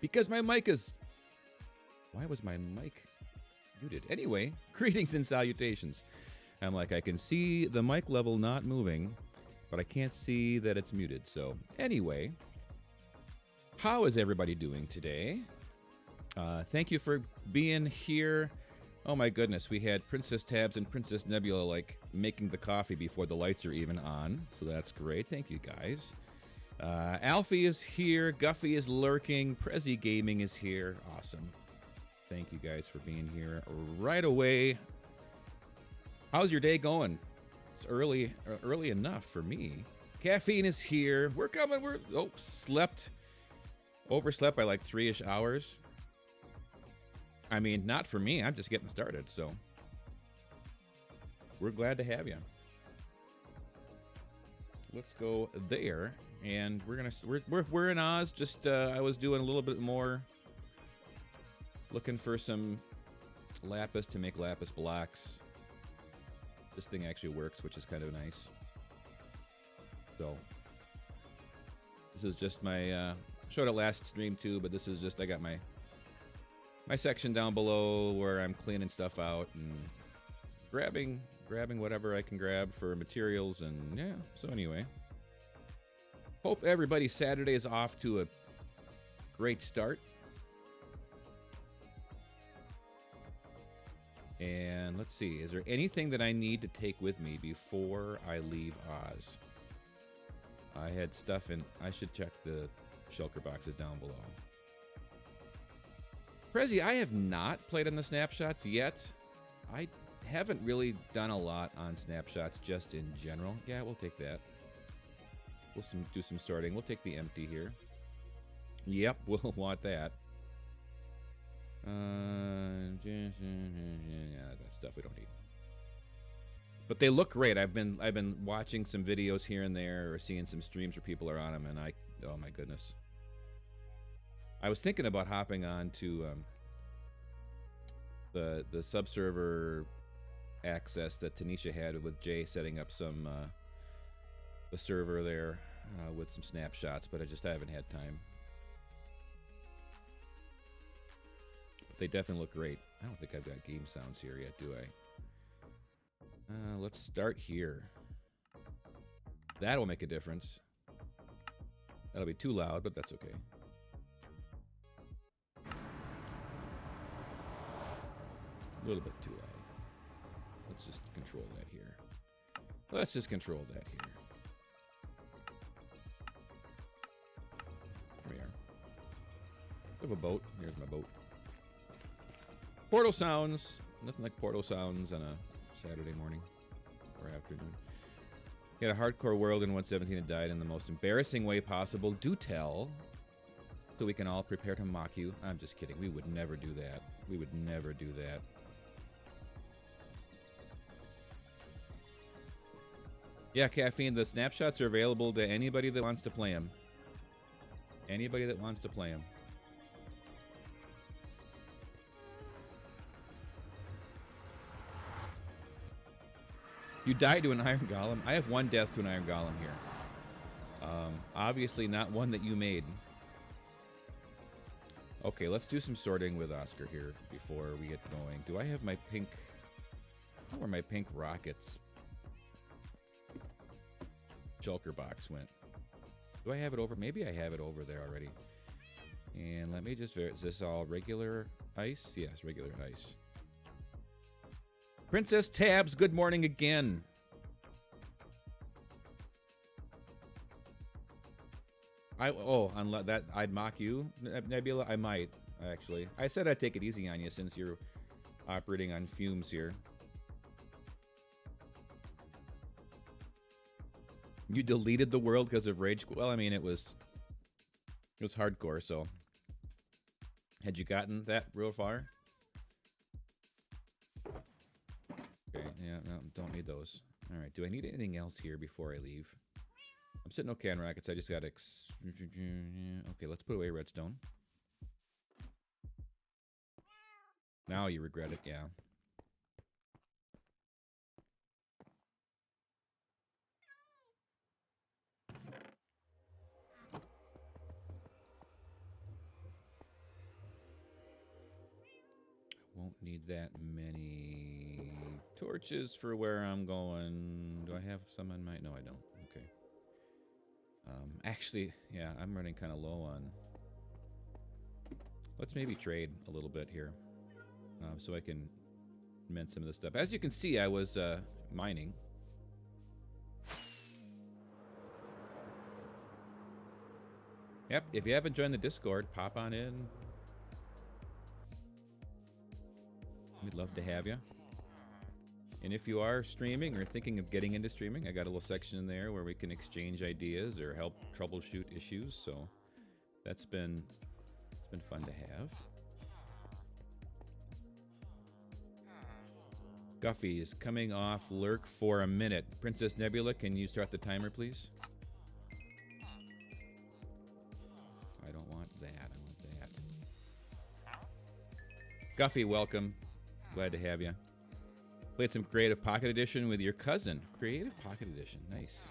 Because my mic is... Why was my mic muted? Anyway, greetings and salutations. I'm like, I can see the mic level not moving, but I can't see that it's muted. So anyway, how is everybody doing today? Thank you for being here. Oh my goodness, we had Princess Tabs and Princess Nebula like making the coffee before the lights are even on. So that's great. Thank you guys. Alfie is here. Guffy is lurking. Prezi Gaming is here. Awesome. Thank you guys for being here right away. How's your day going? It's early enough for me. Caffeine is here. We're coming. Overslept by like 3-ish hours. I mean, not for me. I'm just getting started. So we're glad to have you. Let's go there, and we're in Oz. Just I was doing a little bit more, looking for some lapis to make lapis blocks. This thing actually works, which is kind of nice. So this is just my showed it last stream too, but this is just I got my section down below where I'm cleaning stuff out and grabbing whatever I can grab for materials, and yeah. So anyway, hope everybody's Saturday is off to a great start. And let's see, is there anything that I need to take with me before I leave Oz? I had stuff in. I should check the shulker boxes down below. Prezi, I have not played on the snapshots yet. I haven't really done a lot on snapshots just in general. Yeah, we'll take that. We'll do some sorting. We'll take the empty here. Yep, we'll want that. Yeah, that stuff we don't need. But they look great. I've been watching some videos here and there, or seeing some streams where people are on them, and oh my goodness. I was thinking about hopping on to the subserver access that Tanisha had with Jay, setting up some the server there with some snapshots, but I haven't had time. But they definitely look great. I don't think I've got game sounds here yet, do I? Let's start here. That'll make a difference. That'll be too loud, but that's okay. A little bit too loud. Let's just control that here. Let's just control that here. There we are. We have a boat. Here's my boat. Portal sounds. Nothing like portal sounds on a Saturday morning or afternoon. He had a hardcore world in 117 and died in the most embarrassing way possible. Do tell. So we can all prepare to mock you. I'm just kidding. We would never do that. We would never do that. Yeah, Caffeine, the snapshots are available to anybody that wants to play them. Anybody that wants to play them. You died to an Iron Golem? I have one death to an Iron Golem here. Obviously not one that you made. Okay, let's do some sorting with Oscar here before we get going. Do I have my pink... I don't know where my pink rockets shulker box went. Do I have it over? Maybe I have it over there already. And let me just verify. Is this all regular ice? Yes, regular ice. Princess Tabs, good morning again. I'd mock you, Nebula. I might, actually. I said I'd take it easy on you since you're operating on fumes here. You deleted the world because of rage. Well, I mean, it was hardcore. So, had you gotten that real far? Okay, yeah, no, don't need those. All right, do I need anything else here before I leave? I'm sitting okay on rockets. I just got okay, let's put away redstone. Now you regret it, yeah. need that many torches for where I'm going. Do I have some on my... No, I don't. Okay. Actually, yeah, I'm running kind of low on... Let's maybe trade a little bit here. So I can mend some of this stuff. As you can see, I was mining. Yep, if you haven't joined the Discord, pop on in. We'd love to have you. And if you are streaming or thinking of getting into streaming, I got a little section in there where we can exchange ideas or help troubleshoot issues. So it's been fun to have. Guffey is coming off lurk for a minute. Princess Nebula, can you start the timer, please? I don't want that. I want that. Guffey, welcome. Glad to have you. Played some Creative Pocket Edition with your cousin. Creative Pocket Edition. Nice.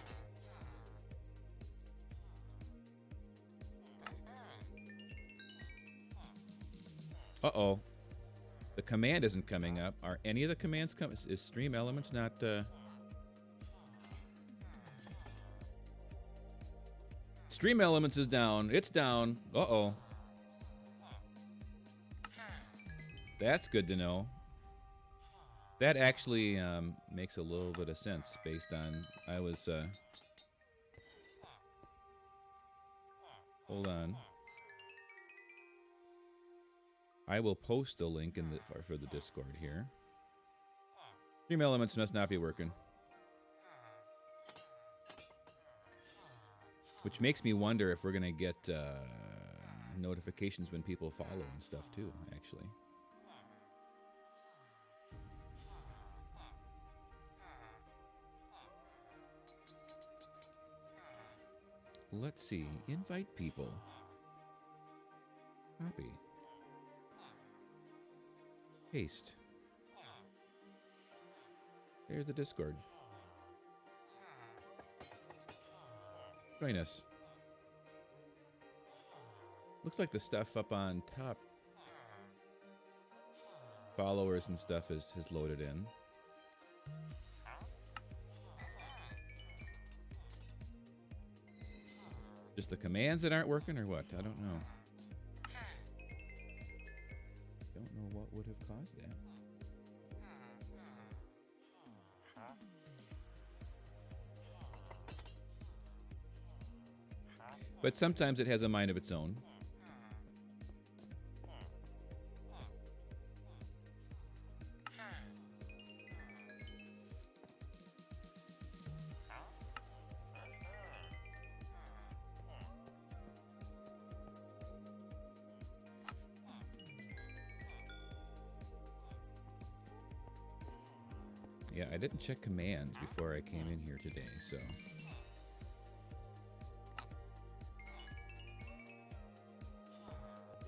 Uh-oh. The command isn't coming up. Are any of the commands coming? Is Stream Elements not... Stream Elements is down. It's down. Uh-oh. That's good to know. That actually makes a little bit of sense based on... I was... Hold on. I will post a link in the for the Discord here. Stream Elements must not be working. Which makes me wonder if we're going to get notifications when people follow and stuff too, actually. Let's see. Invite people. Copy. Paste. There's the Discord. Join us. Looks like the stuff up on top. Followers and stuff is loaded in. Just the commands that aren't working or what? I don't know. Don't know what would have caused that. But sometimes it has a mind of its own. Yeah, I didn't check commands before I came in here today, so...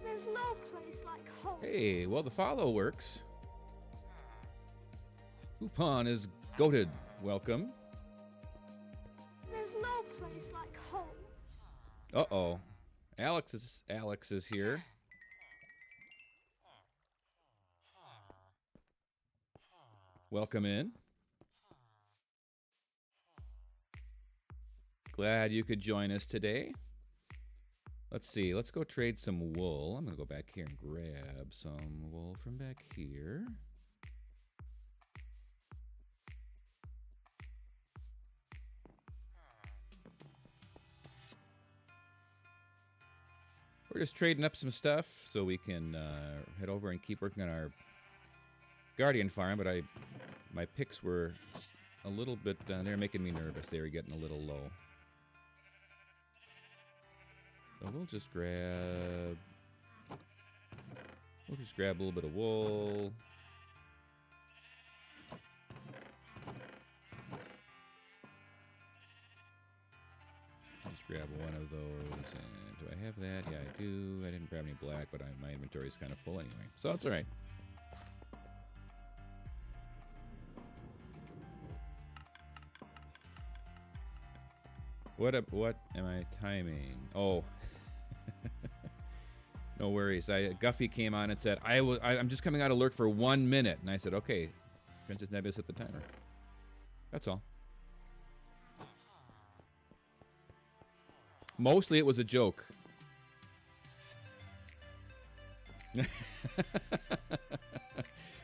There's no place like home. Hey, well, the follow works. Coupon is goated. Welcome. There's no place like home. Uh-oh. Alex is here. Welcome in. Glad you could join us today. Let's see. Let's go trade some wool. I'm going to go back here and grab some wool from back here. We're just trading up some stuff so we can head over and keep working on our Guardian farm, but my picks were a little bit, they were making me nervous. They were getting a little low. So we'll just grab a little bit of wool. Just grab one of those, and do I have that? Yeah, I do. I didn't grab any black, but my inventory is kind of full anyway, so that's all right. What am I timing? Oh. No worries. Guffey came on and said, I'm just coming out of lurk for 1 minute. And I said, okay, Princess Nebula set the timer. That's all. Mostly it was a joke.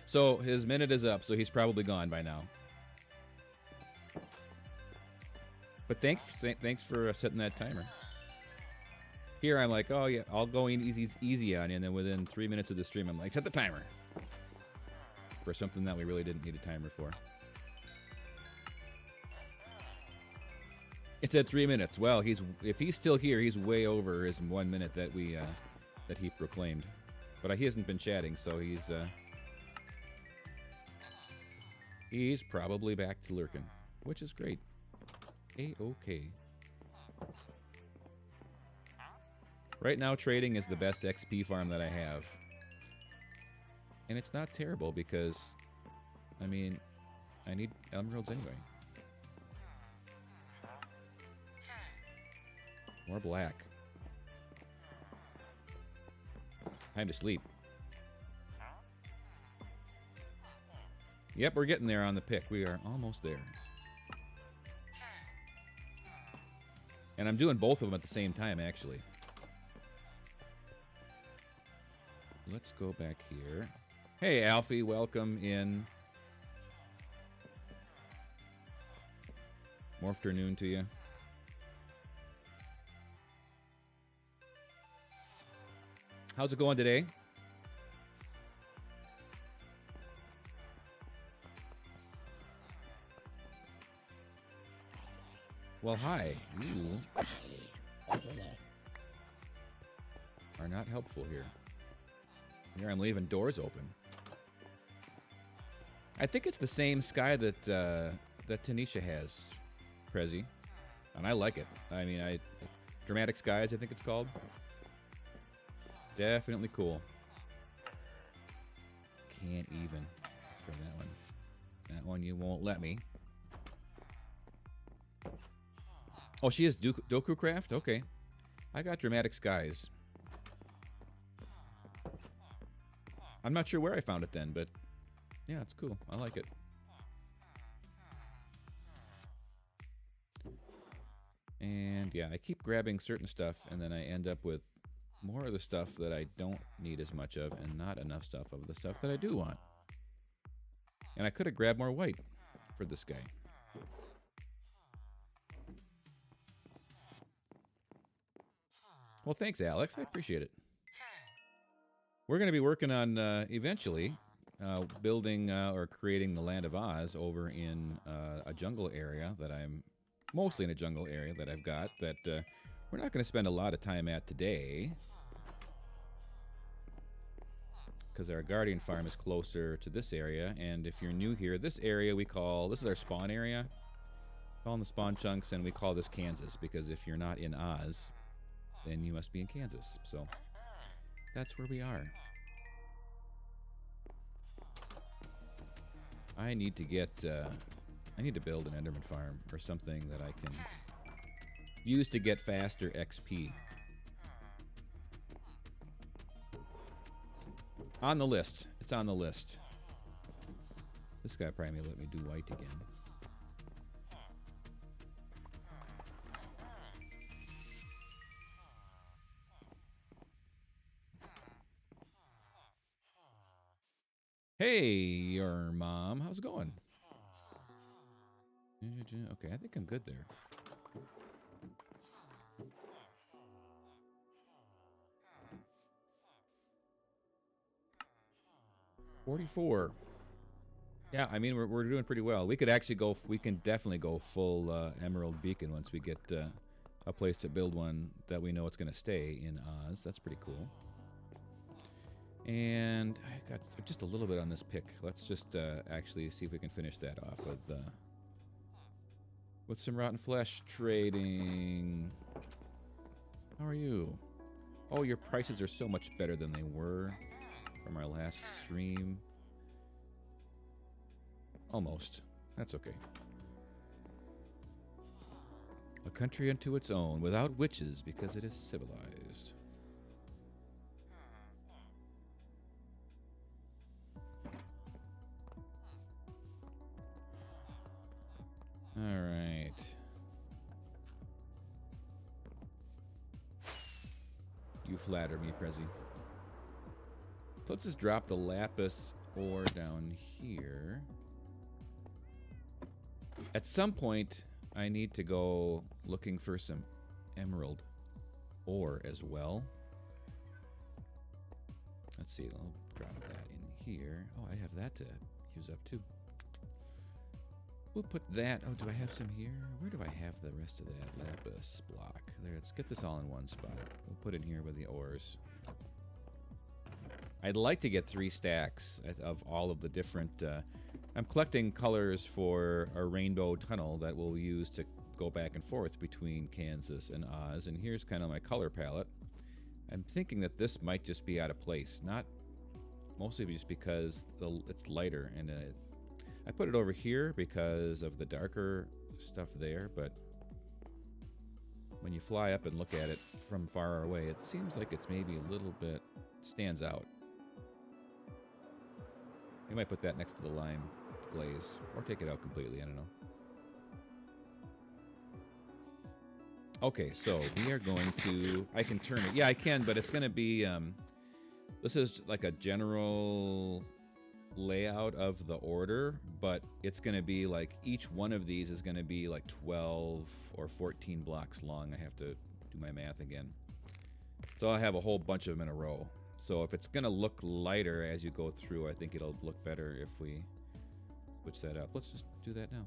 So his minute is up, so he's probably gone by now. But thanks for setting that timer. Here I'm like, oh yeah, I'll go in easy on you, and then within 3 minutes of the stream, I'm like, set the timer. For something that we really didn't need a timer for. It's at 3 minutes. Well, if he's still here, he's way over his 1 minute that that he proclaimed. But he hasn't been chatting, so he's probably back to lurking, which is great. A-okay. Right now, trading is the best XP farm that I have. And it's not terrible because, I mean, I need emeralds anyway. More black. Time to sleep. Yep, we're getting there on the pick. We are almost there. And I'm doing both of them at the same time, actually. Let's go back here. Hey, Alfie, welcome in. More afternoon to you. How's it going today? Well, hi. You are not helpful here. Here I'm leaving doors open. I think it's the same sky that that Tanisha has, Prezi, and I like it. I mean, Dramatic Skies, I think it's called. Definitely cool. Can't even. Let's try that one. That one you won't let me. Oh, she is Doku Craft? Okay. I got Dramatic Skies. I'm not sure where I found it then, but yeah, it's cool. I like it. And yeah, I keep grabbing certain stuff, and then I end up with more of the stuff that I don't need as much of, and not enough stuff of the stuff that I do want. And I could have grabbed more white for this guy. Well, thanks, Alex. I appreciate it. We're going to be working on, eventually, building or creating the Land of Oz over in a jungle area that I'm... Mostly in a jungle area that I've got that we're not going to spend a lot of time at today. Because our Guardian Farm is closer to this area. And if you're new here, this area we call... This is our spawn area. Call them the spawn chunks, and we call this Kansas. Because if you're not in Oz, then you must be in Kansas. So... that's where we are. I need to get, I need to build an Enderman farm or something that I can use to get faster XP. On the list. It's on the list. This guy probably may let me do white again. Hey, your mom. How's it going? Okay, I think I'm good there. $44. Yeah, I mean, we're doing pretty well. We could actually go, we can definitely go full Emerald Beacon once we get a place to build one that we know it's going to stay in Oz. That's pretty cool. And I got just a little bit on this pick. Let's just actually see if we can finish that off with some rotten flesh trading. How are you? Oh, your prices are so much better than they were from our last stream. Almost. That's okay. A country unto its own, without witches, because it is civilized. flatter me, Prezi. So let's just drop the lapis ore down here. At some point, I need to go looking for some emerald ore as well. Let's see, I'll drop that in here. Oh, I have that to use up too. We'll put that. Oh, do I have some here? Where do I have the rest of that lapis block? There, let's get this all in one spot. We'll put it here with the ores. I'd like to get 3 stacks of all of the different... I'm collecting colors for a rainbow tunnel that we'll use to go back and forth between Kansas and Oz. And here's kind of my color palette. I'm thinking that this might just be out of place. Not mostly just because it's lighter. And I put it over here because of the darker stuff there. But when you fly up and look at it from far away, it seems like it's maybe a little bit stands out. You might put that next to the lime glaze, or take it out completely, I don't know. Okay, so we are going to, I can turn it, yeah I can, but it's going to be, this is like a general layout of the order, but it's going to be like, each one of these is going to be like 12 or 14 blocks long. I have to do my math again. So I have a whole bunch of them in a row. So if it's going to look lighter as you go through, I think it'll look better if we switch that up. Let's just do that now.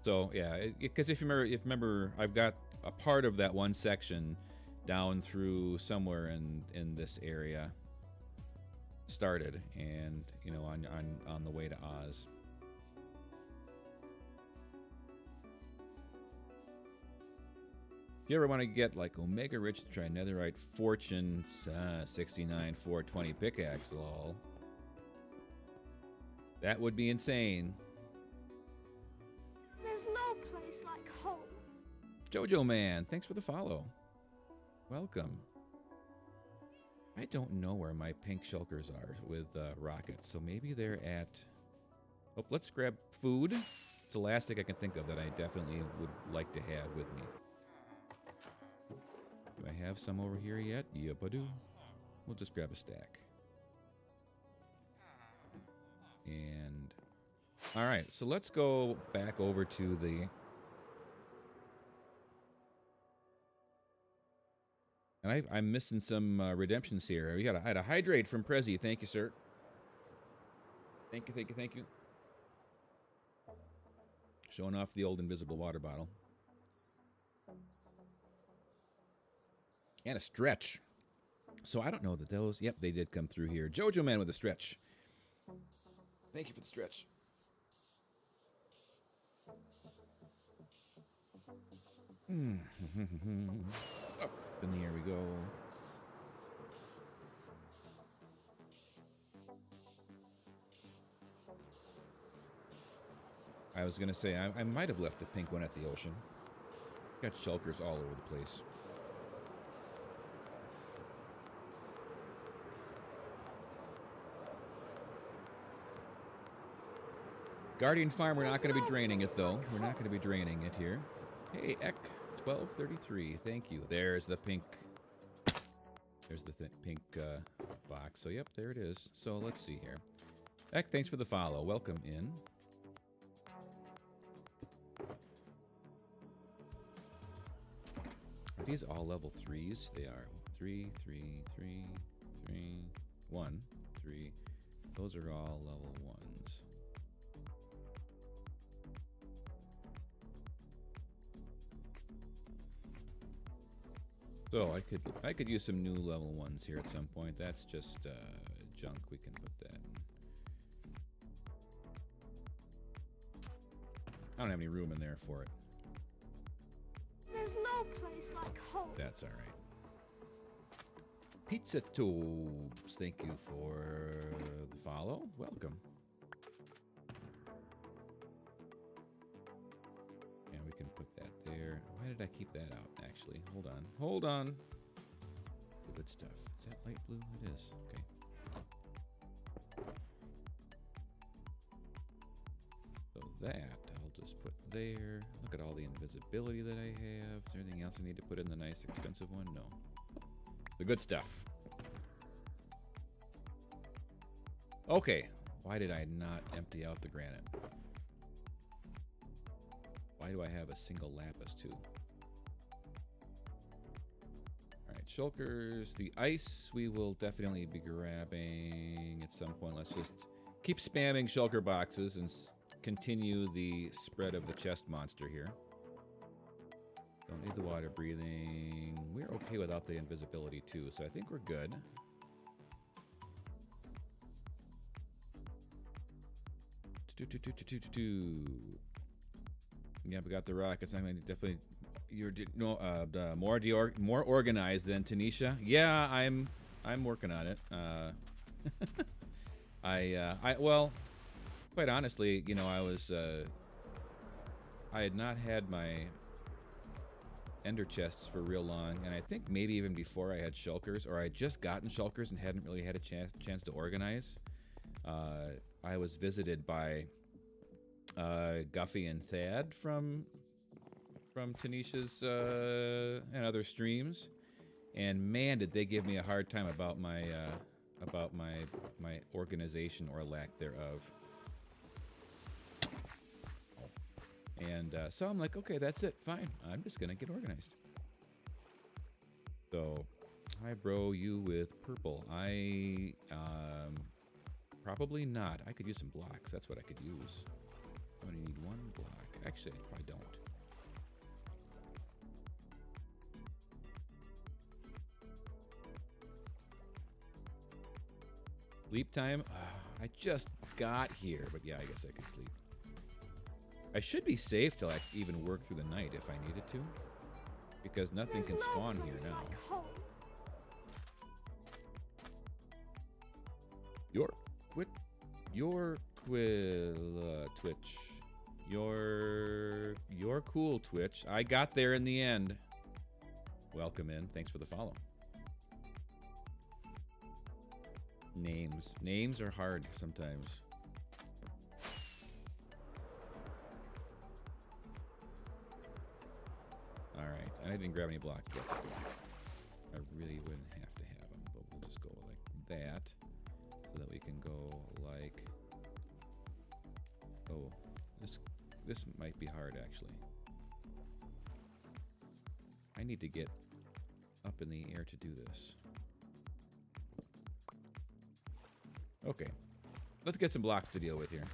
So yeah, because if you remember, I've got a part of that one section down through somewhere in this area started, and you know, on the way to Oz. If you ever want to get like Omega Rich to try Netherite Fortune 69 420 pickaxe, lol, that would be insane. There's no place like home. Jojo Man, thanks for the follow. Welcome. I don't know where my pink shulkers are with rockets, so maybe they're at... Oh, let's grab food. It's the last thing I can think of that I definitely would like to have with me. Do I have some over here yet? Yep, I do. We'll just grab a stack. And... Alright, so let's go back over to the... And I'm missing some redemptions here. I had a hydrate from Prezi. Thank you, sir. Thank you, thank you, thank you. Showing off the old invisible water bottle. And a stretch. So I don't know that those... Yep, they did come through here. Jojo Man with a stretch. Thank you for the stretch. Up in the air we go. I was gonna say I might have left the pink one at the ocean. Got shulkers all over the place. Guardian Farm, we're not going to be draining it though. We're not going to be draining it here. Hey, Eck. 1233, thank you. There's the pink. There's the pink box. So, yep, there it is. So, let's see here. Eck, thanks for the follow. Welcome in. Are these all level 3s? They are. 3, 3, 3, 3, 1, 3. Those are all level 1s. So I could use some new level 1s here at some point. That's just junk. We can put that in. I don't have any room in there for it. There's no place like home. That's all right. Pizza Tubes, thank you for the follow. Welcome. And we can put that there. Why did I keep that out, actually? Hold on. Hold on. good stuff. Is that light blue? It is. Okay. So that I'll just put there. Look at all the invisibility that I have. Is there anything else I need to put in the nice expensive one? No. The good stuff. Okay. Why did I not empty out the granite? Why do I have a single lapis too? Alright, shulkers. The ice we will definitely be grabbing at some point. Let's just keep spamming shulker boxes and continue the spread of the chest monster here. Don't need the water breathing. We're okay without the invisibility too, so I think we're good. Yeah, we got the rockets. I mean, definitely, you're more organized than Tanisha. Yeah, I'm working on it. Well, quite honestly, you know, I had not had my ender chests for real long, and I think maybe even before I had shulkers, or I had just gotten shulkers and hadn't really had a chance to organize. I was visited by Guffy and Thad from Tanisha's and other streams, and man, did they give me a hard time about my organization or lack thereof. And so I'm like, okay, that's it, fine. I'm just gonna get organized. So, hi, bro. You with purple? Probably not. I could use some blocks. That's what I could use. I'm gonna need one block. Actually, I probably don't. Sleep time? I just got here, but yeah, I guess I could sleep. I should be safe till I even work through the night if I needed to, because nothing can spawn here now. Your Twitch. You're cool, Twitch. I got there in the end. Welcome in. Thanks for the follow. Names are hard sometimes. All right, and I didn't grab any blocks yet. So I really wouldn't have to have them, but we'll just go like that, so that we can go like. Oh, this might be hard actually. I need to get up in the air to do this. Okay, let's get some blocks to deal with here.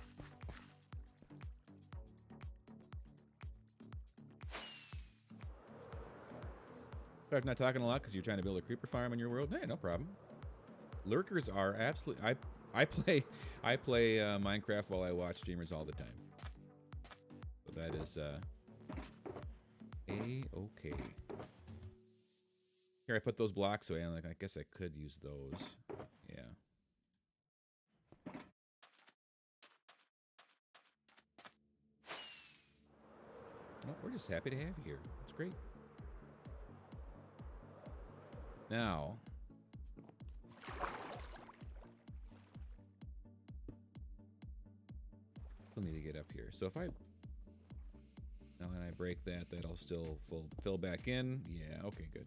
I'm not talking a lot because you're trying to build a creeper farm in your world. Hey, no problem. Lurkers are absolutely. I play Minecraft while I watch streamers all the time. So that is a-okay. Here, I put those blocks away. I'm like, I guess I could use those. Yeah. No, we're just happy to have you here. It's great. Now, still need to get up here. So if I now when I break that, that'll still fill back in. Yeah, okay, good.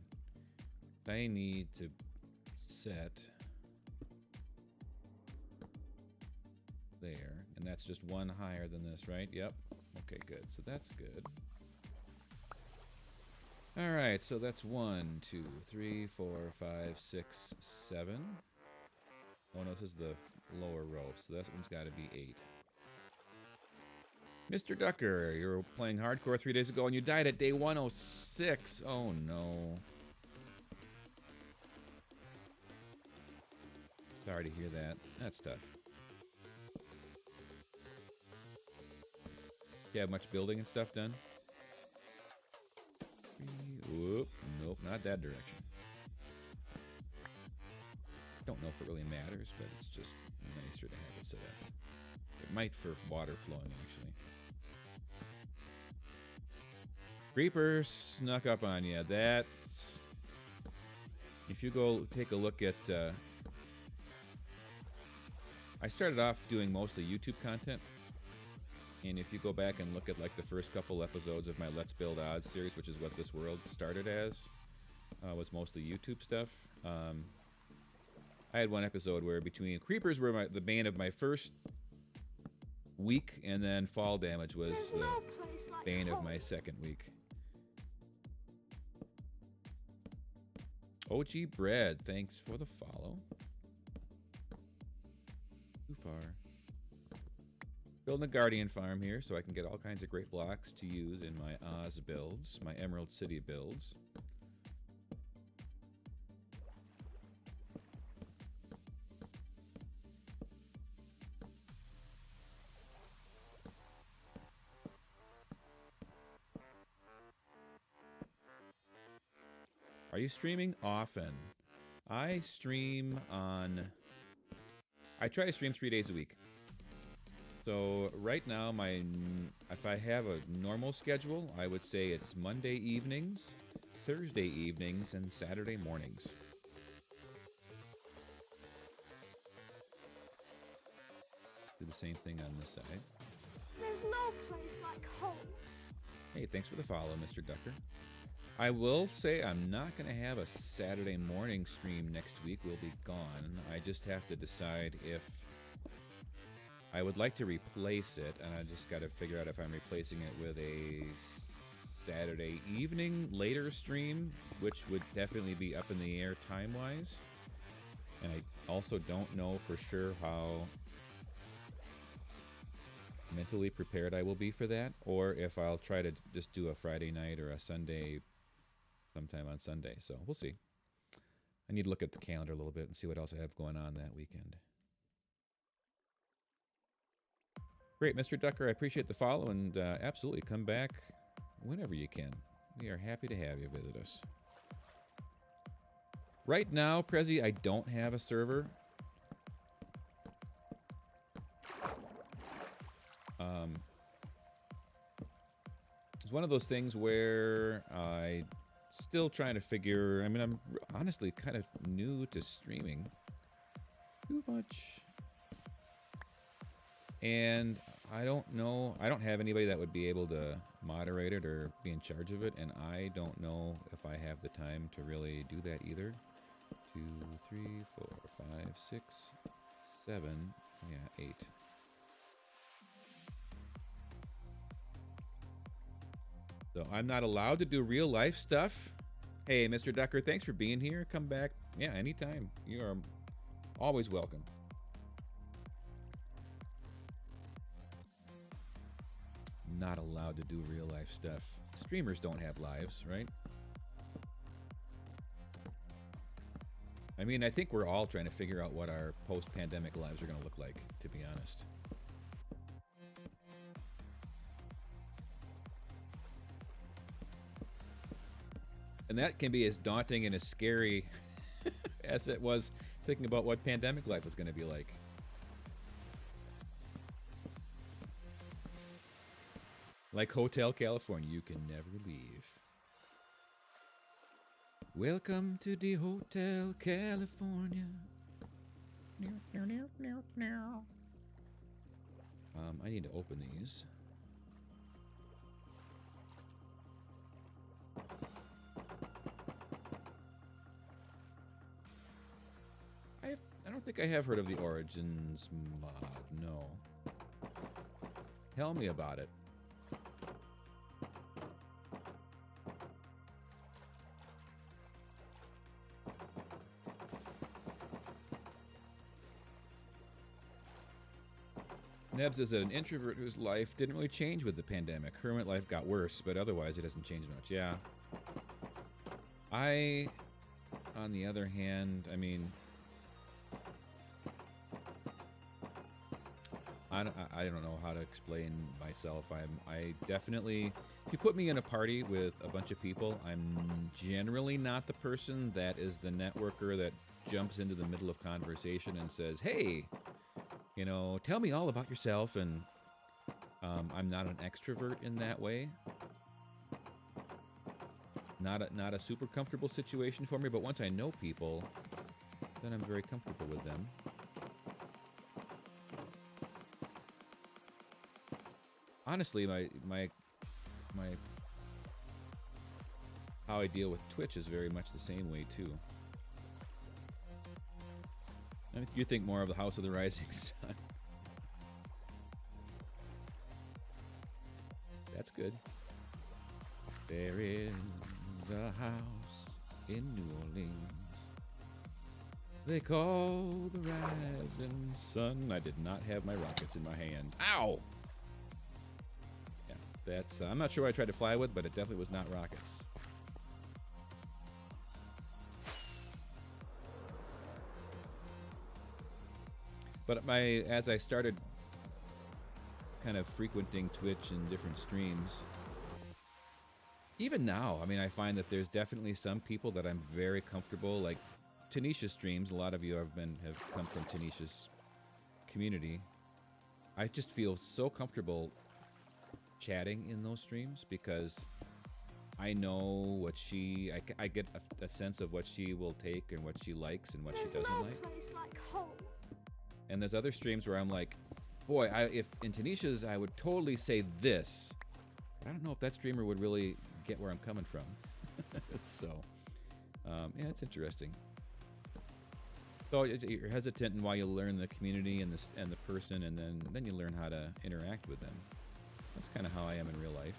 I need to set there, and that's just one higher than this, right? Yep. Okay, good. So that's good. All right, so that's 1, 2, 3, 4, 5, 6, 7. Oh no, this is the lower row, so that one's got to be 8. Mr. Ducker, you were playing hardcore 3 days ago and you died at day 106. Oh no. Sorry to hear that. That's tough. You have much building and stuff done? Whoop. Nope, not that direction. Don't know if it really matters, but it's just nicer to have it set up. It might for water flowing, actually. Creeper snuck up on you. If you go take a look at, I started off doing mostly YouTube content, and if you go back and look at like the first couple episodes of my Let's Build Odds series, which is what this world started as, was mostly YouTube stuff. I had one episode where between creepers were the bane of my first week, and then fall damage was There's the no place like bane of home. my second week. OG Bread, thanks for the follow. Too far. Building a Guardian farm here so I can get all kinds of great blocks to use in my Oz builds, my Emerald City builds. Are you streaming often? I stream on... I try to stream 3 days a week. So right now, if I have a normal schedule, I would say it's Monday evenings, Thursday evenings, and Saturday mornings. Do the same thing on this side. There's no place like home. Hey, thanks for the follow, Mr. Ducker. I will say I'm not going to have a Saturday morning stream next week. We'll be gone. I just have to decide if I would like to replace it, and I just got to figure out if I'm replacing it with a Saturday evening later stream, which would definitely be up in the air time-wise. And I also don't know for sure how mentally prepared I will be for that, or if I'll try to just do a Friday night or a Sunday sometime on Sunday. So we'll see. I need to look at the calendar a little bit and see what else I have going on that weekend. Great, Mr. Ducker. I appreciate the follow, and absolutely come back whenever you can. We are happy to have you visit us. Right now, Prezi, I don't have a server. It's one of those things where I still trying to figure. I mean, I'm honestly kind of new to streaming. Too much. And I don't know. I don't have anybody that would be able to moderate it or be in charge of it. And I don't know if I have the time to really do that either. 2, 3, 4, 5, 6, 7. Yeah, 8. So I'm not allowed to do real life stuff. Hey, Mr. Ducker, thanks for being here. Come back. Yeah, anytime. You are always welcome. Not allowed to do real life stuff. Streamers don't have lives, right? I mean, I think we're all trying to figure out what our post-pandemic lives are going to look like, to be honest. And that can be as daunting and as scary as it was thinking about what pandemic life was going to be like. Like Hotel California, you can never leave. Welcome to the Hotel California. I need to open these. I don't think I have heard of the Origins mod, no. Tell me about it. Nebs is an introvert whose life didn't really change with the pandemic. Hermit life got worse, but otherwise it hasn't changed much. Yeah. I, on the other hand, I mean, I don't know how to explain myself. I definitely, if you put me in a party with a bunch of people, I'm generally not the person that is the networker that jumps into the middle of conversation and says, hey, you know, tell me all about yourself. And I'm not an extrovert in that way. not a super comfortable situation for me, but once I know people, then I'm very comfortable with them. Honestly, my how I deal with Twitch is very much the same way too. I mean, you think more of the House of the Rising Sun. That's good. There is a house in New Orleans they call the Rising Sun. I did not have my rockets in my hand. Ow! Yeah, that's... I'm not sure what I tried to fly with, but it definitely was not rockets. But as I started kind of frequenting Twitch and different streams, even now, I mean, I find that there's definitely some people that I'm very comfortable, like Tanisha streams. A lot of you have come from Tanisha's community. I just feel so comfortable chatting in those streams because I know what I get a sense of what she will take and what she likes and what she doesn't like. And there's other streams where I'm like, boy, if in Tanisha's, I would totally say this. I don't know if that streamer would really get where I'm coming from. So, yeah, it's interesting. So you're hesitant in why you learn the community and the person, and then you learn how to interact with them. That's kind of how I am in real life.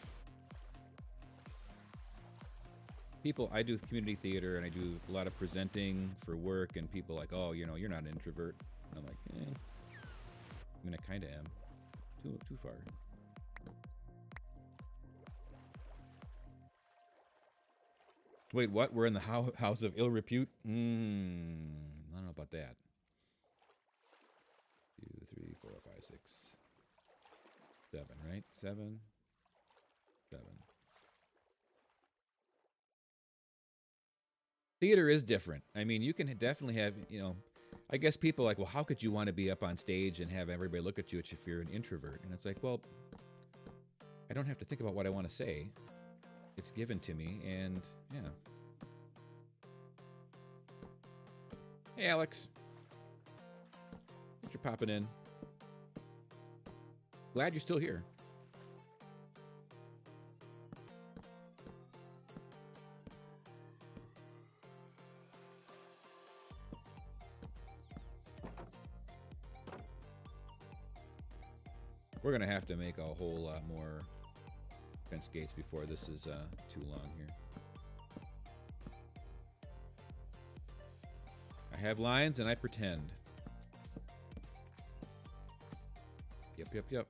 I do community theater, and I do a lot of presenting for work, and people like, oh, you're not an introvert. And I'm like, I mean, I kind of am. Too far. Wait, what? We're in the house of ill repute? I don't know about that. 2, 3, 4, 5, 6, 7, right? 7. Theater is different. I mean, you can definitely have, I guess people are like, well, how could you want to be up on stage and have everybody look at you if you're an introvert? And it's like, well, I don't have to think about what I want to say. It's given to me, and yeah. Hey, Alex. Thanks for popping in. Glad you're still here. We're going to have to make a whole lot more fence gates before this is too long here. I have lines and I pretend. Yep. All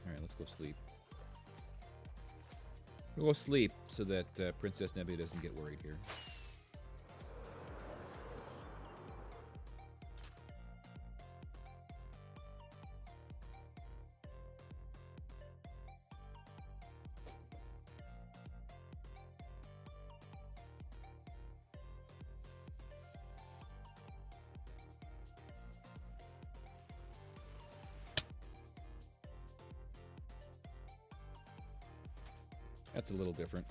right, let's go sleep. We'll go sleep so that Princess Nebula doesn't get worried here. That's a little different.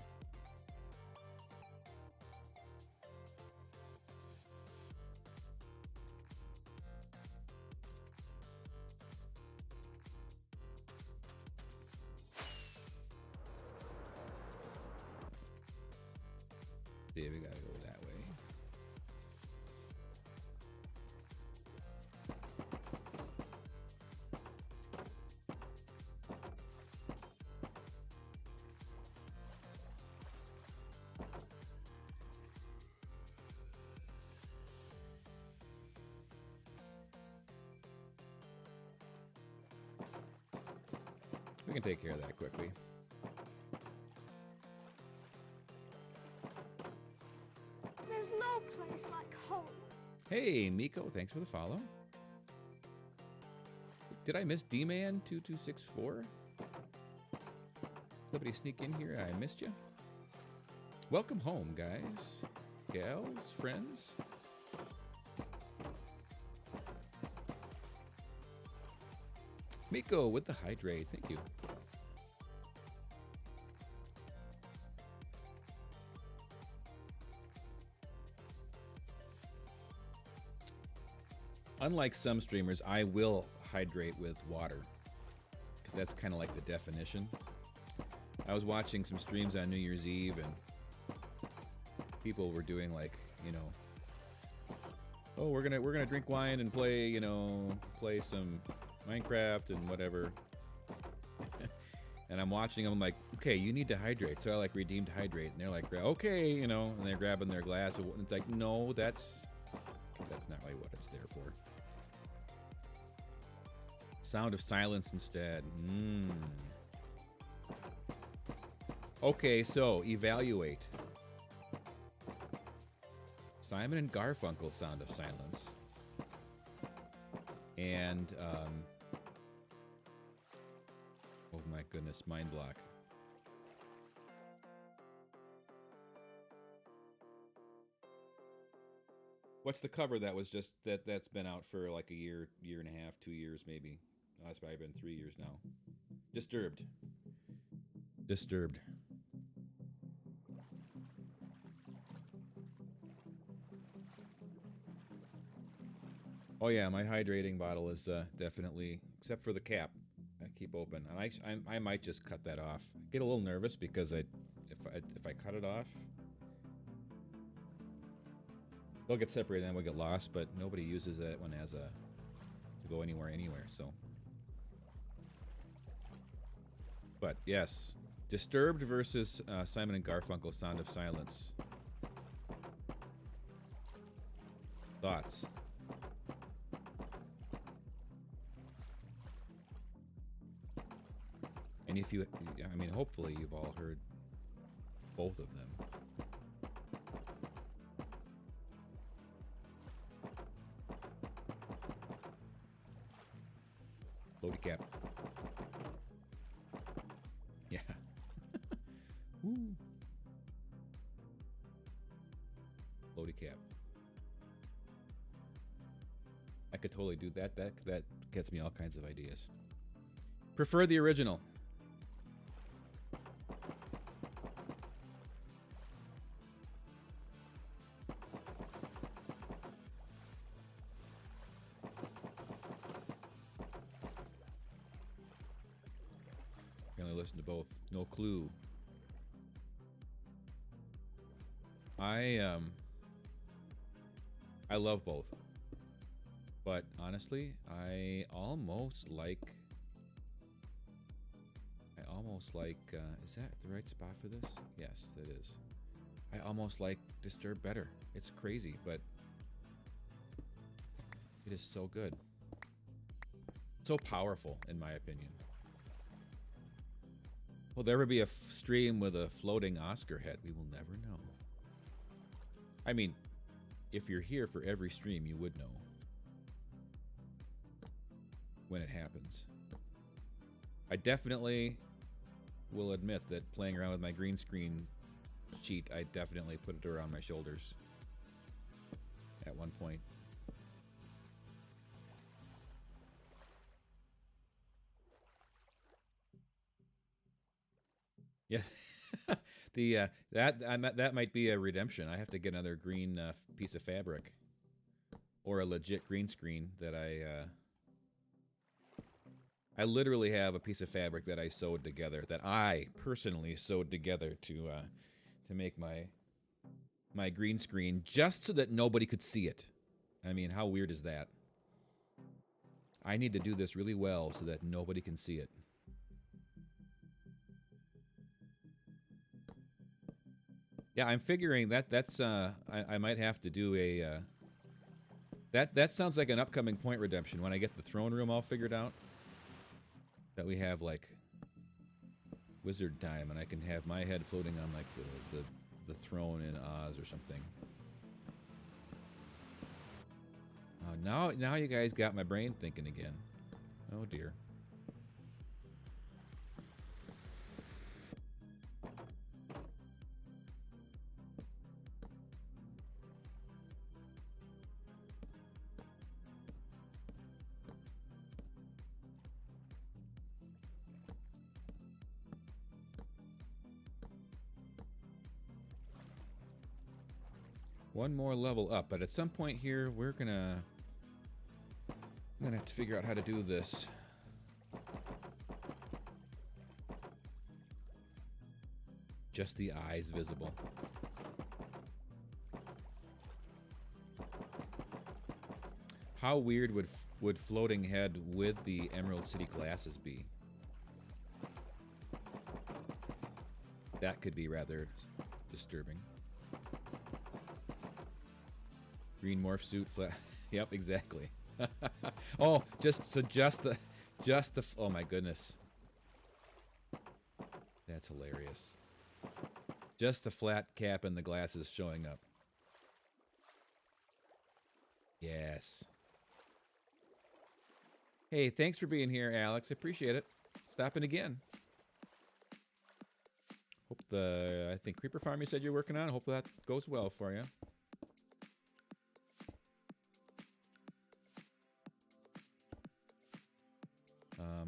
See, we gotta go that way. We can take care of that quickly. There's no place like home. Hey, Miko, thanks for the follow. Did I miss D-Man 2264? Somebody sneak in here? I missed you. Welcome home, guys, gals, friends. Miko with the hydrate, thank you. Unlike some streamers, I will hydrate with water because that's kind of like the definition. I was watching some streams on New Year's Eve and people were doing like, you know, oh, we're gonna drink wine and play, you know, play some Minecraft and whatever. And I'm watching them, I'm like, okay, you need to hydrate. So I like redeemed hydrate, and they're like, okay, you know, and they're grabbing their glass. And it's like, no, that's not really what it's there for. Sound of silence instead. Okay, so evaluate. Simon and Garfunkel, Sound of Silence. And, oh my goodness, mind block. What's the cover that was just, that's been out for like a year, year and a half, 2 years maybe? Oh, it's probably been 3 years now. Disturbed. Disturbed. Oh yeah, my hydrating bottle is definitely, except for the cap, I keep open, and I might just cut that off. I get a little nervous because if I cut it off, they'll get separated and we'll get lost. But nobody uses that one as to go anywhere. So, but yes, Disturbed versus Simon and Garfunkel, Sound of Silence. Thoughts? And if you, I mean, hopefully you've all heard both of them. Loadie cap. Yeah. Woo. Loadie cap. I could totally do that. That gets me all kinds of ideas. Prefer the original. Listen to both. No clue. I love both, but honestly, I almost like. Is that the right spot for this? Yes, it is. I almost like Disturbed better. It's crazy, but it is so good, so powerful, in my opinion. Will there ever be a stream with a floating Oscar head? We will never know. I mean, if you're here for every stream, you would know when it happens. I definitely will admit that playing around with my green screen sheet, I definitely put it around my shoulders at one point. Yeah, that might be a redemption. I have to get another green piece of fabric, or a legit green screen that I literally have a piece of fabric that I sewed together, that I personally sewed together to make my green screen, just so that nobody could see it. I mean, how weird is that? I need to do this really well so that nobody can see it. Yeah, I'm figuring that's I might have to do a that sounds like an upcoming point redemption when I get the throne room all figured out. That we have like wizard time, and I can have my head floating on like the throne in Oz or something. Oh, now you guys got my brain thinking again. Oh dear. One more level up, but at some point here, we're gonna I'm gonna have to figure out how to do this. Just the eyes visible. How weird would floating head with the Emerald City glasses be? That could be rather disturbing. Green morph suit, yep, exactly. Oh, just the, oh my goodness. That's hilarious. Just the flat cap and the glasses showing up. Yes. Hey, thanks for being here, Alex. I appreciate it. Stopping again. Hope I think Creeper Farm you said you're working on. Hope that goes well for you.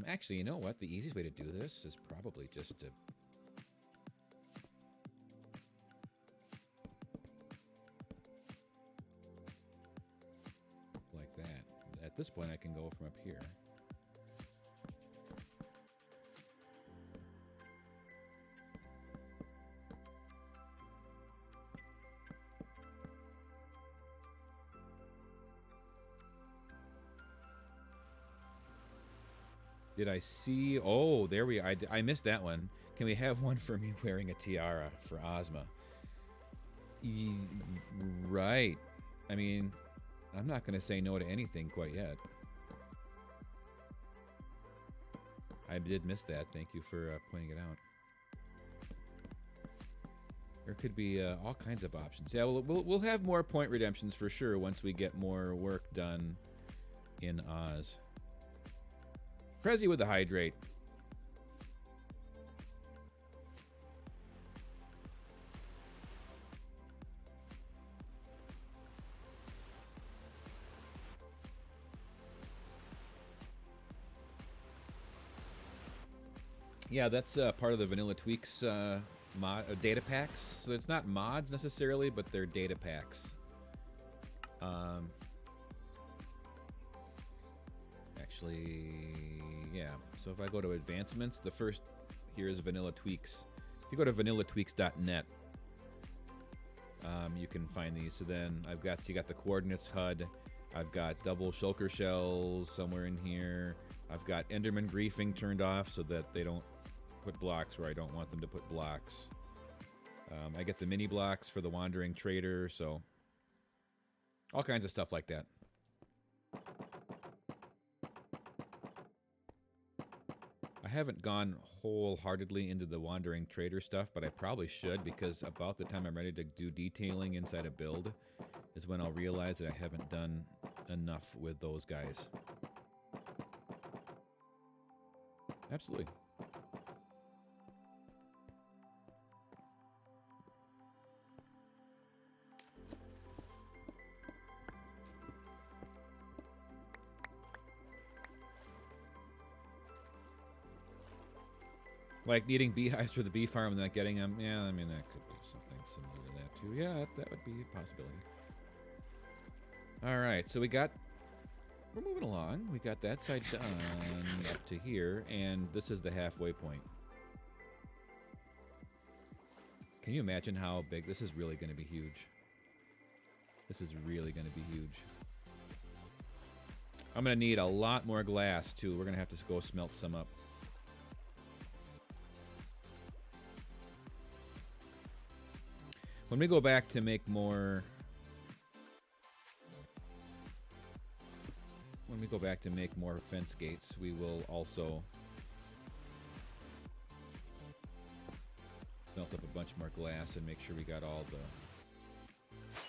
Actually, you know what? The easiest way to do this is probably just to... like that. At this point, I can go from up here. Did I see? Oh, there we are. I missed that one. Can we have one for me wearing a tiara for Ozma? Right. I mean, I'm not going to say no to anything quite yet. I did miss that. Thank you for pointing it out. There could be all kinds of options. Yeah, we'll have more point redemptions for sure once we get more work done in Oz. Prezi with the hydrate. Yeah, that's part of the Vanilla Tweaks data packs. So it's not mods necessarily, but they're data packs. Actually, yeah. So if I go to advancements, the first here is Vanilla Tweaks. If you go to vanillatweaks.net, you can find these. So then I've got, so you got the coordinates HUD. I've got double shulker shells somewhere in here. I've got Enderman griefing turned off so that they don't put blocks where I don't want them to put blocks. I get the mini blocks for the Wandering Trader, so all kinds of stuff like that. I haven't gone wholeheartedly into the Wandering Trader stuff, but I probably should, because about the time I'm ready to do detailing inside a build is when I'll realize that I haven't done enough with those guys. Absolutely. Like needing beehives for the bee farm and not getting them. Yeah, I mean, that could be something similar to that too. Yeah, that would be a possibility. All right, so we're moving along. We got that side done up to here, and this is the halfway point. Can you imagine how big? This is really going to be huge. This is really going to be huge. I'm going to need a lot more glass, too. We're going to have to go smelt some up. When we go back to make more... When we go back to make more fence gates, we will also melt up a bunch more glass and make sure we got all the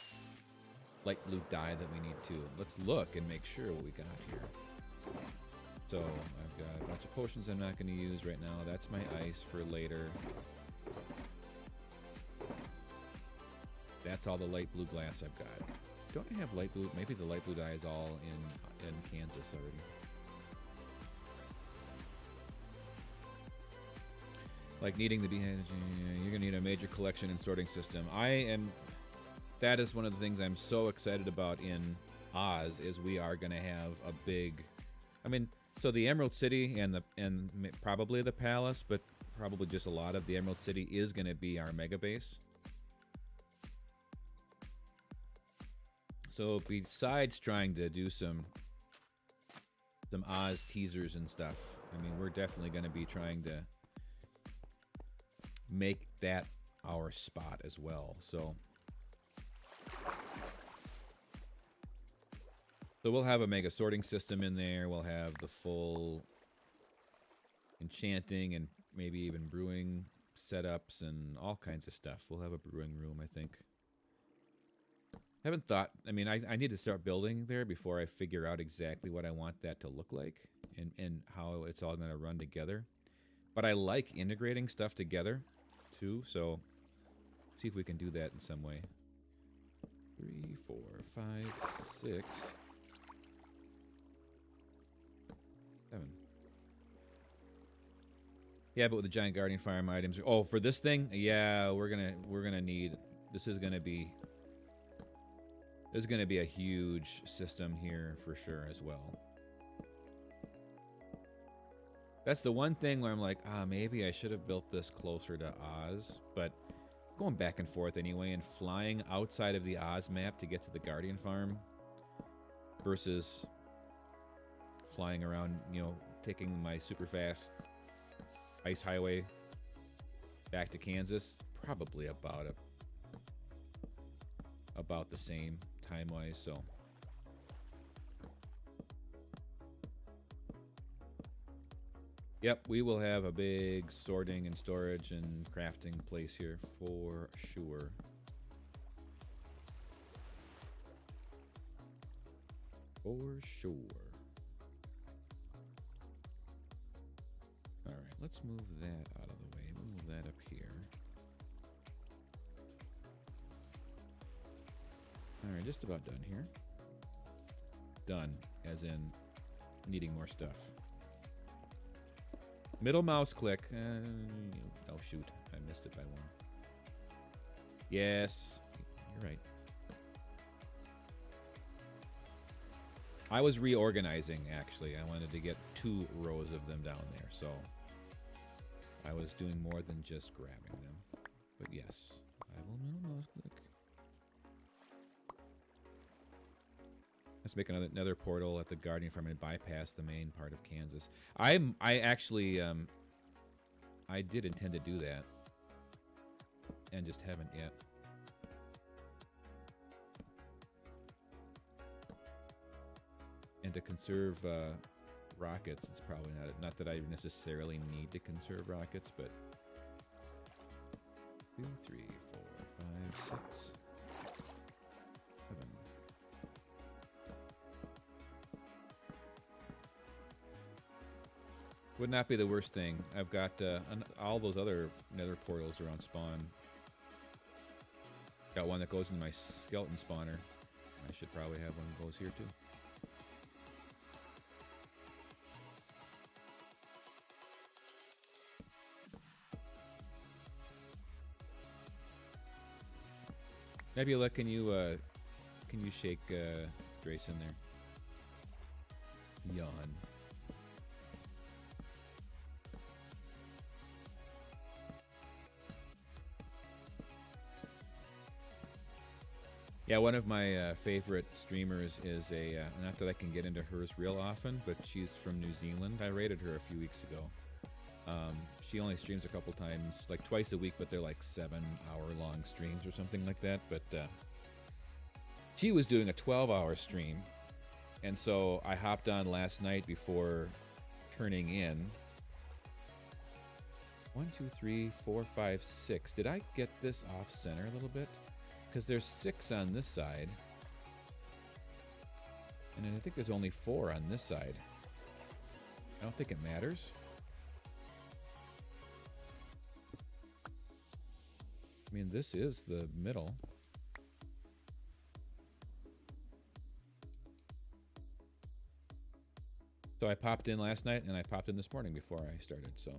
light blue dye that we need to. Let's look and make sure what we got here. So I've got a bunch of potions I'm not going to use right now. That's my ice for later. That's all the light blue glass I've got. Don't I have light blue? Maybe the light blue dye is all in Kansas already. Like needing the beehive, you're gonna need a major collection and sorting system. That is one of the things I'm so excited about in Oz, is we are gonna have a big I mean, so the Emerald City and probably the Palace, but probably just a lot of the Emerald City is going to be our mega base. So besides trying to do some Oz teasers and stuff, I mean, we're definitely going to be trying to make that our spot as well. So we'll have a mega sorting system in there. We'll have the full enchanting and maybe even brewing setups and all kinds of stuff. We'll have a brewing room, I think. Haven't thought, I mean, I need to start building there before I figure out exactly what I want that to look like and how it's all going to run together. But I like integrating stuff together too, so let's see if we can do that in some way. 3, 4, 5, 6, 7. Yeah, but with the giant guardian farm items. Oh, for this thing, yeah, we're gonna need. This is gonna be a huge system here for sure as well. That's the one thing where I'm like, maybe I should have built this closer to Oz, but going back and forth anyway, and flying outside of the Oz map to get to the Guardian Farm versus flying around, taking my super fast ice highway back to Kansas, probably about the same time-wise, so. Yep, we will have a big sorting and storage and crafting place here for sure. For sure. All right, let's move that out of the way. Move that up here. All right, just about done here. Done, as in needing more stuff. Middle mouse click. Oh, shoot. I missed it by one. Yes. You're right. I was reorganizing, actually. I wanted to get 2 rows of them down there, so I was doing more than just grabbing them. But yes, I will middle mouse click. Let's make another portal at the Guardian Farm and bypass the main part of Kansas. I actually I did intend to do that and just haven't yet. And to conserve rockets, it's probably not that I necessarily need to conserve rockets, but 2, 3, 4, 5, 6, 7. Would not be the worst thing. I've got all those other nether portals around spawn. Got one that goes into my skeleton spawner. I should probably have one that goes here too. Nebula, can you shake Drace in there? Yawn. Yeah, one of my favorite streamers is not that I can get into hers real often, but she's from New Zealand. I rated her a few weeks ago. She only streams a couple times, like twice a week, but they're like 7-hour-long streams or something like that. But she was doing a 12-hour stream, and so I hopped on last night before turning in. 1, 2, 3, 4, 5, 6. Did I get this off center a little bit? Because there's 6 on this side. And I think there's only 4 on this side. I don't think it matters. I mean, this is the middle. So I popped in last night, and I popped in this morning before I started, so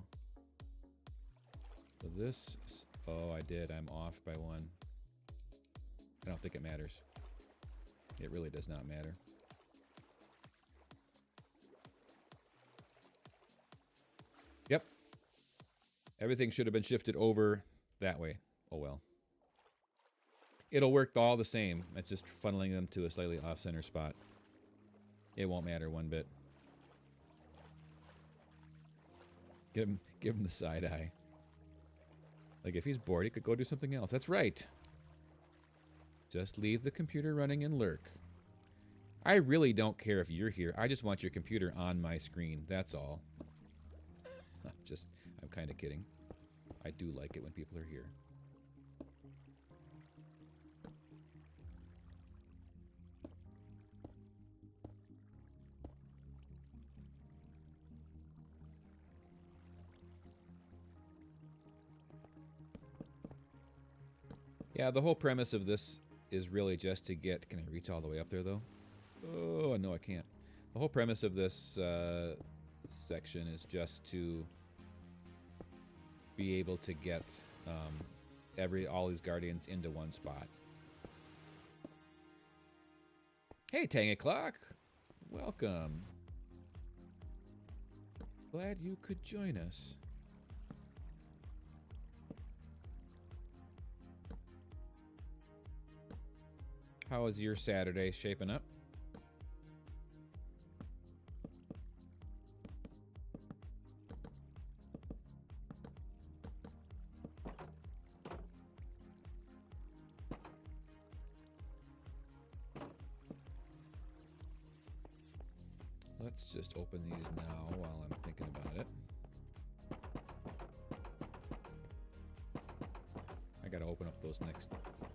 this... Oh, I did. I'm off by 1. I don't think it matters. It really does not matter. Yep. Everything should have been shifted over that way. Oh well. It'll work all the same. It's just funneling them to a slightly off-center spot. It won't matter one bit. Give him the side eye. Like, if he's bored, he could go do something else. That's right. Just leave the computer running and lurk. I really don't care if you're here. I just want your computer on my screen. That's all. I'm kind of kidding. I do like it when people are here. Yeah, the whole premise of this is really just to get... Can I reach all the way up there, though? Oh, no, I can't. The whole premise of this section is just to be able to get all these guardians into one spot. Hey, Tang O'Clock! Welcome. Glad you could join us. How is your Saturday shaping up? Let's just open these now while I'm thinking about it. I gotta open up those next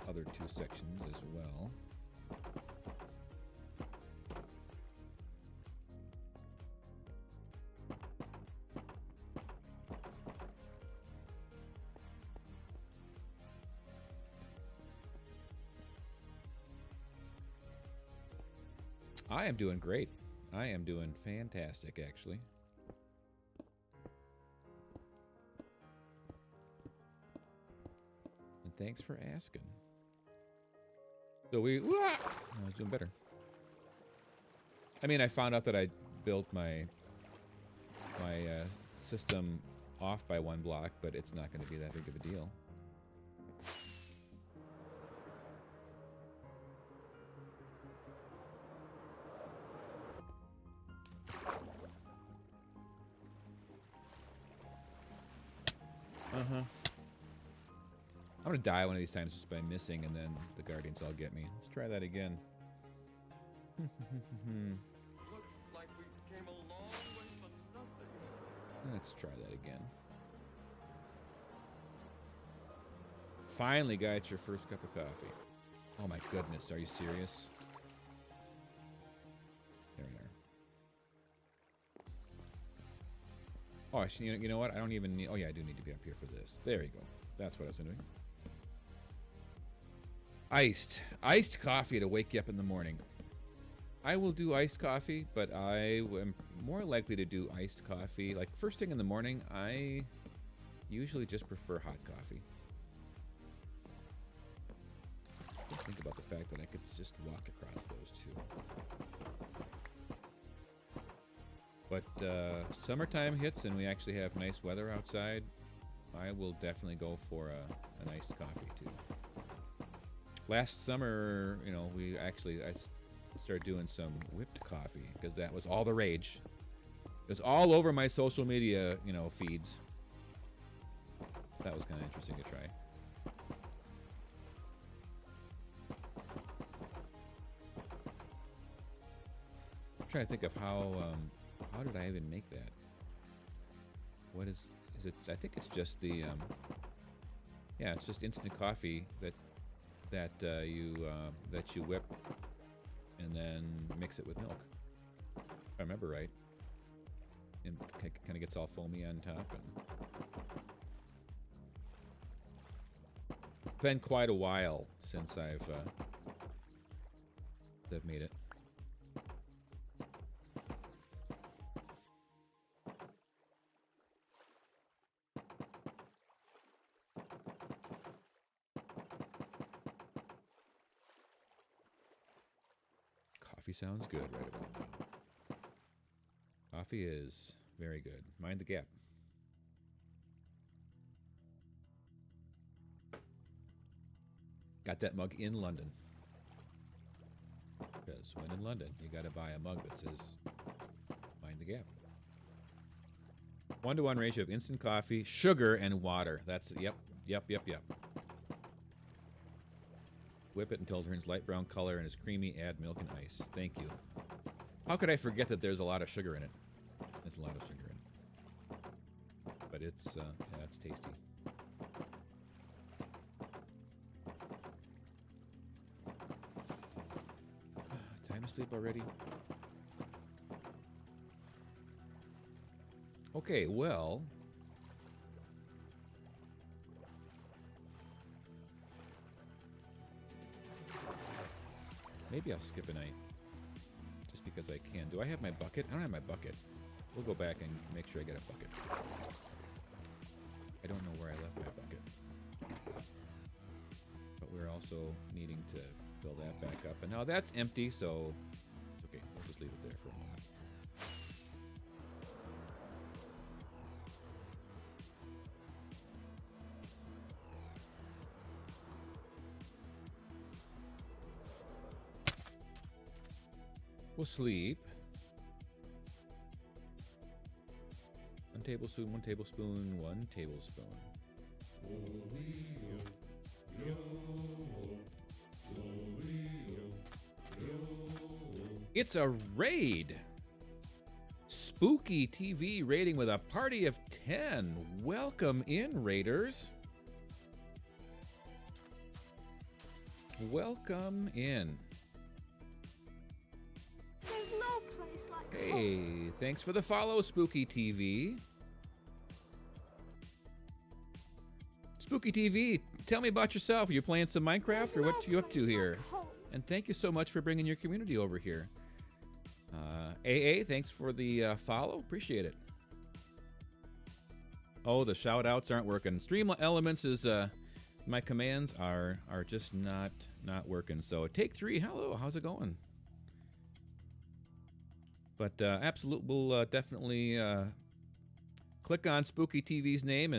other two sections as well. I am doing great. I am doing fantastic, actually. And thanks for asking. So I was doing better. I mean, I found out that I built my system off by one block, but it's not going to be that big of a deal. I'm gonna die one of these times just by missing, and then the guardians all get me. Let's try that again. Looks like we came a long way for nothing. Let's try that again. Finally got your first cup of coffee. Oh my goodness, are you serious? There we are. Oh, you know what? I don't even need... Oh yeah, I do need to be up here for this. There you go. That's what I was doing. Iced coffee to wake you up in the morning. I will do iced coffee, but I am more likely to do iced coffee. Like, first thing in the morning, I usually just prefer hot coffee. Think about the fact that I could just walk across those two. But summertime hits and we actually have nice weather outside, I will definitely go for an iced coffee too. Last summer, you know, I started doing some whipped coffee because that was all the rage. It was all over my social media, you know, feeds. That was kind of interesting to try. I'm trying to think of how did I even make that? What is it? I think it's just the yeah, it's just instant coffee that you whip and then mix it with milk. If I remember right. And kind of gets all foamy on top. And it's been quite a while since I've made it. Coffee sounds good right about now. Coffee is very good. Mind the gap. Got that mug in London. Because when in London, you got to buy a mug that says Mind the Gap. 1-to-1 ratio of instant coffee, sugar, and water. That's, yep. Whip it until it turns light brown color and is creamy. Add milk and ice. Thank you. How could I forget that there's a lot of sugar in it? There's a lot of sugar in it. But it's, yeah, it's tasty. Time to sleep already? Okay, well... maybe I'll skip a night. Just because I can. Do I have my bucket? I don't have my bucket. We'll go back and make sure I get a bucket. I don't know where I left my bucket. But we're also needing to fill that back up. And now that's empty, so it's okay. We'll just leave it there for a moment. We'll sleep. 1 tablespoon, 1 tablespoon, 1 tablespoon. It's a raid. Spooky TV raiding with a party of 10. Welcome in, raiders. Welcome in. There's no place like home. Hey, thanks for the follow, Spooky TV. Spooky TV, tell me about yourself. Are you playing some Minecraft or what you up to here? And thank you so much for bringing your community over here. AA, thanks for the follow. Appreciate it. Oh, the shout outs aren't working. Stream Elements is my commands are just not working. So take 3. Hello, how's it going? But absolutely, we'll definitely click on Spooky TV's name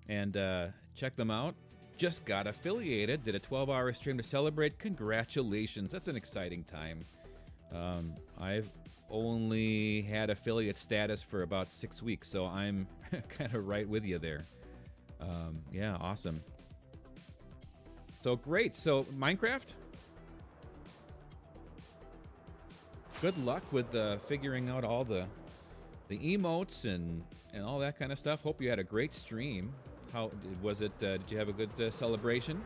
and check them out. Just got affiliated. Did a 12-hour stream to celebrate. Congratulations. That's an exciting time. I've only had affiliate status for about 6 weeks, so I'm kind of right with you there. Yeah, awesome. So great. So Minecraft? Good luck with figuring out all the emotes and all that kind of stuff. Hope you had a great stream. How was it? Did you have a good celebration?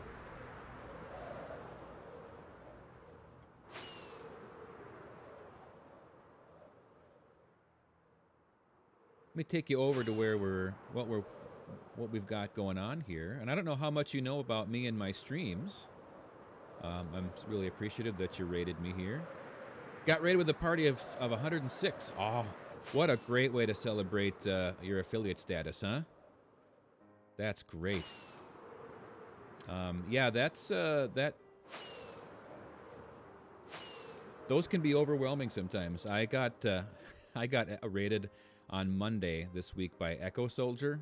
Let me take you over to where what we've got going on here. And I don't know how much you know about me and my streams. I'm really appreciative that you rated me here. Got rated with a party of 106. Oh, what a great way to celebrate your affiliate status, huh? That's great. Yeah, that's that. Those can be overwhelming sometimes. I got rated on Monday this week by Echo Soldier,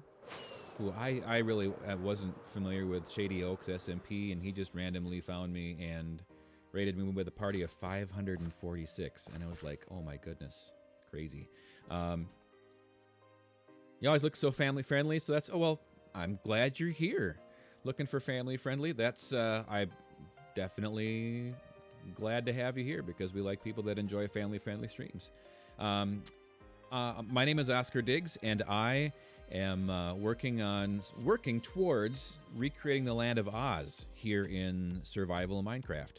who I really wasn't familiar with. Shady Oaks SMP, and he just randomly found me and rated me with a party of 546, and I was like, oh my goodness, crazy. You always look so family friendly, so that's, oh well, I'm glad you're here. Looking for family friendly, that's I'm definitely glad to have you here because we like people that enjoy family friendly streams. My name is Oscar Diggs, and I am working towards recreating the land of Oz here in Survival Minecraft.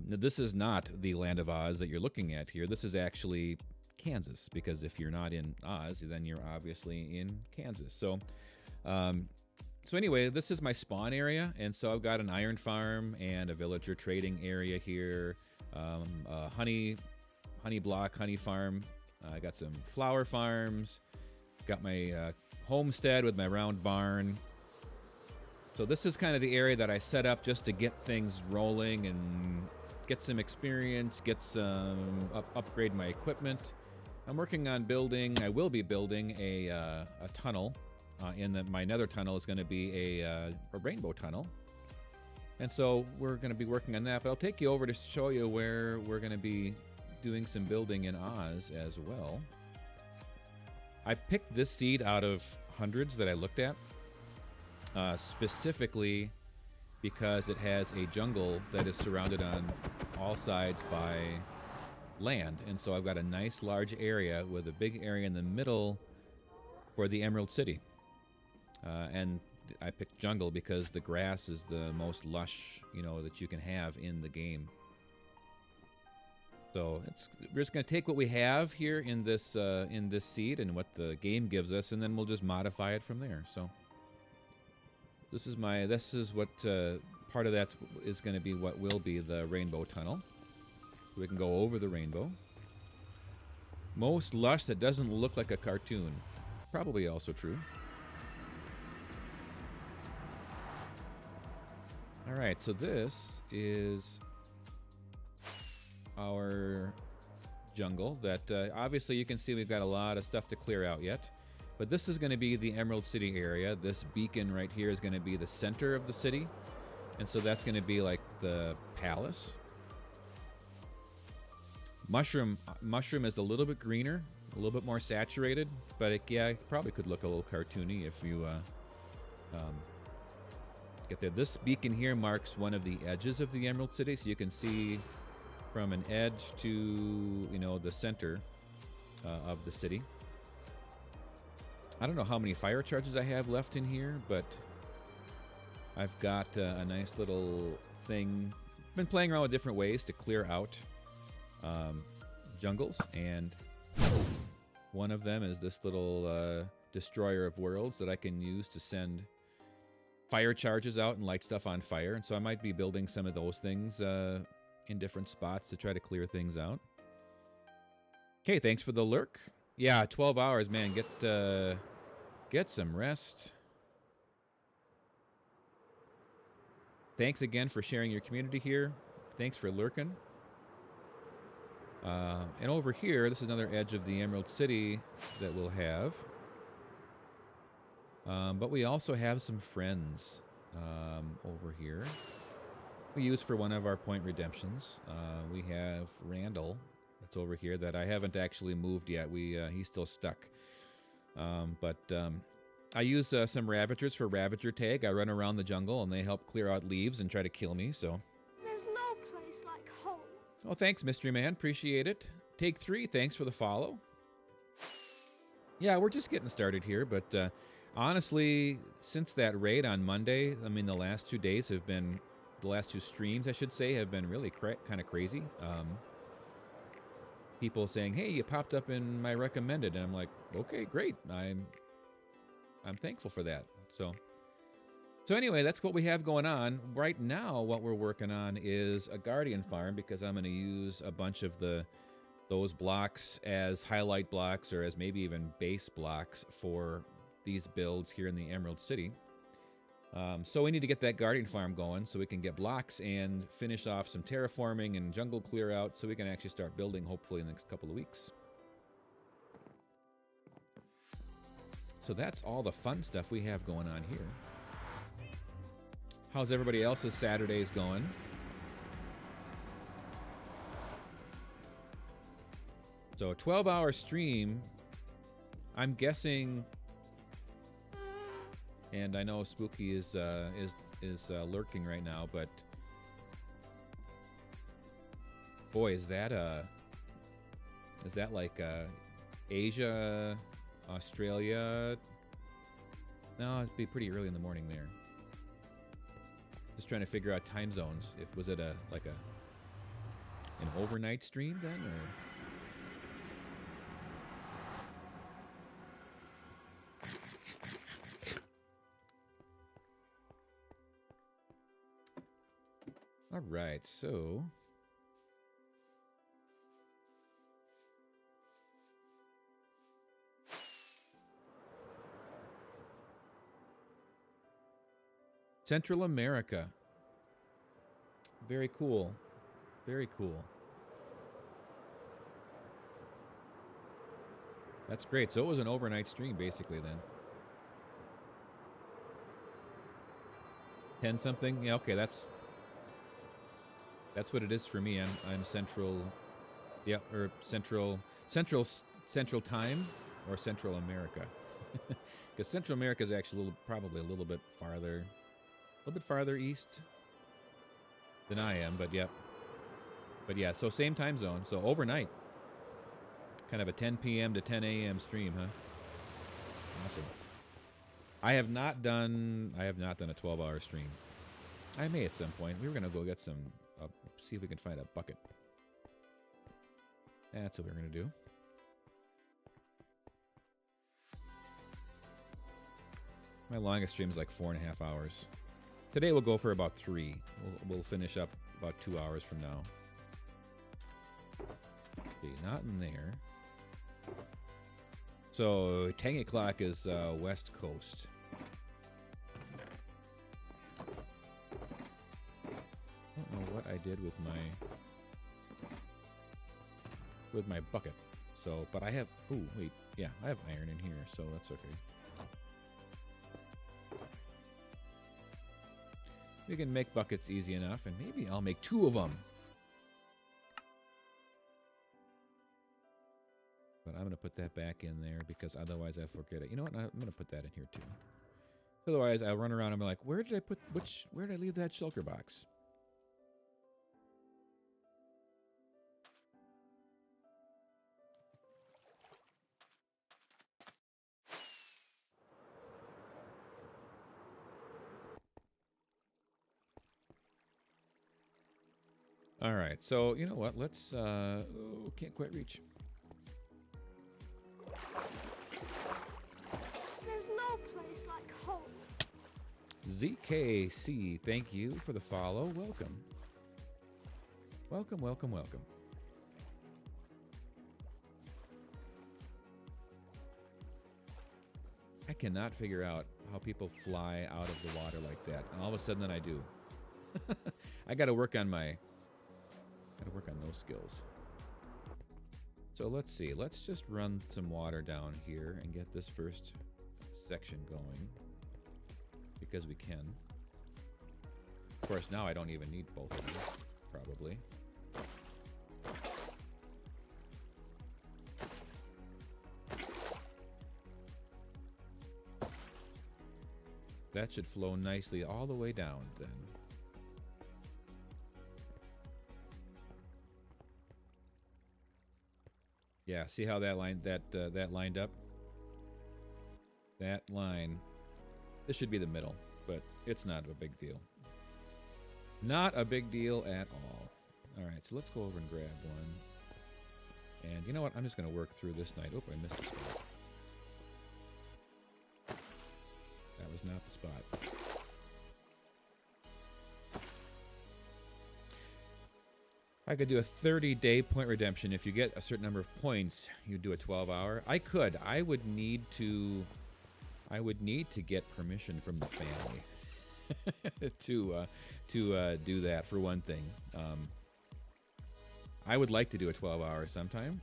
This is not the land of Oz that you're looking at here. This is actually Kansas, because if you're not in Oz, then you're obviously in Kansas. So anyway, this is my spawn area, and so I've got an iron farm and a villager trading area here, a honey block, honey farm. I got some flower farms, got my homestead with my round barn. So this is kind of the area that I set up just to get things rolling and get some experience, get some upgrade my equipment. I'm working on I will be building a tunnel. My nether tunnel is going to be a rainbow tunnel. And so we're going to be working on that, but I'll take you over to show you where we're going to be doing some building in Oz as well. I picked this seed out of hundreds that I looked at, specifically because it has a jungle that is surrounded on all sides by land. And so I've got a nice large area with a big area in the middle for the Emerald City. And I picked jungle because the grass is the most lush, that you can have in the game. So we're just going to take what we have here in this seed and what the game gives us, and then we'll just modify it from there. So this is what part of that is going to be what will be the rainbow tunnel. So we can go over the rainbow. Most lush that doesn't look like a cartoon. Probably also true. All right, so this is our jungle that obviously you can see we've got a lot of stuff to clear out yet. But this is going to be the Emerald City area. This beacon right here is going to be the center of the city. And so that's going to be like the palace. Mushroom is a little bit greener, a little bit more saturated, but it probably could look a little cartoony if you get there. This beacon here marks one of the edges of the Emerald City, so you can see from an edge to the center of the city. I don't know how many fire charges I have left in here, but I've got a nice little thing. Been playing around with different ways to clear out jungles, and one of them is this little destroyer of worlds that I can use to send fire charges out and light stuff on fire. And so I might be building some of those things in different spots to try to clear things out. Okay, thanks for the lurk. Yeah, 12 hours, man. Get some rest. Thanks again for sharing your community here. Thanks for lurking. And over here, this is another edge of the Emerald City that we'll have. But we also have some friends over here we use for one of our point redemptions. We have Randall that's over here that I haven't actually moved yet. He's still stuck. But I use some Ravagers for Ravager tag. I run around the jungle and they help clear out leaves and try to kill me, so. There's no place like home. Oh, thanks, Mystery Man. Appreciate it. Take 3, thanks for the follow. Yeah, we're just getting started here, but honestly, since that raid on Monday, the last 2 days have been, the last 2 streams, I should say, have been really kind of crazy. People saying, hey, you popped up in my recommended, and I'm like, okay, great. I'm thankful for that. So anyway, that's what we have going on. Right now, what we're working on is a Guardian farm, because I'm going to use a bunch of those blocks as highlight blocks or as maybe even base blocks for these builds here in the Emerald City. So we need to get that Guardian farm going so we can get blocks and finish off some terraforming and jungle clear out so we can actually start building hopefully in the next couple of weeks. So that's all the fun stuff we have going on here. How's everybody else's Saturdays going? So a 12-hour stream, I'm guessing, and I know Spooky is lurking right now, but boy, is that like Asia, Australia? No, it'd be pretty early in the morning there. Just trying to figure out time zones. Was it an overnight stream then, or? All right, so Central America. Very cool. Very cool. That's great. So it was an overnight stream basically then. 10 something? Yeah, okay, that's That's what it is for me. I'm Central, yeah, or Central Time or Central America, because Central America is actually probably a little bit farther east than I am. But yep, but yeah, so same time zone. So overnight, kind of a 10 p.m. to 10 a.m. stream, huh? Awesome. I have not done a 12-hour stream. I may at some point. We were gonna go get some. See if we can find a bucket. That's what we're gonna do. My longest stream is like 4.5 hours. Today we'll go for about 3. We'll finish up about 2 hours from now. Okay, not in there. So 10 o'clock is West Coast. I don't know what I did with my bucket. So, but I have. Oh wait, yeah, I have iron in here, so that's okay. We can make buckets easy enough, and maybe I'll make 2 of them. But I'm gonna put that back in there because otherwise I forget it. You know what? I'm gonna put that in here too. Otherwise, I'll run around and be like, "Where did I leave that shulker box?" All right, so you know what? Let's. Can't quite reach. There's no place like home. ZKC, thank you for the follow. Welcome. Welcome, welcome, welcome. I cannot figure out how people fly out of the water like that, and all of a sudden then I do. I got to work on those skills. So let's see. Let's just run some water down here and get this first section going because we can. Of course, now I don't even need both of these, probably. That should flow nicely all the way down then. Yeah, see how that lined up? That line. This should be the middle, but it's not a big deal. Not a big deal at all. All right, so let's go over and grab one. And you know what? I'm just going to work through this night. Oh, I missed a spot. That was not the spot. I could do a 30-day point redemption. If you get a certain number of points, you do a 12-hour. I could. I would need to get permission from the family to do that, for one thing. I would like to do a 12-hour sometime,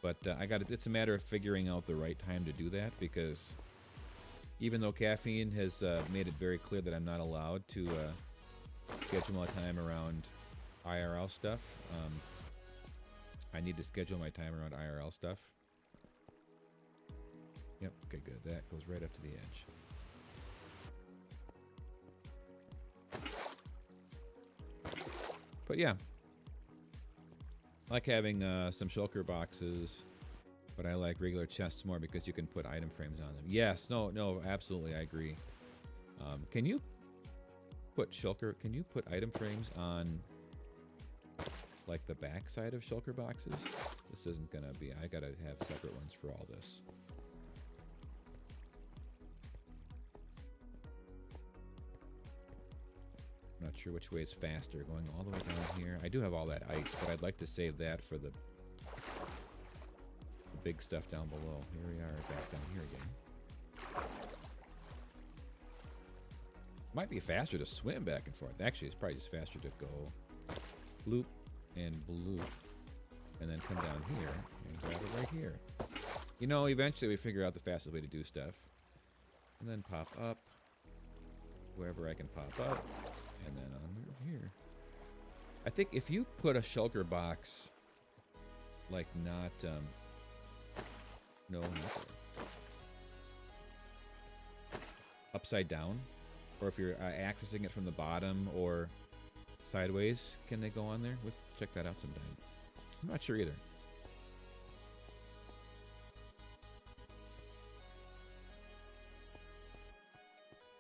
but it's a matter of figuring out the right time to do that, because even though caffeine has made it very clear that I'm not allowed to schedule my time around IRL stuff, I need to schedule my time around IRL stuff. Yep, okay, good. That goes right up to the edge. But yeah, I like having some shulker boxes, but I like regular chests more because you can put item frames on them. Yes, no, absolutely, I agree. Can you put item frames on like the back side of shulker boxes? This isn't gonna be. I gotta have separate ones for all this. I'm not sure which way is faster, going all the way down here. I do have all that ice, but I'd like to save that for the big stuff down below. Here we are, back down here again. Might be faster to swim back and forth. Actually, it's probably just faster to go bloop and bloop, and then come down here and grab it right here. You know, eventually we figure out the fastest way to do stuff. And then pop up wherever I can pop up, and then on here. I think if you put a shulker box, like not, no, not there. Upside down, or if you're accessing it from the bottom or sideways, can they go on there? Let's check that out sometime. I'm not sure either.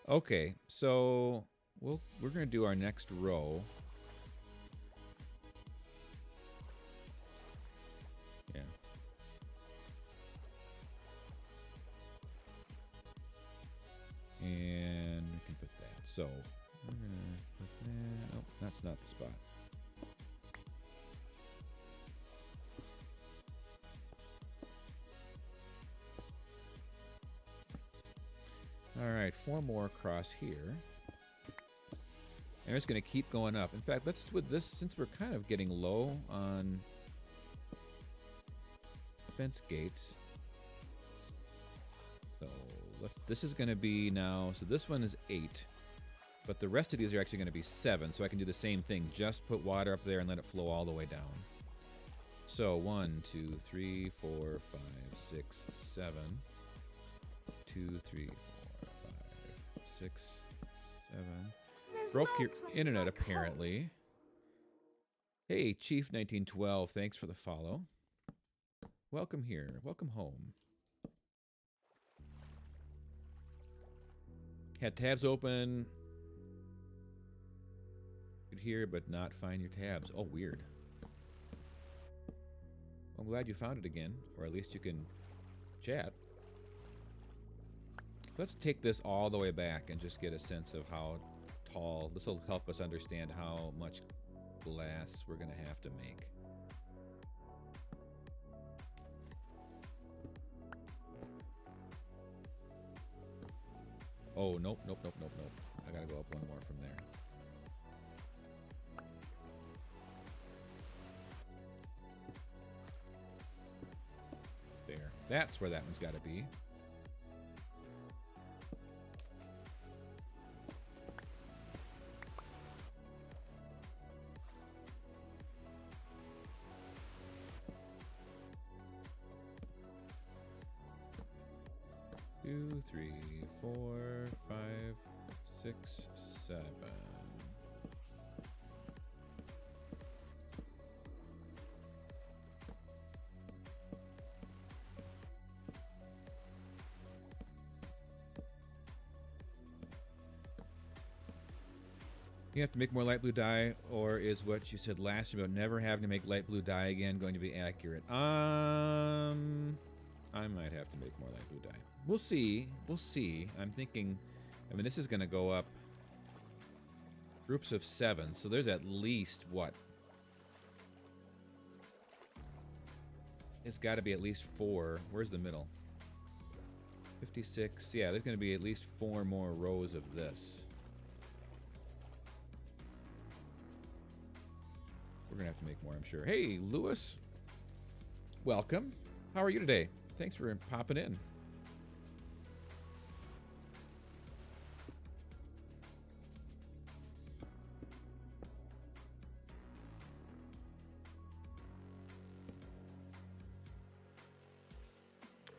Okay, so we're gonna do our next row. Yeah. And we can put that. So we're gonna put that. Oh, that's not the spot. All right, 4 more across here. And it's going to keep going up. In fact, let's with this, since we're kind of getting low on fence gates. So this is going to be now, so this one is 8. But the rest of these are actually going to be 7. So I can do the same thing. Just put water up there and let it flow all the way down. So 1, 2, 3, 4, 5, 6, 7. 2, 3, 4, 5, 6, 7. Broke your internet, apparently. Hey, Chief1912, thanks for the follow. Welcome here. Welcome home. Had tabs open. Could hear, but not find your tabs. Oh, weird. I'm glad you found it again, or at least you can chat. Let's take this all the way back and just get a sense of how tall. This will help us understand how much glass we're going to have to make. Oh, nope, nope, nope, nope, nope. I got to go up one more from there. There. That's where that one's got to be. Two, 3, 4, 5, 6, 7. You have to make more light blue dye, or is what you said last year about never having to make light blue dye again going to be accurate? I might have to make more light blue dye. We'll see. We'll see. I'm thinking, I mean, this is going to go up groups of 7, so there's at least, what? It's got to be at least 4. Where's the middle? 56. Yeah, there's going to be at least 4 more rows of this. We're going to have to make more, I'm sure. Hey, Lewis. Welcome. How are you today? Thanks for popping in.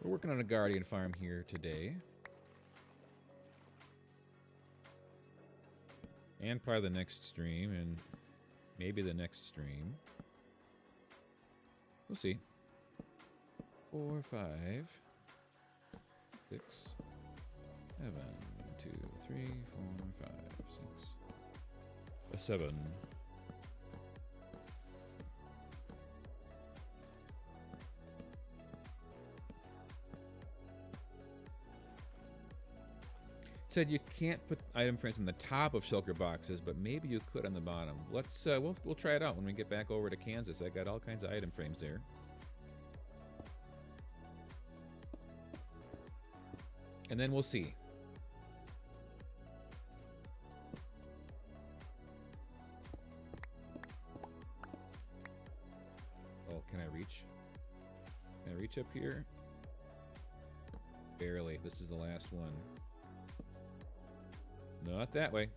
We're working on a Guardian farm here today. And probably the next stream, and maybe the next stream. We'll see. 4, 5, 6, 7, 2, 3, 4, 5, 6, 7. Said you can't put item frames on the top of shulker boxes, but maybe you could on the bottom. Let's we'll try it out when we get back over to Kansas. I got all kinds of item frames there. And then we'll see. Oh, can I reach? Can I reach up here? Barely. This is the last one. Not that way.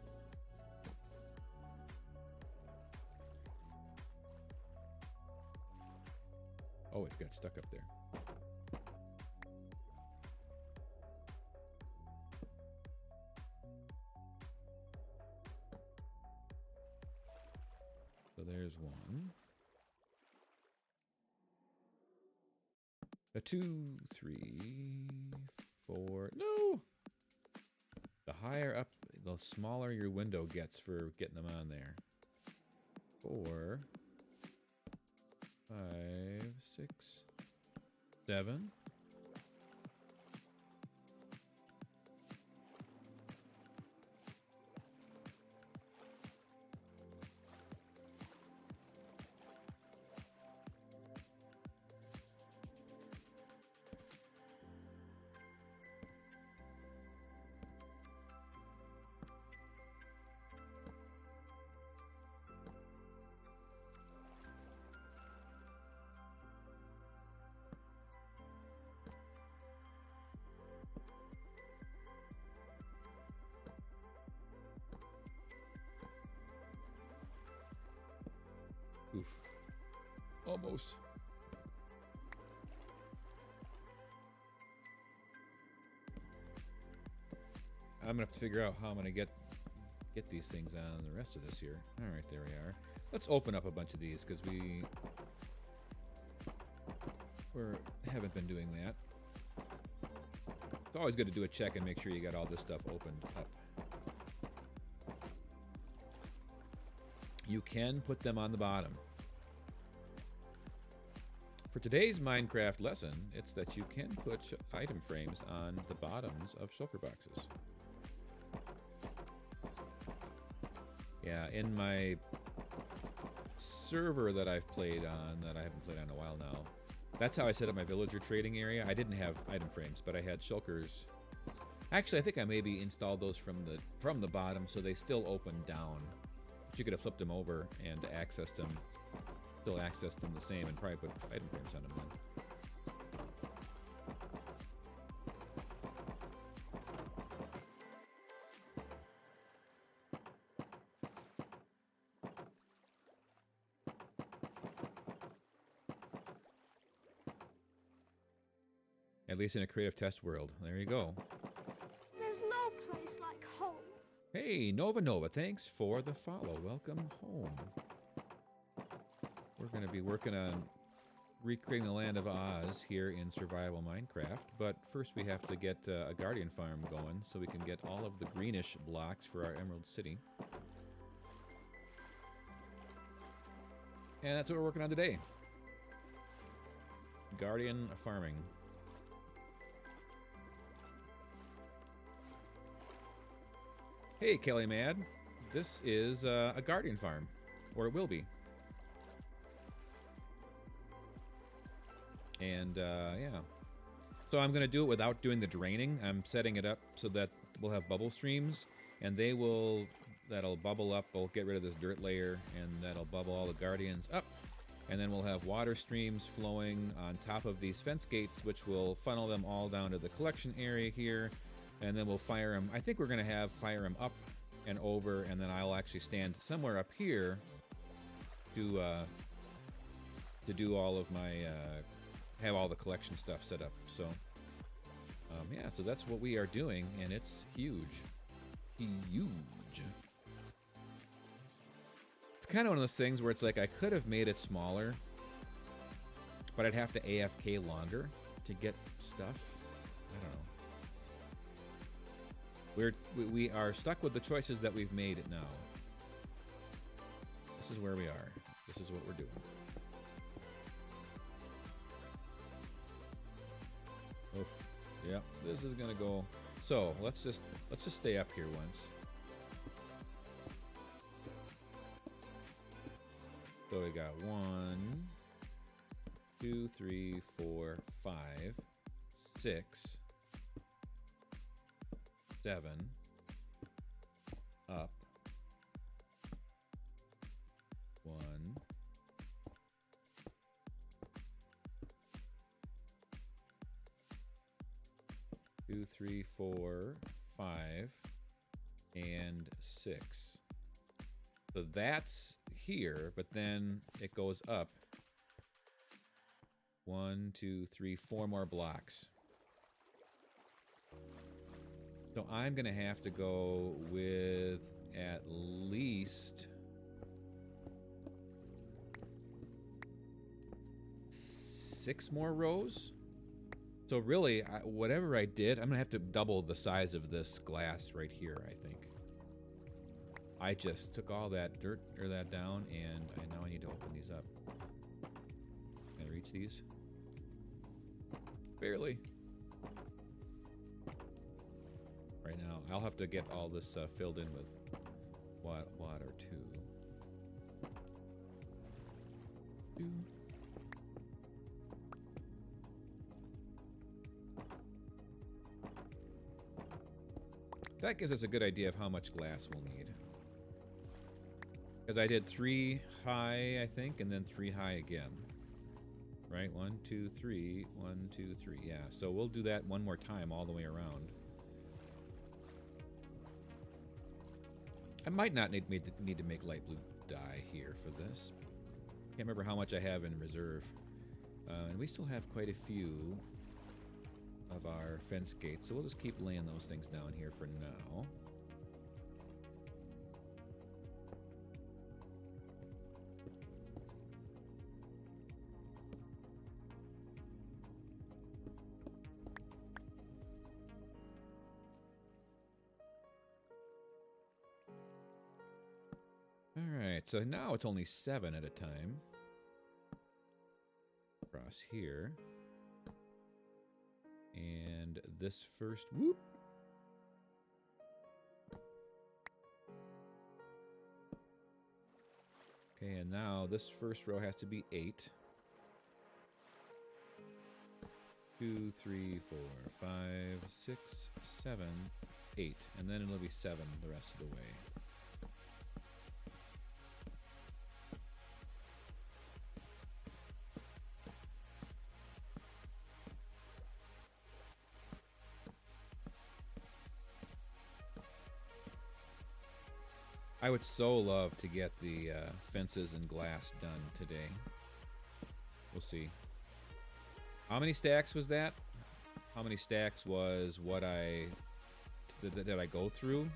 Oh, it got stuck up there. So there's one. A 2, 3, 4. No! The higher up, the smaller your window gets for getting them on there. 4, 5, 6, 7. Oof. Almost. I'm gonna have to figure out how I'm gonna get these things on the rest of this here. All right, there we are. Let's open up a bunch of these because we haven't been doing that. It's always good to do a check and make sure you got all this stuff opened up. You can put them on the bottom. For today's Minecraft lesson, it's that you can put item frames on the bottoms of shulker boxes. Yeah, in my server that I've played on, that I haven't played on in a while now, that's how I set up my villager trading area. I didn't have item frames, but I had shulkers. Actually, I think I maybe installed those from the bottom, so they still open down. But you could have flipped them over and accessed them, still accessed them the same, and probably put item frames on them then. At least in a creative test world. There you go. There's no place like home. Hey, Nova, thanks for the follow. Welcome home. We're going to be working on recreating the land of Oz here in Survival Minecraft, but first we have to get a Guardian farm going so we can get all of the greenish blocks for our Emerald City. And that's what we're working on today. Guardian farming. Hey, Kelly Mad. This is a Guardian farm, or it will be. And, yeah. So I'm going to do it without doing the draining. I'm setting it up so that we'll have bubble streams, and that'll bubble up. We'll get rid of this dirt layer, and that'll bubble all the Guardians up. And then we'll have water streams flowing on top of these fence gates, which will funnel them all down to the collection area here. And then we'll fire them. I think we're going to fire them up and over, and then I'll actually stand somewhere up here to do all of my, have all the collection stuff set up. So, yeah, so that's what we are doing, and it's huge. Huge. It's kind of one of those things where it's like I could have made it smaller, but I'd have to AFK longer to get stuff. I don't know. We are stuck with the choices that we've made now. This is where we are. This is what we're doing. Oof. Yep, this is gonna go. So let's just stay up here once. So we got 1, 2, 3, 4, 5, 6, 7, up, 1, 2, 3, 4, 5, and 6. So that's here, but then it goes up 1, 2, 3, 4 more blocks. So I'm going to have to go with at least 6 more rows. So really, whatever I did, I'm going to have to double the size of this glass right here, I think. I just took all that dirt or that down, and now I need to open these up. Can I reach these? Barely. Right now, I'll have to get all this filled in with water too. That gives us a good idea of how much glass we'll need. Because I did 3 high, I think, and then 3 high again. Right? 1, 2, 3. 1, 2, 3. Yeah, so we'll do that one more time all the way around. I might not need to make light blue dye here for this. Can't remember how much I have in reserve. And we still have quite a few of our fence gates, so we'll just keep laying those things down here for now. Alright, so now it's only 7 at a time. Across here. And this first, whoop. Okay, and now this first row has to be 8. 2, 3, 4, 5, 6, 7, 8. And then it'll be 7 the rest of the way. I would so love to get the fences and glass done today. We'll see. How many stacks was that? How many stacks was what did I go through?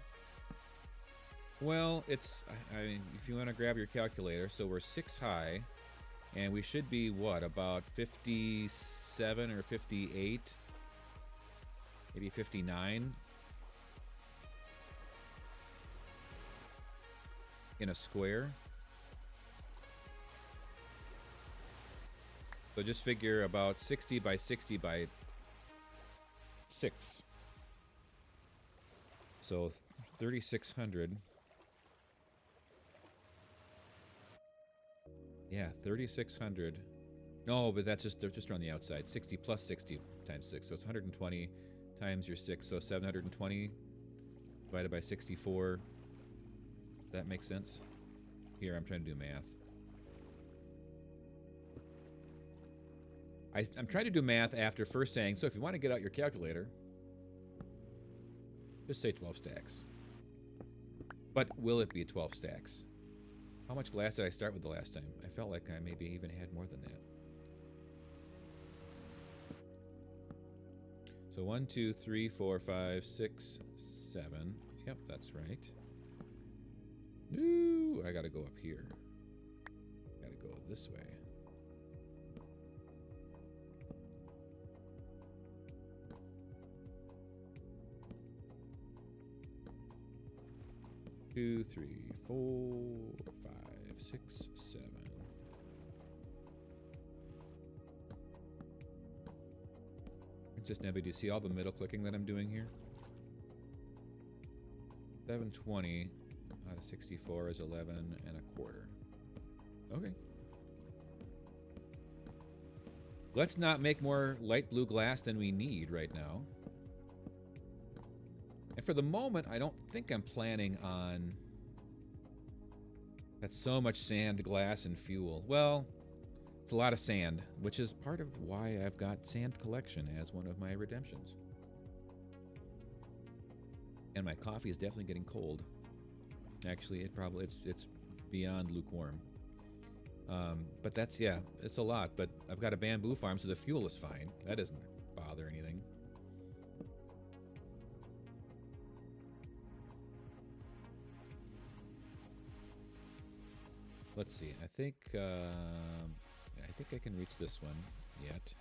Well, it's, I mean, if you want to grab your calculator, so we're 6 high, and we should be, what, about 57 or 58? Maybe 59? In a square. So just figure about 60 by 60 by 6. So 3,600. Yeah, 3,600. No, but that's just on the outside. 60 plus 60 times 6. So it's 120 times your 6. So 720 divided by 64. That makes sense? Here, I'm trying to do math. I'm trying to do math after first saying, so if you want to get out your calculator, just say 12 stacks. But will it be 12 stacks? How much glass did I start with the last time? I felt like I maybe even had more than that. So 1, 2, 3, 4, 5, 6, 7. Yep, that's right. No, I gotta go up here. Gotta go this way. Two, 3, 4, 5, 6, 7. Just Nebby, do you see all the middle clicking that I'm doing here? 720 out of 64 is 11 1/4. Okay. Let's not make more light blue glass than we need right now. And for the moment, I don't think I'm planning on... That's so much sand, glass, and fuel. Well, it's a lot of sand, which is part of why I've got Sand Collection as one of my redemptions. And my coffee is definitely getting cold. Actually, it's beyond lukewarm. But that's, yeah, it's a lot. But I've got a bamboo farm, so the fuel is fine. That doesn't bother anything. Let's see. I think I can reach this one yet.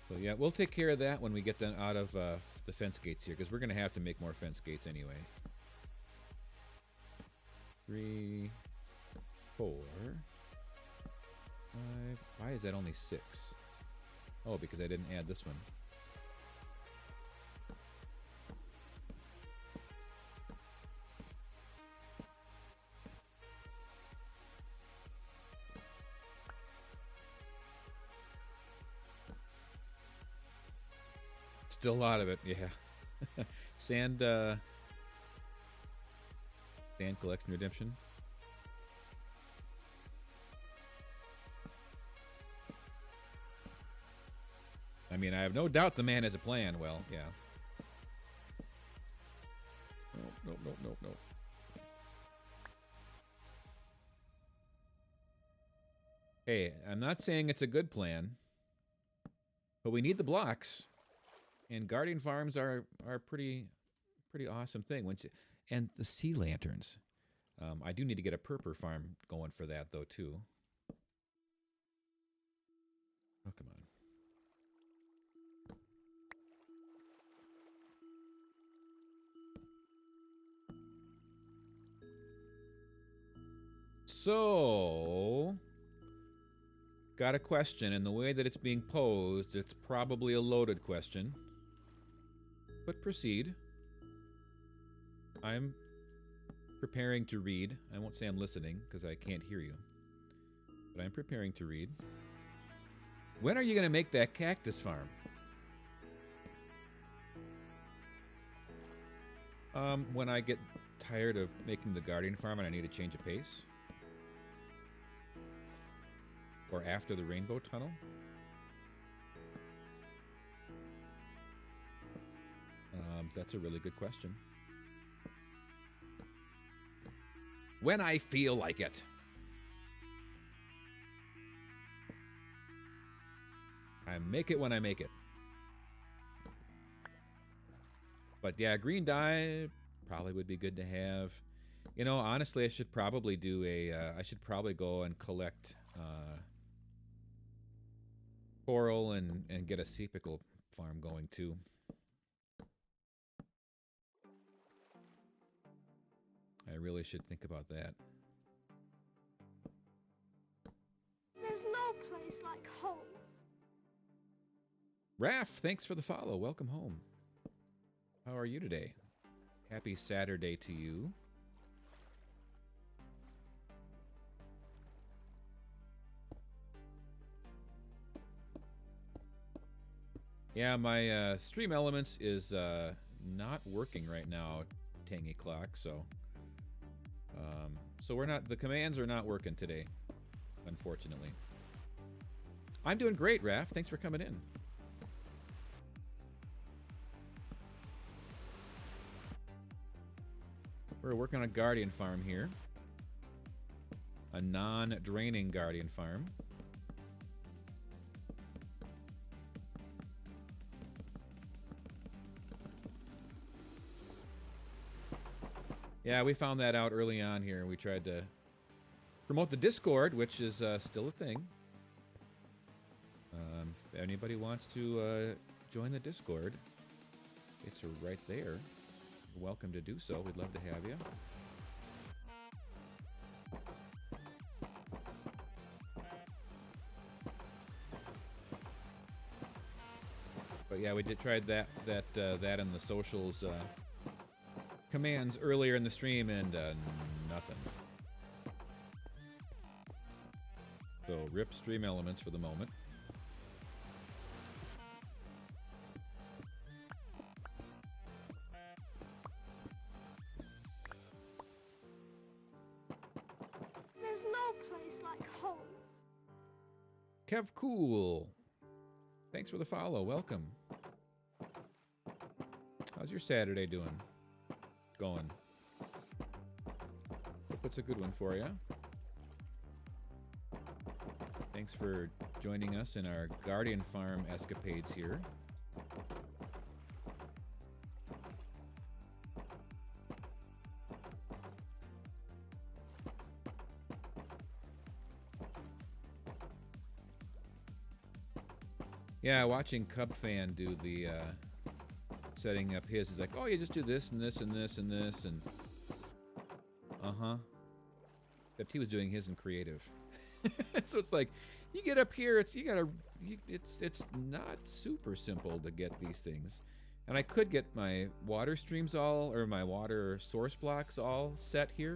So yeah, we'll take care of that when we get them out of the fence gates here, because we're going to have to make more fence gates anyway. 3, 4, 5. Why is that only 6? Oh, because I didn't add this one. Still a lot of it, yeah. Sand collection redemption. I mean, I have no doubt the man has a plan. Well, yeah. Nope. Hey, I'm not saying it's a good plan, but we need the blocks. And guardian farms are pretty awesome thing. And the sea lanterns. I do need to get a purper farm going for that though too. Oh, come on. So, got a question, and the way that it's being posed, it's probably a loaded question. But proceed. I'm preparing to read. I won't say I'm listening, because I can't hear you. But I'm preparing to read. When are you going to make that cactus farm? When I get tired of making the guardian farm and I need to change a pace. Or after the rainbow tunnel. That's a really good question. When I feel like it. I make it when I make it. But yeah, green dye probably would be good to have. You know, honestly, I should probably do a... I should probably go and collect coral and get a sea pickle farm going too. I really should think about that. There's no place like home. Raph, thanks for the follow. Welcome home. How are you today? Happy Saturday to you. Yeah, my Stream Elements is not working right now, Tangy Clock, so we're not, the commands are not working today, unfortunately. I'm doing great, Raph. Thanks for coming in. We're working on a guardian farm here. A non-draining guardian farm. Yeah, we found that out early on here. We tried to promote the Discord, which is still a thing. If anybody wants to join the Discord, it's right there. You're welcome to do so. We'd love to have you. But yeah, we did tried that in the socials commands earlier in the stream, and nothing. So rip Stream Elements for the moment. There's no place like home. Kev Cool, thanks for the follow. Welcome. How's your Saturday doing? Going. Hope it's a good one for you. Thanks for joining us in our Guardian Farm escapades here. Yeah, watching Cub Fan do the setting up his is like, oh, you just do this and this and this and this and except he was doing his in creative. So it's like, you get up here, it's not super simple to get these things. And I could get my water streams or my water source blocks all set here.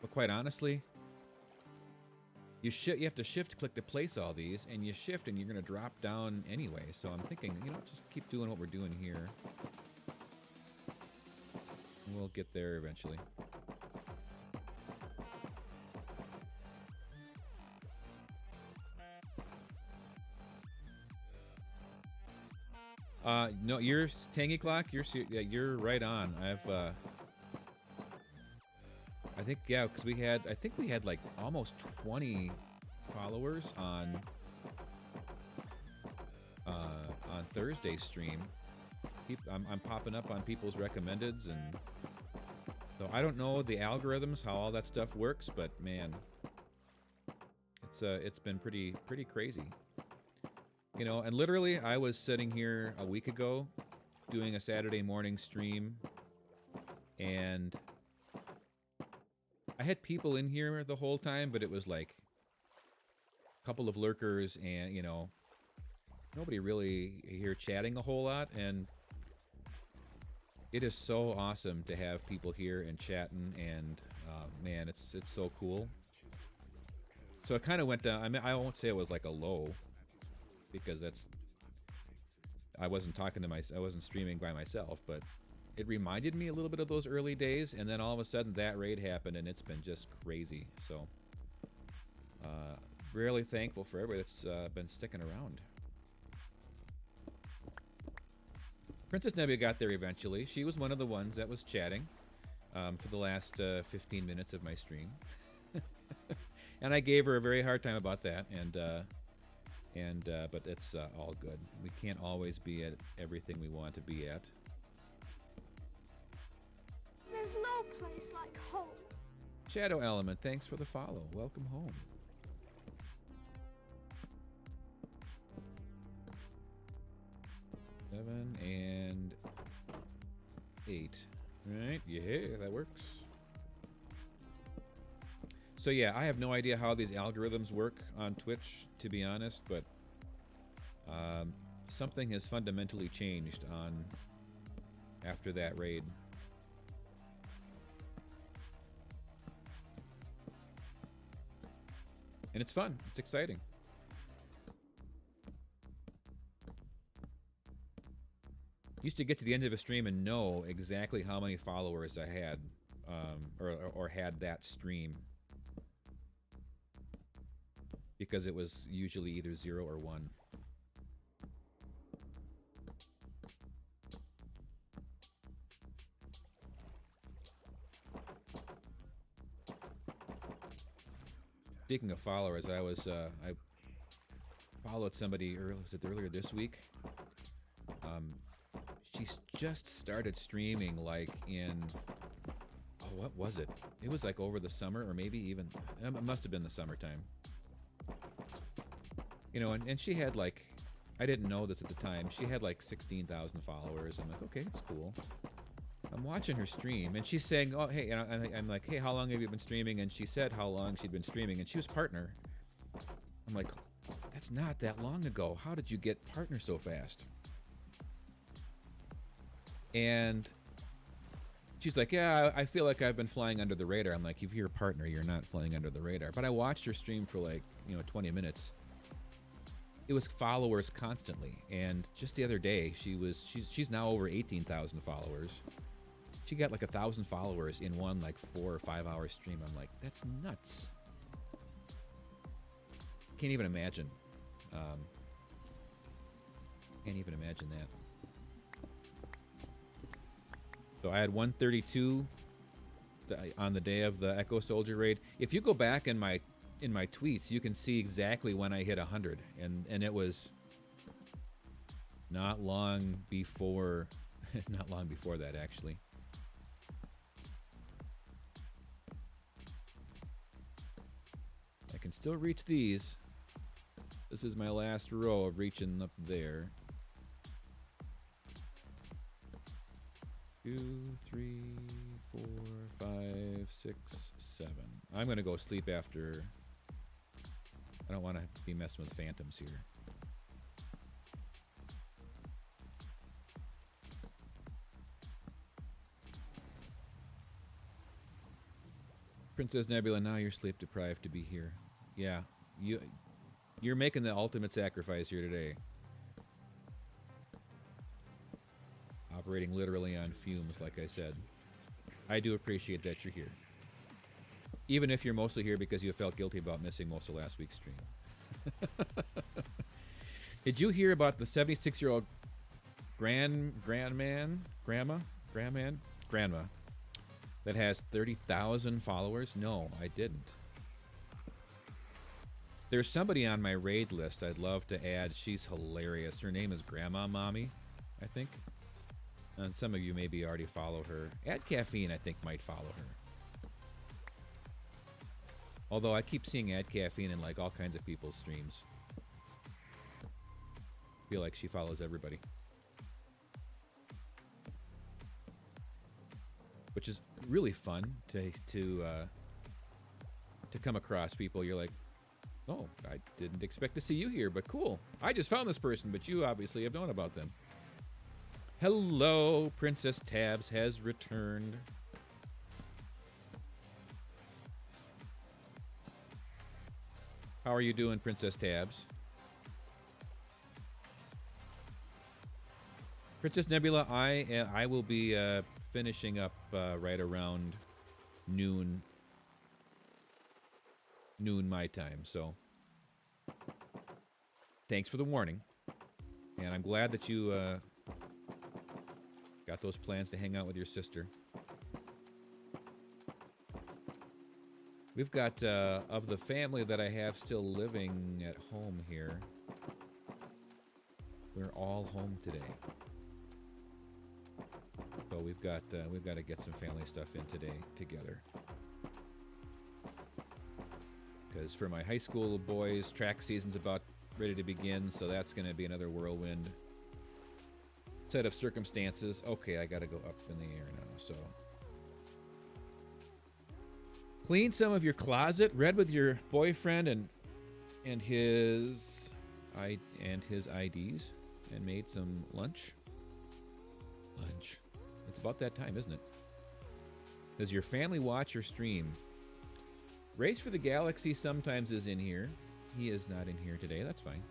But quite honestly, you have to shift click to place all these, and you shift and you're going to drop down anyway. So I'm thinking, just keep doing what we're doing here. We'll get there eventually. No, you're Tangy Clock. You're right on. I think because we had like almost 20 followers on Thursday's stream. I'm popping up on people's recommendeds, and so I don't know the algorithms, how all that stuff works, but man, it's been pretty crazy. And literally I was sitting here a week ago doing a Saturday morning stream, and I had people in here the whole time, but it was like a couple of lurkers and, nobody really here chatting a whole lot. And it is so awesome to have people here and chatting, and man, it's so cool. So it kind of went down. I mean, I won't say it was like a low, because I wasn't I wasn't streaming by myself, but it reminded me a little bit of those early days, and then all of a sudden that raid happened, and it's been just crazy. So really thankful for everybody that's been sticking around. Princess Nebula got there eventually. She was one of the ones that was chatting for the last 15 minutes of my stream. And I gave her a very hard time about that, but it's all good. We can't always be at everything we want to be at. There's no place like home. Shadow Element, thanks for the follow. Welcome home. Seven and 8. Right? Yeah, that works. So yeah, I have no idea how these algorithms work on Twitch, to be honest, but something has fundamentally changed after that raid. And it's fun. It's exciting. Used to get to the end of a stream and know exactly how many followers I had, or had that stream, because it was usually either 0 or 1. Speaking of followers, I followed somebody earlier this week. She's just started streaming like in, what was it? It was like over the summer, or maybe even, it must have been the summertime. And she had like, I didn't know this at the time, she had like 16,000 followers. I'm like, okay, it's cool. I'm watching her stream, and she's saying, oh, hey, and I'm like, hey, how long have you been streaming? And she said how long she'd been streaming, and she was partner. I'm like, that's not that long ago. How did you get partner so fast? And she's like, yeah, I feel like I've been flying under the radar. I'm like, if you're a partner, you're not flying under the radar. But I watched her stream for like, 20 minutes. It was followers constantly. And just the other day, she's now over 18,000 followers. She got like 1,000 followers in one like 4 or 5 hour stream. I'm like, that's nuts. Can't even imagine. Can't even imagine that. So I had 132 on the day of the Echo Soldier raid. If you go back in my in my tweets, you can see exactly when I hit 100, and it was not long before, not long before that actually. I can still reach these. This is my last row of reaching up there. 2, 3, 4, 5, 6, 7. I'm gonna go sleep after. I don't want to be messing with phantoms here. Princess Nebula, now you're sleep deprived to be here. Yeah, you're making the ultimate sacrifice here today. Operating literally on fumes, like I said. I do appreciate that you're here. Even if you're mostly here because you felt guilty about missing most of last week's stream. Did you hear about the 76-year-old grandma that has 30,000 followers? No, I didn't. There's somebody on my raid list I'd love to add. She's hilarious. Her name is Grandma Mommy, I think. And some of you maybe already follow her. Add Caffeine, I think, might follow her. Although I keep seeing Add Caffeine in like all kinds of people's streams. I feel like she follows everybody. Which is really fun to come across people. You're like, oh, I didn't expect to see you here, but cool. I just found this person, but you obviously have known about them. Hello, Princess Tabs has returned. How are you doing, Princess Tabs? Princess Nebula, I will be finishing up right around noon my time, so thanks for the warning. And I'm glad that you got those plans to hang out with your sister. We've got, of the family that I have still living at home here, we're all home today. So we've got to get some family stuff in today together. Because for my high school boys, track season's about ready to begin, so that's going to be another whirlwind set of circumstances. Okay, I got to go up in the air now, so. Clean some of your closet, read with your boyfriend and his IDs, and made some lunch. It's about that time, isn't it? Does your family watch your stream? Race for the Galaxy sometimes is in here. He is not in here today. That's fine.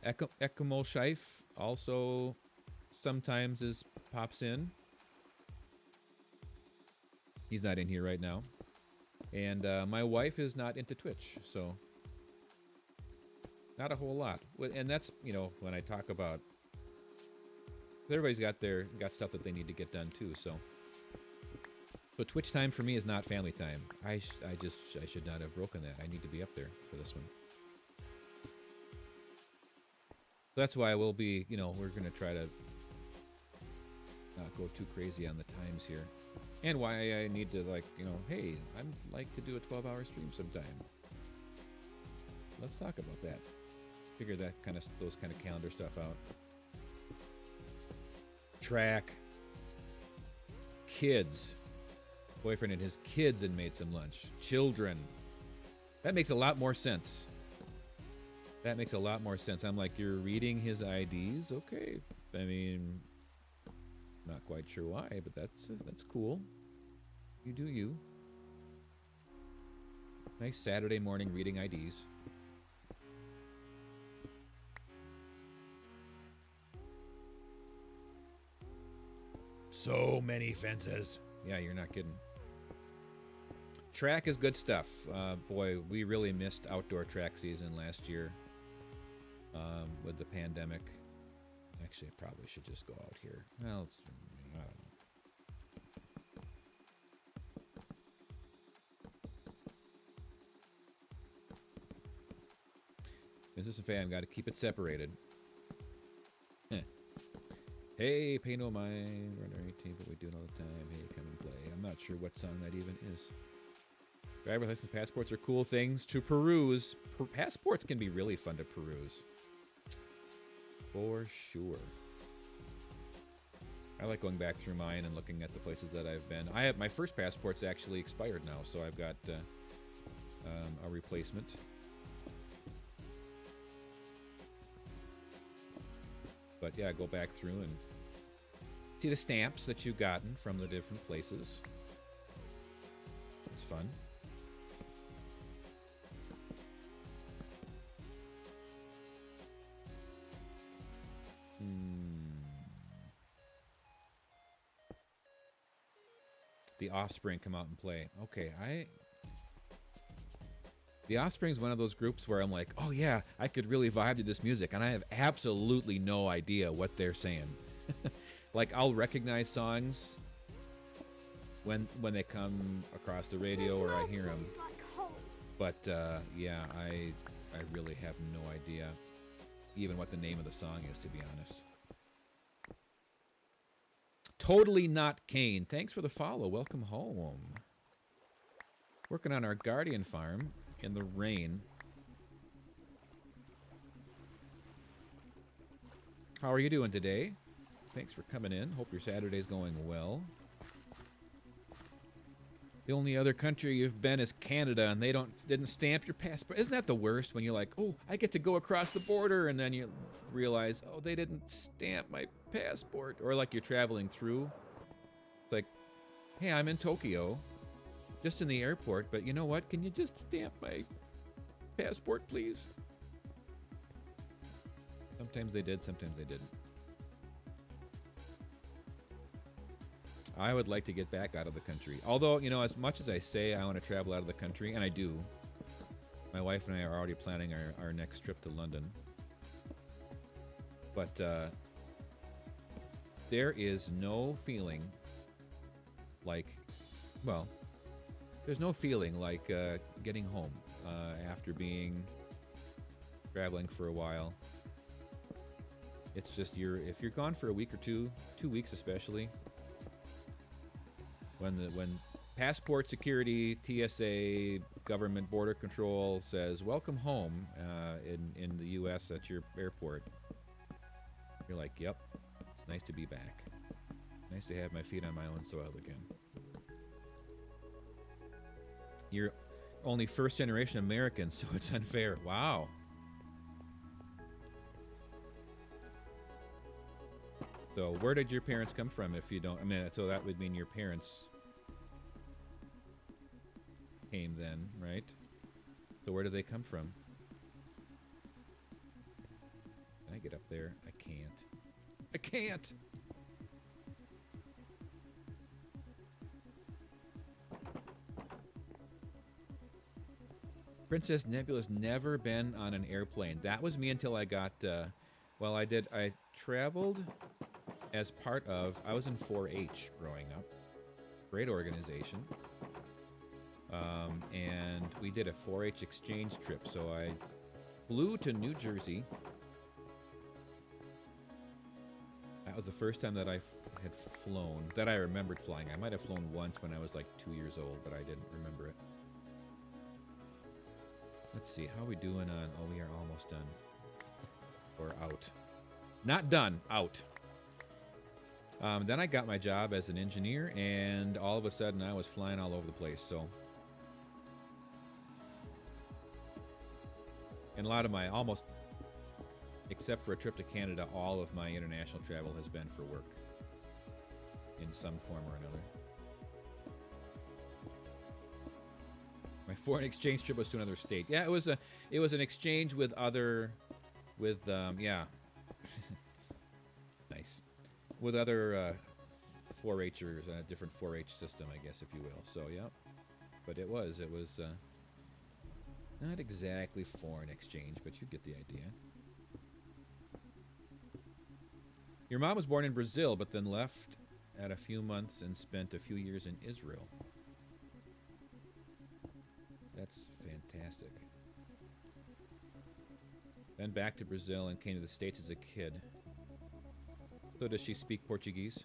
Ekimol Scheif also sometimes pops in. He's not in here right now. And my wife is not into Twitch, so not a whole lot. And that's, you know, when I talk about, everybody's got stuff that they need to get done too, so Twitch time for me is not family time. I should not have broken that. I need to be up there for this one. That's why we'll be, you know, we're gonna try to not go too crazy on the times here. And why I need to, like, you know, hey, I'd like to do a 12-hour stream sometime. Let's talk about that. Figure that those kind of calendar stuff out. Track. Kids. Boyfriend and his kids had made some lunch. Children. That makes a lot more sense. That makes a lot more sense. I'm like, you're reading his IDs? Okay. I mean, not quite sure why, but that's cool. You do you. Nice Saturday morning reading IDs. So many fences. Yeah, you're not kidding. Track is good stuff. Boy, we really missed outdoor track season last year with the pandemic. Actually, I probably should just go out here. Well, I don't know. Business and fam, got to keep it separated. Heh. Hey, pay no mind. We're under 18, but we do it all the time. Hey, come and play. I'm not sure what song that even is. Driver's license, passports are cool things to peruse. Passports can be really fun to peruse. For sure. I like going back through mine and looking at the places that I've been. I have my first passport's actually expired now, so I've got a replacement. But yeah, go back through and see the stamps that you've gotten from the different places. It's fun. The Offspring come out and play. Okay, The Offspring's one of those groups where I'm like, oh yeah, I could really vibe to this music, and I have absolutely no idea what they're saying. Like, I'll recognize songs when they come across the radio or I hear them. But yeah, I really have no idea even what the name of the song is, to be honest. Totally Not Kane. Thanks for the follow. Welcome home. Working on our Guardian farm in the rain. How are you doing today? Thanks for coming in. Hope your Saturday's going well. The only other country you've been is Canada, and they didn't stamp your passport. Isn't that the worst when you're like, oh, I get to go across the border, and then you realize, oh, they didn't stamp my passport. Or like you're traveling through. It's like, hey, I'm in Tokyo, just in the airport, but you know what? Can you just stamp my passport, please? Sometimes they did, sometimes they didn't. I would like to get back out of the country. Although, you know, as much as I say I want to travel out of the country, and I do, my wife and I are already planning our next trip to London. But there is no feeling like, well, there's no feeling like getting home after being traveling for a while. It's just if you're gone for a week or 2 weeks especially, when passport security, TSA, government border control says welcome home in the U.S. at your airport, you're like, yep, it's nice to be back. Nice to have my feet on my own soil again. You're only first generation American, so it's unfair. Wow. So where did your parents come from if you don't... I mean, so that would mean your parents came then, right? So where did they come from? Can I get up there? I can't. I can't! Princess Nebula's never been on an airplane. That was me until I got... well, I traveled... as part of, I was in 4-H growing up. Great organization. And we did a 4-H exchange trip. So I flew to New Jersey. That was the first time that I had flown, that I remembered flying. I might have flown once when I was like 2 years old, but I didn't remember it. Let's see, how are we doing on, oh, we are almost done. Or out. Not done, out. Then I got my job as an engineer, and all of a sudden I was flying all over the place, so. And a lot of my, almost, except for a trip to Canada, all of my international travel has been for work. In some form or another. My foreign exchange trip was to another state. Yeah, it was an exchange with yeah. Nice. With other 4-H'ers, a different 4-H system, I guess, if you will. So, yeah. But it was not exactly foreign exchange, but you get the idea. Your mom was born in Brazil, but then left at a few months and spent a few years in Israel. That's fantastic. then back to Brazil and came to the States as a kid. So does she speak Portuguese?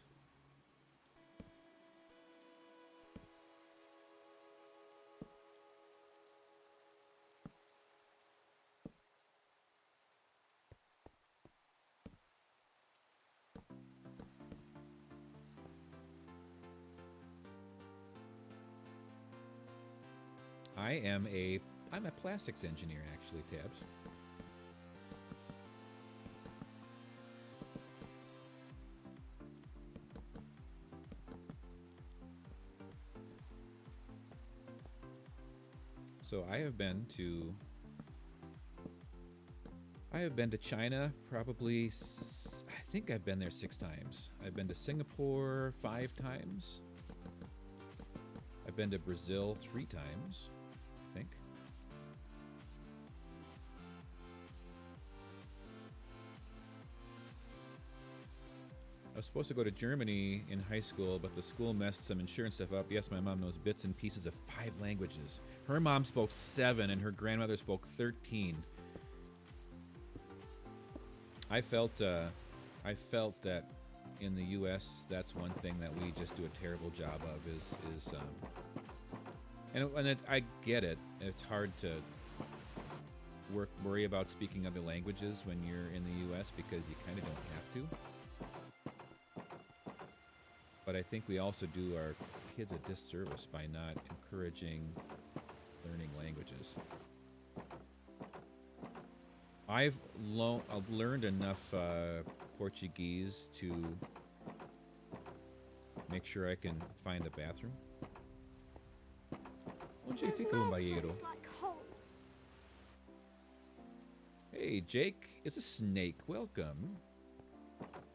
I'm a plastics engineer, actually, Tabs. So I have been to China probably, I think I've been there 6 times. I've been to Singapore 5 times. I've been to Brazil 3 times, I think. I was supposed to go to Germany in high school, but the school messed some insurance stuff up. Yes, my mom knows bits and pieces of 5 languages. Her mom spoke 7, and her grandmother spoke 13. I felt that in the U.S., that's one thing that we just do a terrible job of I get it. It's hard to worry about speaking other languages when you're in the U.S. because you kind of don't have to. But I think we also do our kids a disservice by not encouraging learning languages. I've learned enough Portuguese to make sure I can find a bathroom. Onde fica o banheiro? Hey, Jake is a snake. Welcome.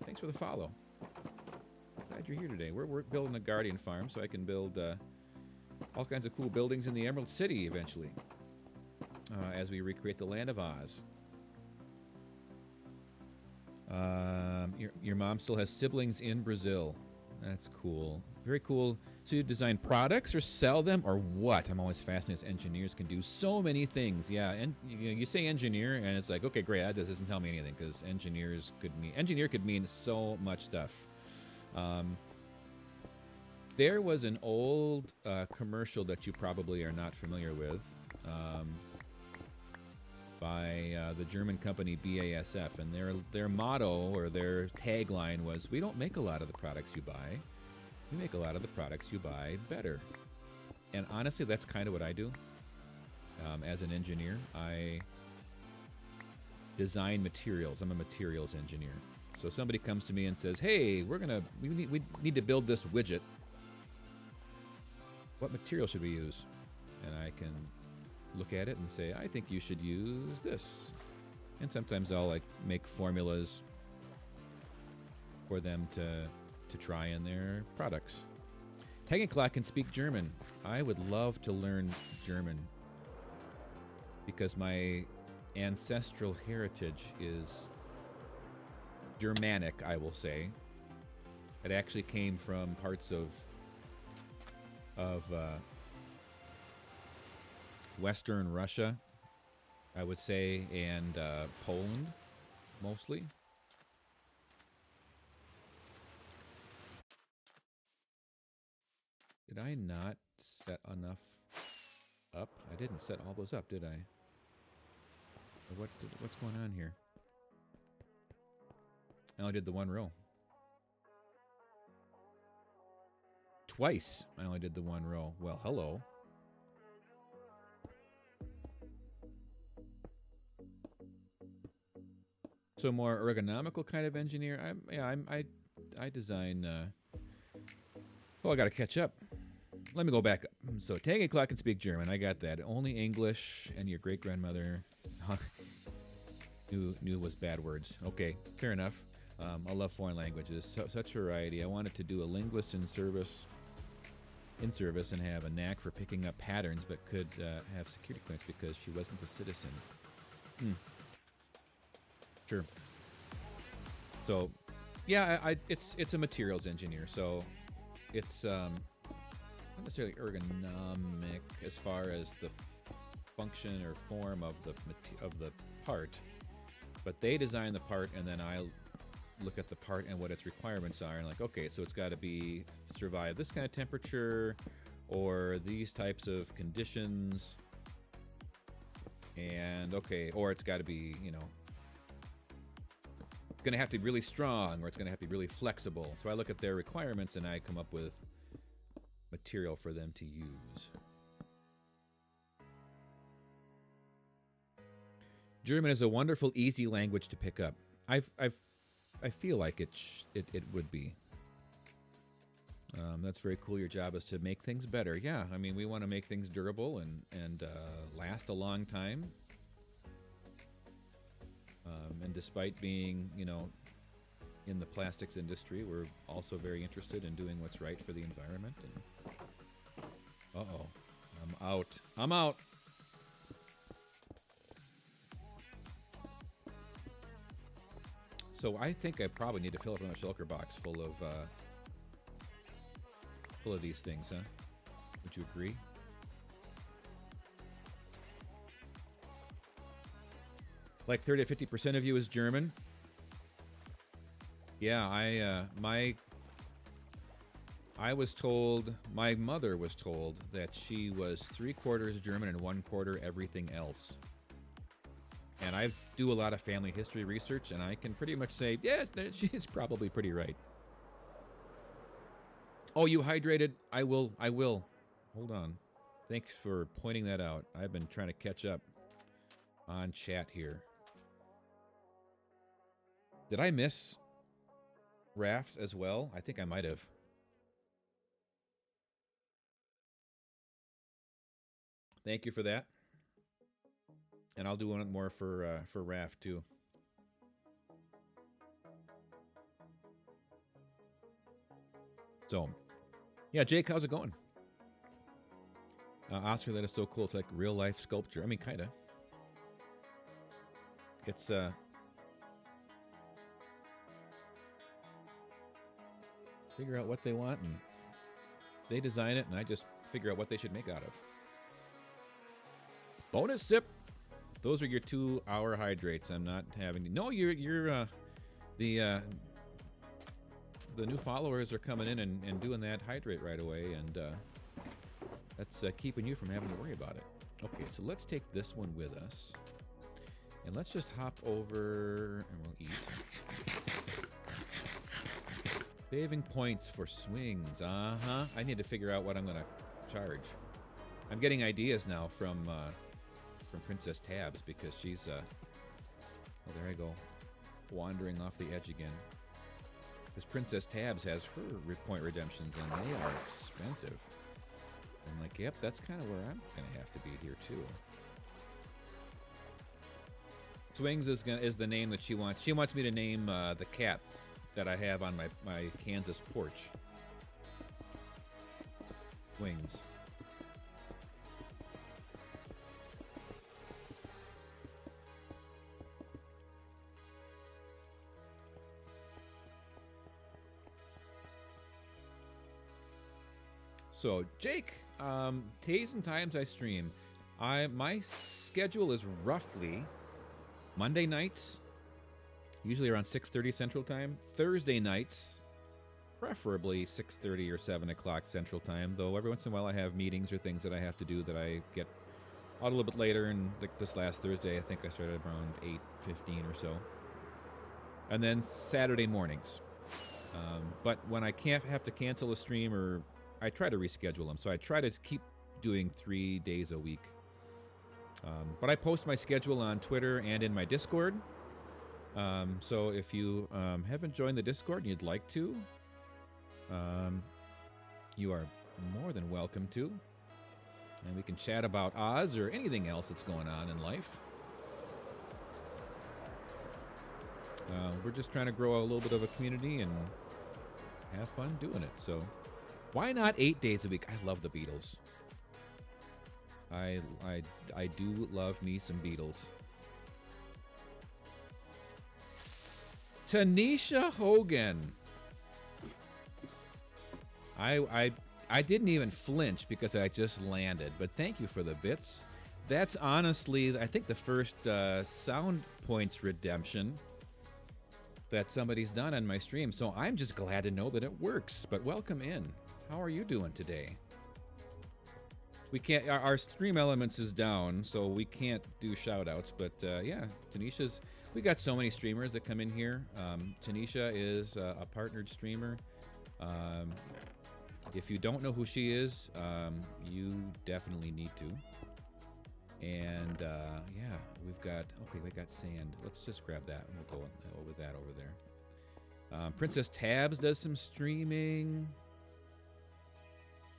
Thanks for the follow. Glad you're here today. We're building a Guardian farm so I can build all kinds of cool buildings in the Emerald City eventually as we recreate the Land of Oz. Your mom still has siblings in Brazil. That's cool. Very cool. So you design products or sell them or what? I'm always fascinated as engineers can do so many things. Yeah, and you say engineer and it's like, okay, great, that doesn't tell me anything because engineer could mean so much stuff. There was an old commercial that you probably are not familiar with by the German company BASF, and their motto or their tagline was, "We don't make a lot of the products you buy. We make a lot of the products you buy better." And honestly, that's kind of what I do. As an engineer, I design materials. I'm a materials engineer. So somebody comes to me and says, "Hey, we need to build this widget. What material should we use?" And I can look at it and say, "I think you should use this." And sometimes I'll make formulas for them to try in their products. Tagenclock can speak German. I would love to learn German because my ancestral heritage is Germanic, I will say. It actually came from parts of Western Russia, I would say, and Poland, mostly. Did I not set enough up? I didn't set all those up, did I? Or what's going on here? I only did the 1 row. Twice I only did the 1 row. Well, hello. So more ergonomical kind of engineer. I design. Oh, I gotta catch up. Let me go back up. So Tagenclock can speak German. I got that. Only English, and your great grandmother knew was bad words. Okay, fair enough. I love foreign languages. Such variety. I wanted to do a linguist in service and have a knack for picking up patterns, but could have security clearance because she wasn't a citizen. Sure. So, yeah, it's a materials engineer. So, it's not necessarily ergonomic as far as the function or form of the part. But they design the part, and then I look at the part and what its requirements are, and like, okay, so it's got to be survive this kind of temperature or these types of conditions, and okay, or it's got to be, you know, it's going to have to be really strong, or it's going to have to be really flexible. So I look at their requirements and I come up with material for them to use. German is a wonderful, easy language to pick up. I feel like it would be. That's very cool. Your job is to make things better. Yeah, I mean, we want to make things durable and last a long time. And despite being, you know, in the plastics industry, we're also very interested in doing what's right for the environment. And uh-oh, I'm out. I'm out. So I think I probably need to fill up another shulker box full of these things, huh? Would you agree? Like 30 to 50% of you is German. Yeah, I was told, my mother was told that she was 3/4 German and 1/4 everything else. And I do a lot of family history research, and I can pretty much say, yeah, she's probably pretty right. Oh, you hydrated? I will. Hold on. Thanks for pointing that out. I've been trying to catch up on chat here. Did I miss rafts as well? I think I might have. Thank you for that. And I'll do one more for Raft too. So, yeah, Jake, how's it going? Oscar, that is so cool. It's like real life sculpture. I mean, kind of. It's figure out what they want, and they design it, and I just figure out what they should make out of. Bonus sip. Those are your 2-hour hydrates. I'm not having. No, you're the new followers are coming in and doing that hydrate right away, and that's keeping you from having to worry about it. Okay, so let's take this one with us, and let's just hop over and we'll eat. Saving points for swings. I need to figure out what I'm gonna charge. I'm getting ideas now from Princess Tabs, because she's oh, there I go, wandering off the edge again. Because Princess Tabs has her point redemptions, and they are expensive. I'm like, yep, that's kind of where I'm gonna have to be here too. Swings is the name that she wants. She wants me to name the cat that I have on my Kansas porch. Swings. So, Jake, days and times I stream. My schedule is roughly Monday nights, usually around 6:30 Central Time. Thursday nights, preferably 6:30 or 7 o'clock Central Time, though every once in a while I have meetings or things that I have to do that I get out a little bit later. And like this last Thursday, I think I started around 8:15 or so. And then Saturday mornings. But when I can't have to cancel a stream, or I try to reschedule them. So I try to keep doing 3 days a week. But I post my schedule on Twitter and in my Discord. So if you haven't joined the Discord and you'd like to, you are more than welcome to. And we can chat about Oz or anything else that's going on in life. We're just trying to grow a little bit of a community and have fun doing it. So why not 8 days a week? I love the Beatles. I do love me some Beatles. Tanisha Hogan. I didn't even flinch because I just landed, but thank you for the bits. That's honestly, I think, the first sound points redemption that somebody's done on my stream. So I'm just glad to know that it works. But welcome in. How are you doing today? We can't, our Stream Elements is down, so we can't do shout outs. But yeah, Tanisha's, we got so many streamers that come in here. Tanisha is a partnered streamer. If you don't know who she is, you definitely need to. And yeah, we've got, okay, we got sand. Let's just grab that and we'll go with that over there. Princess Tabs does some streaming.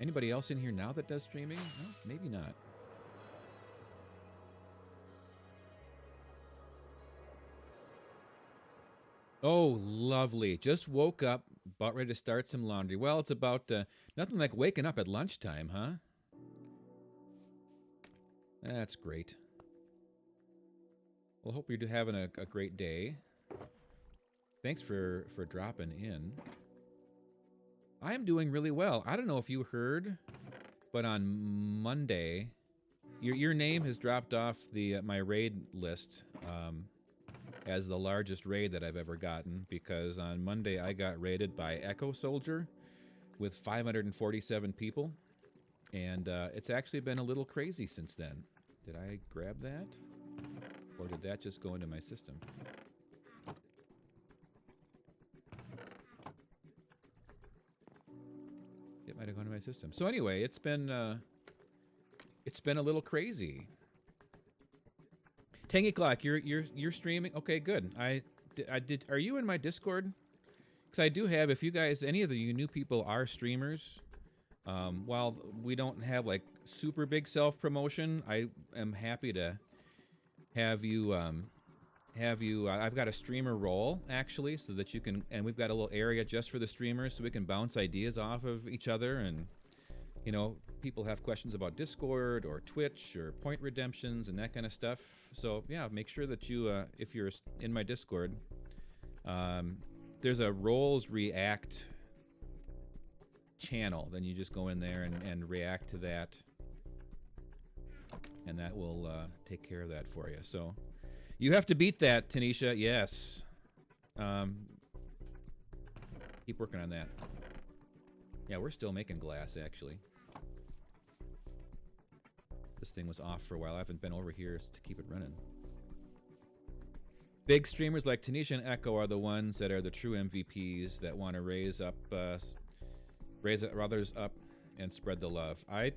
Anybody else in here now that does streaming? No, maybe not. Oh, lovely. Just woke up, about ready to start some laundry. Well, it's about nothing like waking up at lunchtime, huh? That's great. Well, hope you're having a great day. Thanks for dropping in. I am doing really well. I don't know if you heard, but on Monday, your name has dropped off the my raid list as the largest raid that I've ever gotten, because on Monday I got raided by Echo Soldier with 547 people. And it's actually been a little crazy since then. Did I grab that? Or did that just go into my system? It might have gone to my system. So anyway, it's been a little crazy. Tangy Clock, you're streaming? Okay, good. I did. Are you in my Discord? Because I do have. If you guys, any of you new people are streamers. While we don't have like super big self-promotion, I am happy to have you, I've got a streamer role actually, so that you can, and we've got a little area just for the streamers so we can bounce ideas off of each other. And, you know, people have questions about Discord or Twitch or point redemptions and that kind of stuff. So yeah, make sure that you, if you're in my Discord, there's a roles react channel. Then you just go in there and react to that, and that will take care of that for you. So you have to beat that, Tanisha. Yes. Keep working on that. Yeah, we're still making glass, actually. This thing was off for a while. I haven't been over here to keep it running. Big streamers like Tanisha and Echo are the ones that are the true MVPs that want to raise others up and spread the love. I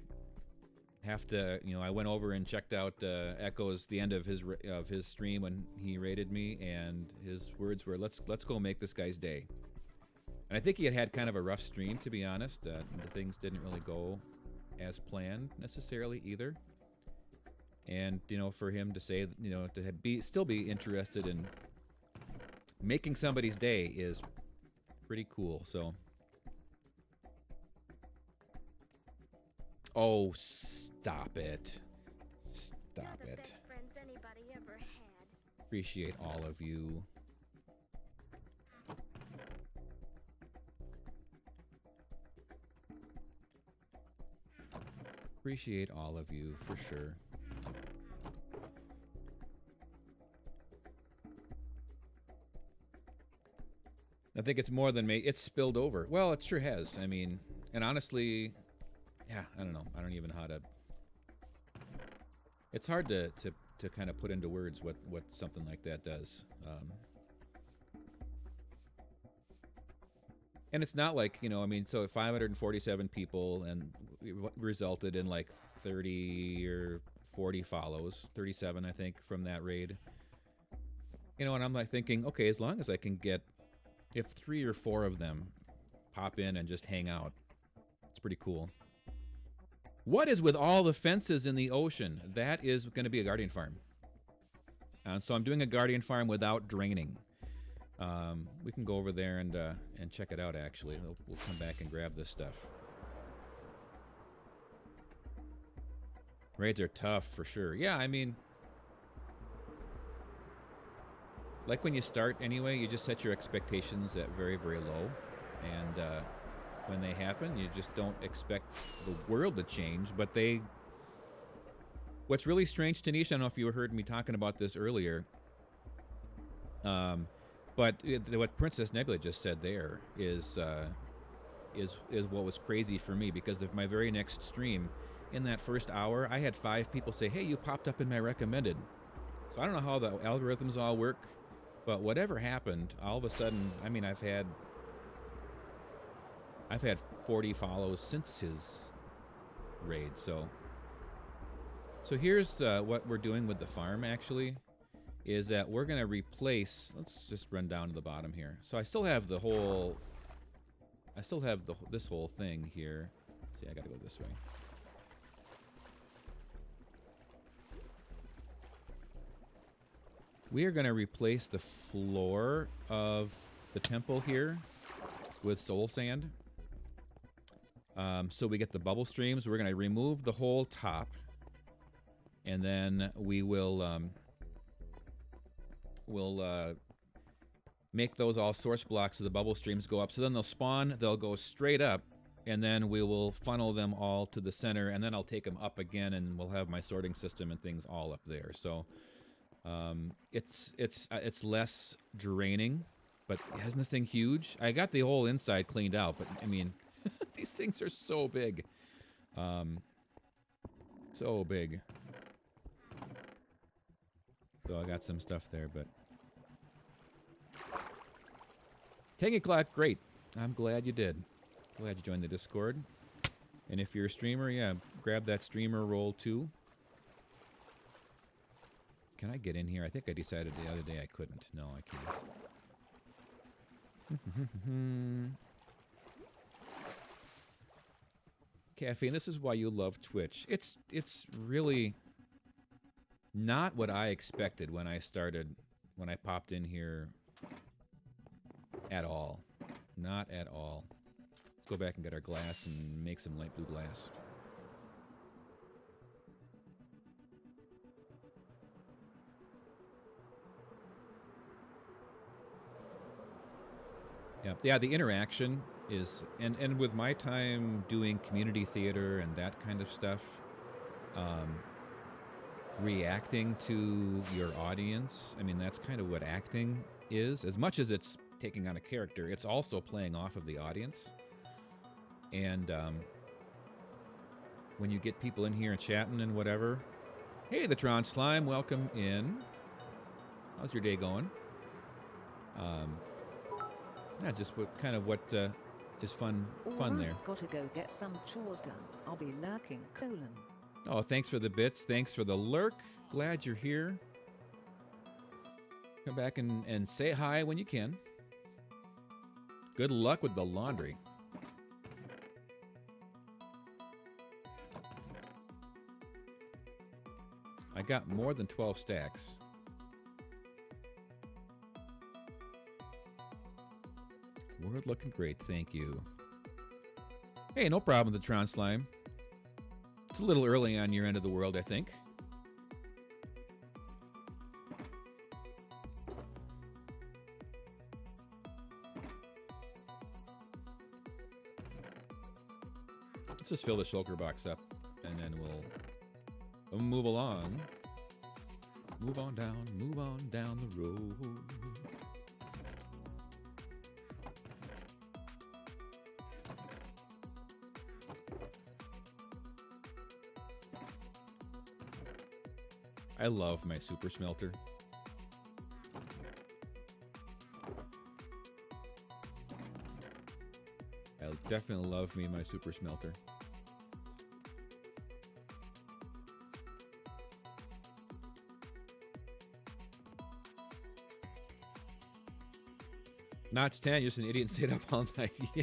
have to, you know, I went over and checked out Echo's the end of his stream when he rated me, and his words were, "Let's go make this guy's day." And I think he had kind of a rough stream, to be honest. The things didn't really go as planned necessarily either. And you know, for him to say, you know, to still be interested in making somebody's day is pretty cool. So. Oh, stop it. Stop You're the it. best friends anybody ever had. Appreciate all of you. Appreciate all of you, for sure. I think it's more than it's spilled over. Well, it sure has. I mean, and honestly, yeah, I don't know. I don't even know how to. It's hard to kind of put into words what something like that does. And it's not like, you know, I mean, so 547 people, and it resulted in like 30 or 40 follows, 37, I think, from that raid. You know, and I'm like thinking, okay, as long as I can get, if 3 or 4 of them pop in and just hang out, it's pretty cool. What is with all the fences in the ocean? That is going to be a guardian farm. So I'm doing a guardian farm without draining. We can go over there and check it out, actually. We'll come back and grab this stuff. Raids are tough, for sure. Yeah, I mean, like when you start anyway, you just set your expectations at very, very low. And when they happen, you just don't expect the world to change, but they What's really strange, Tanisha, I don't know if you heard me talking about this earlier, but what Princess Nebula just said there is what was crazy for me, because of my very next stream, in that first hour, I had 5 people say, "Hey, you popped up in my recommended." So I don't know how the algorithms all work, but whatever happened, all of a sudden, I mean, I've had 40 follows since his raid. So here's what we're doing with the farm, actually, is that we're going to replace, let's just run down to the bottom here. So I still have this whole thing here. See, I got to go this way. We are going to replace the floor of the temple here with soul sand. So we get the bubble streams. We're going to remove the whole top. And then we will make those all source blocks so the bubble streams go up. So then they'll spawn, they'll go straight up, and then we will funnel them all to the center, and then I'll take them up again, and we'll have my sorting system and things all up there. So it's less draining, but isn't this thing huge? I got the whole inside cleaned out, but I mean, these things are so big. So big. So I got some stuff there, but 10 o'clock, great. I'm glad you did. Glad you joined the Discord. And if you're a streamer, yeah, grab that streamer role too. Can I get in here? I think I decided the other day I couldn't. No, I can't. Caffeine, this is why you love Twitch. It's really not what I expected when I popped in here at all. Not at all. Let's go back and get our glass and make some light blue glass. Yeah, the interaction is, and with my time doing community theater and that kind of stuff, reacting to your audience, I mean, that's kind of what acting is. As much as it's taking on a character, it's also playing off of the audience. And when you get people in here and chatting and whatever, hey, the Tron Slime, welcome in. How's your day going? Yeah, just what is fun there. Gotta go get some chores done. I'll be lurking, colon. Oh, thanks for the bits. Thanks for the lurk. Glad you're here. Come back and say hi when you can. Good luck with the laundry. I got more than 12 stacks. World looking great, thank you. Hey, no problem with the Tron Slime. It's a little early on your end of the world, I think. Let's just fill the shulker box up, and then we'll move along. Move on down the road. I love my super smelter. I definitely love me my super smelter. Knots 10, you're just an idiot and stayed up all night. Yeah.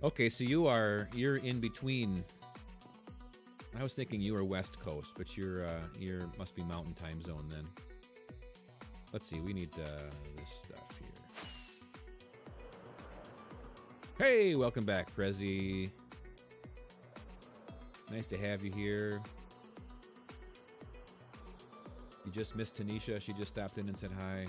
Okay, so you're in between. I was thinking you were West Coast, but you're must be Mountain Time Zone then. Let's see, we need this stuff here. Hey, welcome back, Prezi. Nice to have you here. You just missed Tanisha. She just stopped in and said hi.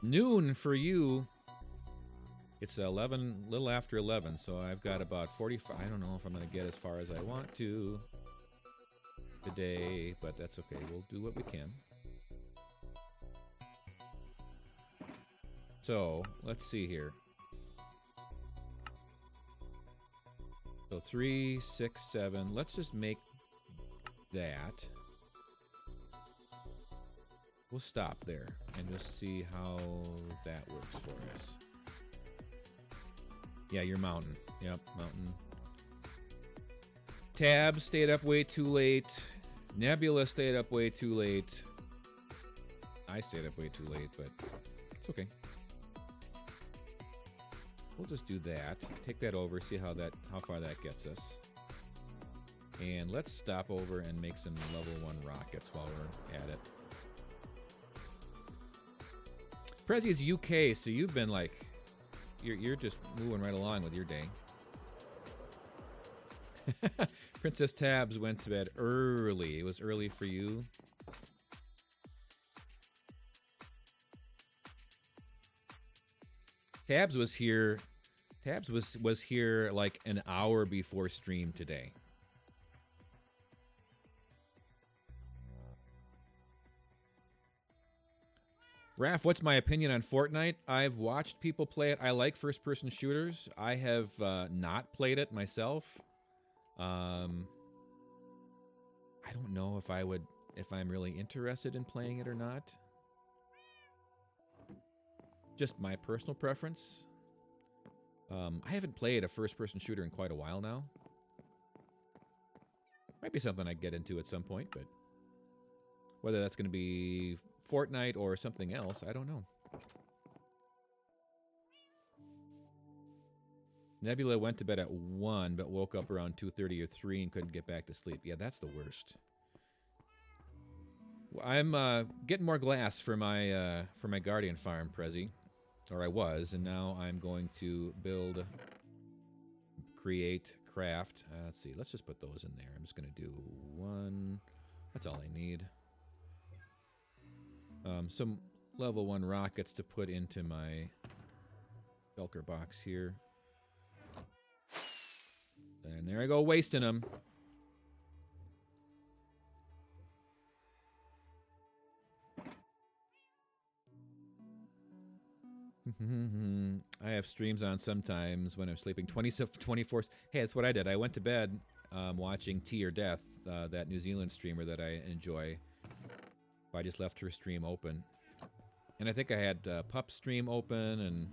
Noon for you. It's 11, little after 11, so I've got about 45. I don't know if I'm going to get as far as I want to today, but that's okay. We'll do what we can. So, let's see here. So 3, 6, 7. Let's just make that. We'll stop there and just see how that works for us. Yeah, you're mountain. Yep, mountain. Tab stayed up way too late. Nebula stayed up way too late. I stayed up way too late, but it's okay. We'll just do that. Take that over, see how far that gets us. And let's stop over and make some level 1 rockets while we're at it. Prezi is UK, so you've been like, you're just moving right along with your day. Princess Tabs went to bed early. It was early for you. Tabs was here. Tabs was here like an hour before stream today. Raph, what's my opinion on Fortnite? I've watched people play it. I like first-person shooters. I have not played it myself. I don't know if I'm really interested in playing it or not. Just my personal preference. I haven't played a first-person shooter in quite a while now. Might be something I'd get into at some point, but whether that's going to be Fortnite or something else, I don't know. Nebula went to bed at 1, but woke up around 2:30 or 3 and couldn't get back to sleep. Yeah, that's the worst. I'm getting more glass for my Guardian farm, Prezi. Or I was, and now I'm going to build, create, craft. Let's see, let's just put those in there. I'm just going to do 1. That's all I need. Some level 1 rockets to put into my shulker box here. And there I go, wasting them. I have streams on sometimes when I'm sleeping. 24. Hey, that's what I did. I went to bed watching Tea or Death, that New Zealand streamer that I enjoy. I just left her stream open. And I think I had Pup's stream open, and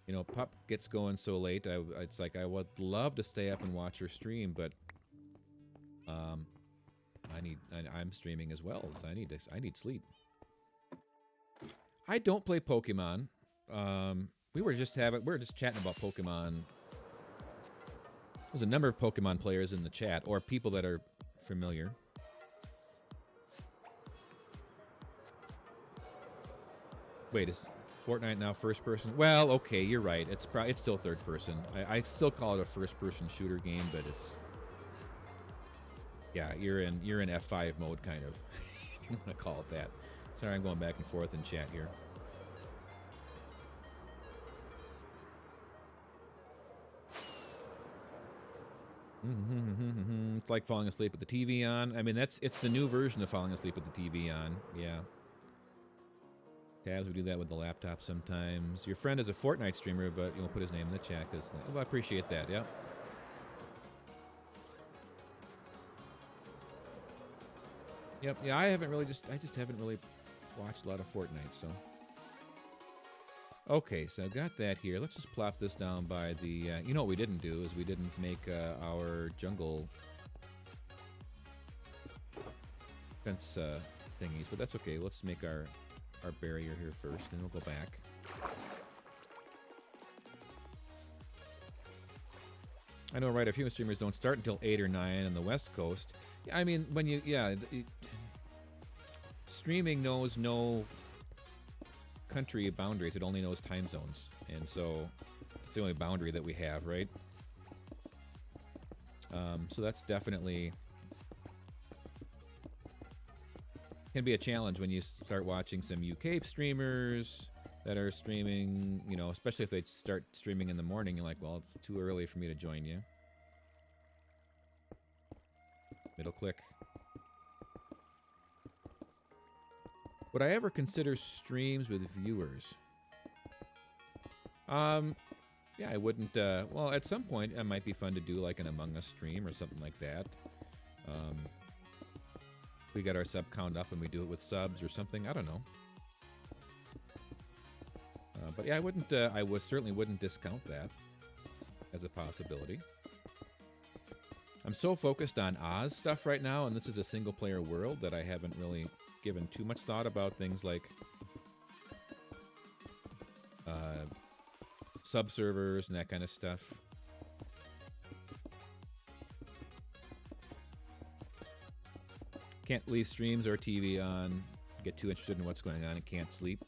you know, Pup gets going so late. It's like I would love to stay up and watch her stream, but I'm streaming as well, so I need sleep. I don't play Pokemon. We were just chatting about Pokemon. There's a number of Pokemon players in the chat, or people that are familiar. Wait, is Fortnite now first person? Well, okay, you're right. It's still third person. I still call it a first person shooter game, but it's, yeah, you're in F5 mode kind of. If you want to call it that. Sorry, I'm going back and forth in chat here. It's like falling asleep with the TV on. I mean, it's the new version of falling asleep with the TV on. Yeah. Tabs, we do that with the laptop sometimes. Your friend is a Fortnite streamer, but you'll put his name in the chat because I appreciate that. Yeah. Yep. Yeah, I just haven't really watched a lot of Fortnite, so. Okay, so I've got that here. Let's just plop this down by the, you know what we didn't do is we didn't make our jungle fence thingies, but that's okay. Let's make our barrier here first, and we'll go back. I know, right, a few streamers don't start until 8 or 9 on the West Coast. I mean, when streaming knows no country boundaries. It only knows time zones, and so it's the only boundary that we have, right? So that's definitely can be a challenge when you start watching some UK streamers that are streaming, you know, especially if they start streaming in the morning, you're like, well, it's too early for me to join you. Middle click. Would I ever consider streams with viewers? Yeah, I wouldn't. Well, at some point, it might be fun to do like an Among Us stream or something like that. We get our sub count up and we do it with subs or something. I don't know. But yeah, I wouldn't. Certainly wouldn't discount that as a possibility. I'm so focused on Oz stuff right now, and this is a single-player world that I haven't really given too much thought about things like sub-servers and that kind of stuff. Can't leave streams or TV on. Get too interested in what's going on and can't sleep.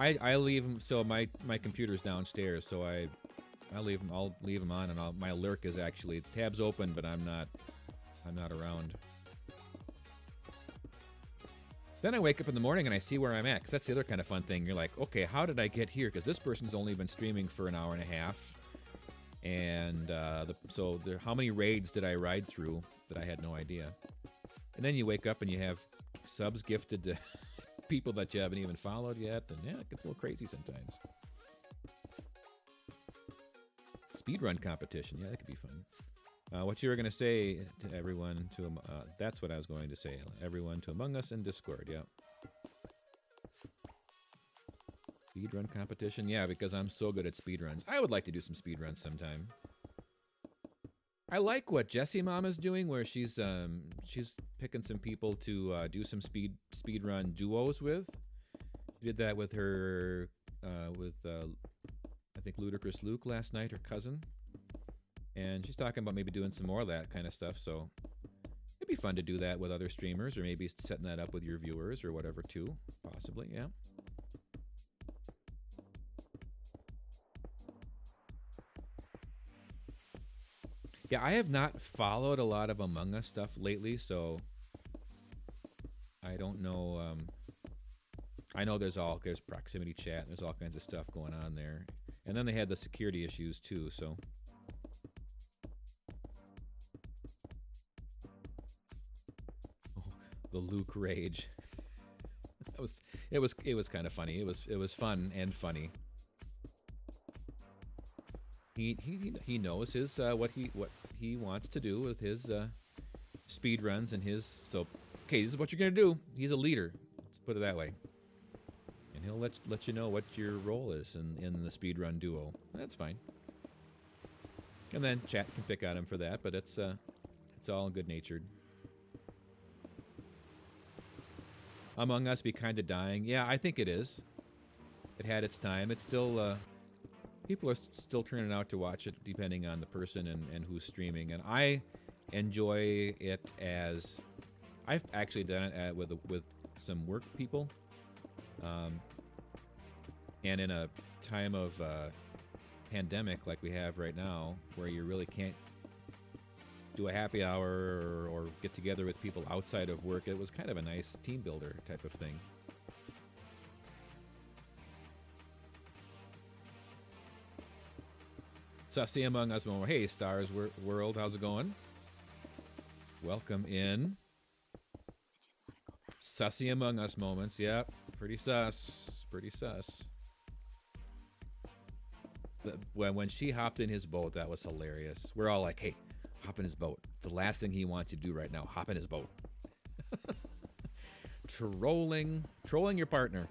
I leave them. So my computer's downstairs, so I'll leave them. I'll leave them on, and my lurk is actually tabs open, but I'm not around. Then I wake up in the morning and I see where I'm at, because that's the other kind of fun thing. You're like, okay, how did I get here? Because this person's only been streaming for an hour and a half, and how many raids did I ride through that I had no idea? And then you wake up and you have subs gifted to people that you haven't even followed yet, and yeah, it gets a little crazy sometimes. Speedrun competition, yeah, that could be fun. What you were going to say to everyone, that's what I was going to say. Everyone to Among Us in Discord, yeah. Speedrun competition, yeah, because I'm so good at speedruns. I would like to do some speedruns sometime. I like what Jessie Mom is doing, where she's picking some people to do some speedrun duos with. She did that with her, I think Ludicrous Luke last night, her cousin. And she's talking about maybe doing some more of that kind of stuff, so it'd be fun to do that with other streamers, or maybe setting that up with your viewers or whatever too, possibly, yeah. Yeah, I have not followed a lot of Among Us stuff lately, so I don't know. I know there's proximity chat, there's all kinds of stuff going on there. And then they had the security issues too, so. The Luke rage. It was kind of funny. It was fun and funny. He knows his what he wants to do with his speed runs and his. So okay, this is what you're gonna do. He's a leader. Let's put it that way. And he'll let you know what your role is in the speed run duo. That's fine. And then chat can pick on him for that, but it's all good natured. Among Us be kind of dying. Yeah, I think it is. It had its time. It's still, people are still turning out to watch it depending on the person and who's streaming. And I enjoy it as, I've actually done it with some work people. And in a time of pandemic like we have right now, where you really can't do a happy hour or get together with people outside of work, it was kind of a nice team builder type of thing. Sussy Among Us moment. Hey, Stars World, how's it going? Welcome in. Sussy Among Us moments. Yep, pretty sus. Pretty sus. When she hopped in his boat, that was hilarious. We're all like, hey, hop in his boat. It's the last thing he wants you to do right now. Hop in his boat. Trolling your partner.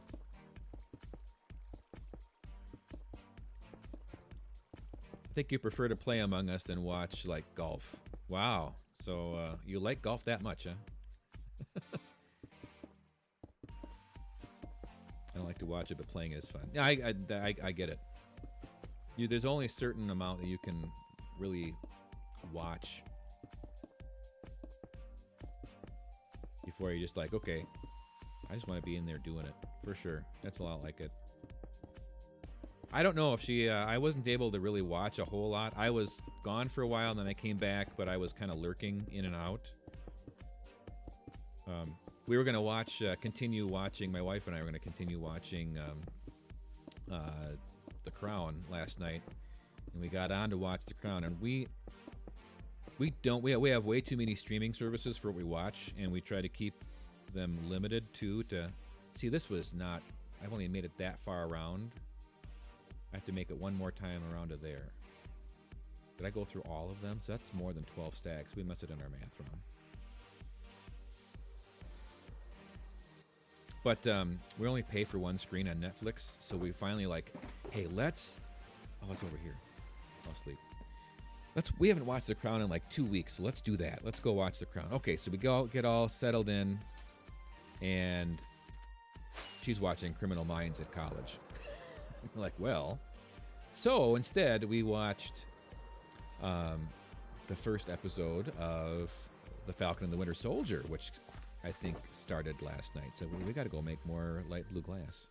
I think you prefer to play Among Us than watch, like, golf. Wow. So, you like golf that much, huh? I don't like to watch it, but playing it is fun. Yeah, I get it. There's only a certain amount that you can really watch before you're just like, okay, I just want to be in there doing it. For sure. That's a lot like it. I don't know if I wasn't able to really watch a whole lot. I was gone for a while, and then I came back, but I was kind of lurking in and out. we were going to watch, continue watching, my wife and I were going to continue watching The Crown last night. And we got on to watch The Crown. And we have way too many streaming services for what we watch. And we try to keep them limited to see, this was not, I've only made it that far around. I have to make it one more time around to there. Did I go through all of them? So that's more than 12 stacks. We must have done our math wrong. But we only pay for one screen on Netflix, so we finally like, hey, let's. Oh, it's over here. I'll sleep. We haven't watched The Crown in like 2 weeks, so let's do that. Let's go watch The Crown. Okay, so we get all settled in, and she's watching Criminal Minds at college. We're like, well, so instead we watched the first episode of The Falcon and the Winter Soldier, which I think started last night. So we got to go make more light blue glass.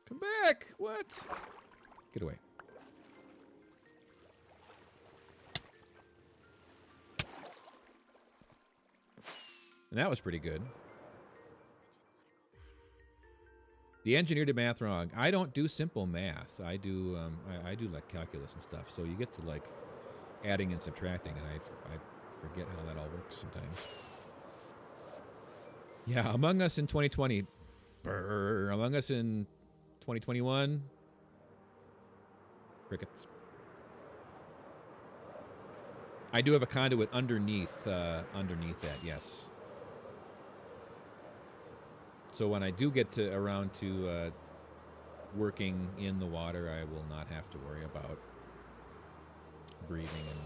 Come back! What? Get away. And that was pretty good. The engineer did math wrong. I don't do simple math. I do I do like calculus and stuff. So you get to like adding and subtracting, and I forget how that all works sometimes. Yeah, Among Us in 2020. Brr. Among Us in 2021. Crickets. I do have a conduit underneath that, yes. So when I do get around to working in the water, I will not have to worry about breathing and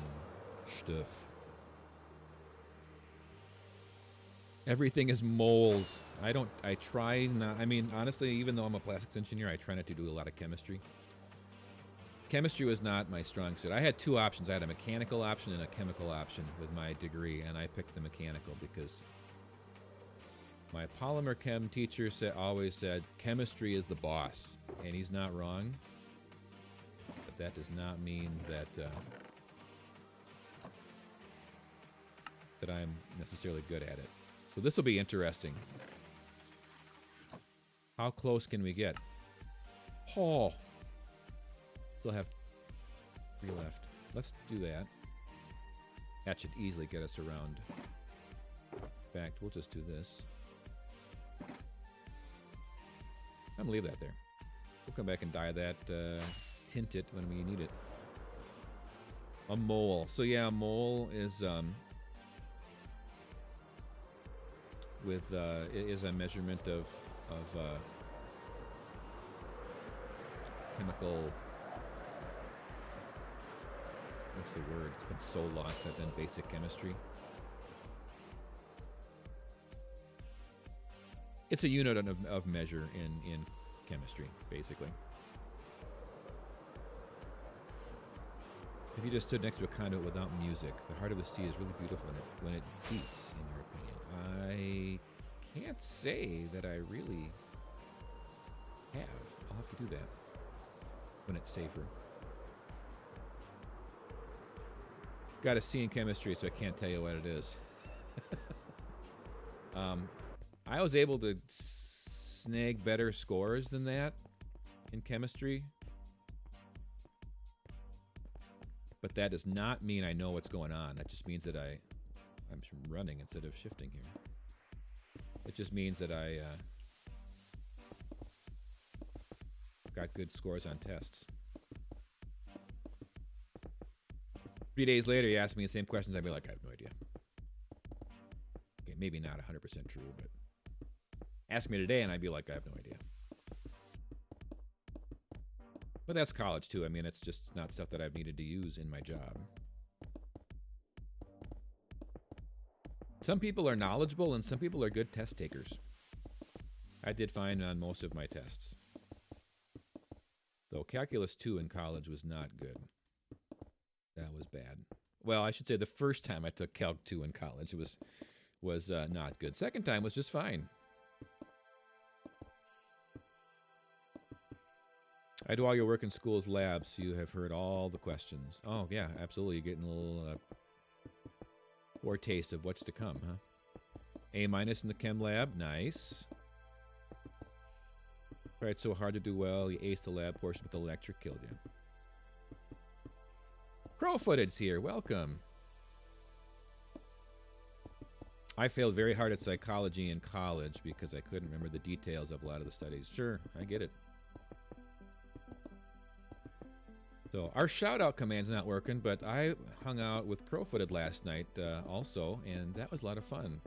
stuff. Everything is moles. I try not, I mean, honestly, even though I'm a plastics engineer, I try not to do a lot of chemistry. Chemistry was not my strong suit. I had two options. I had a mechanical option and a chemical option with my degree, and I picked the mechanical because my polymer chem teacher always said, chemistry is the boss, and he's not wrong. But that does not mean that that I'm necessarily good at it. So this will be interesting. How close can we get? Oh, still have 3 left. Let's do that. That should easily get us around. In fact, we'll just do this. I'm gonna leave that there. We'll come back and dye that, tint it when we need it. A mole. So yeah, a mole is is a measurement of chemical. What's the word? It's been so long since I've done basic chemistry. It's a unit of measure in chemistry, basically. If you just stood next to a conduit without music, the heart of the sea is really beautiful when it beats, in your opinion. I can't say that I really have. I'll have to do that when it's safer. Got a C in chemistry, so I can't tell you what it is. I was able to snag better scores than that in chemistry. But that does not mean I know what's going on. That just means that I'm running instead of shifting here. It just means that I got good scores on tests. 3 days later, you ask me the same questions, I'd be like, I have no idea. Okay, maybe not 100% true, but ask me today and I'd be like, I have no idea. But that's college too. I mean, it's just not stuff that I've needed to use in my job. Some people are knowledgeable and some people are good test takers. I did fine on most of my tests. Though Calculus 2 in college was not good. That was bad. Well, I should say the first time I took Calc 2 in college was not good. Second time was just fine. I do all your work in school's labs, so you have heard all the questions. Oh, yeah, absolutely. You're getting a little foretaste of what's to come, huh? A- in the chem lab. Nice. Tried so hard to do well. You aced the lab portion, but the lecture killed you. Crowfooted's here. Welcome. I failed very hard at psychology in college because I couldn't remember the details of a lot of the studies. Sure, I get it. So our shout-out command's not working, but I hung out with Crowfooted last night also, and that was a lot of fun.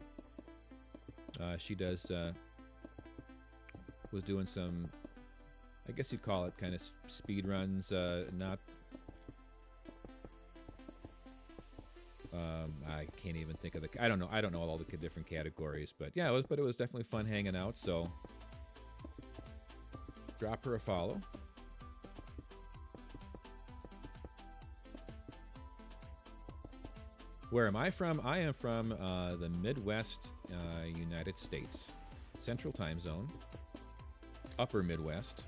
She was doing some, I guess you'd call it kind of speed runs, not... I can't even think of I don't know all the different categories, but yeah, it was definitely fun hanging out, so drop her a follow. Where am I from? I am from the Midwest, United States. Central time zone. Upper Midwest.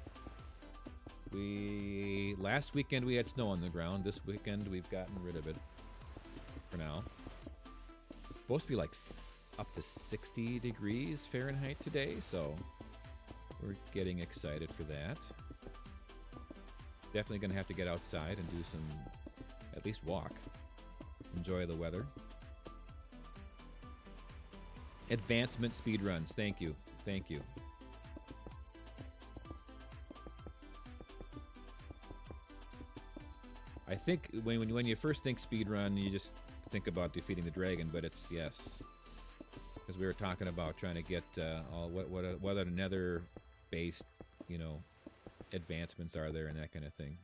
Last weekend we had snow on the ground. This weekend we've gotten rid of it for now. Supposed to be like up to 60 degrees Fahrenheit today, so we're getting excited for that. Definitely going to have to get outside and do some, at least walk. Enjoy the weather. Advancement speed runs. Thank you. Thank you. I think when you first think speed run, you just think about defeating the dragon, but it's yes, because we were talking about trying to get what other nether based, advancements are there and that kind of thing.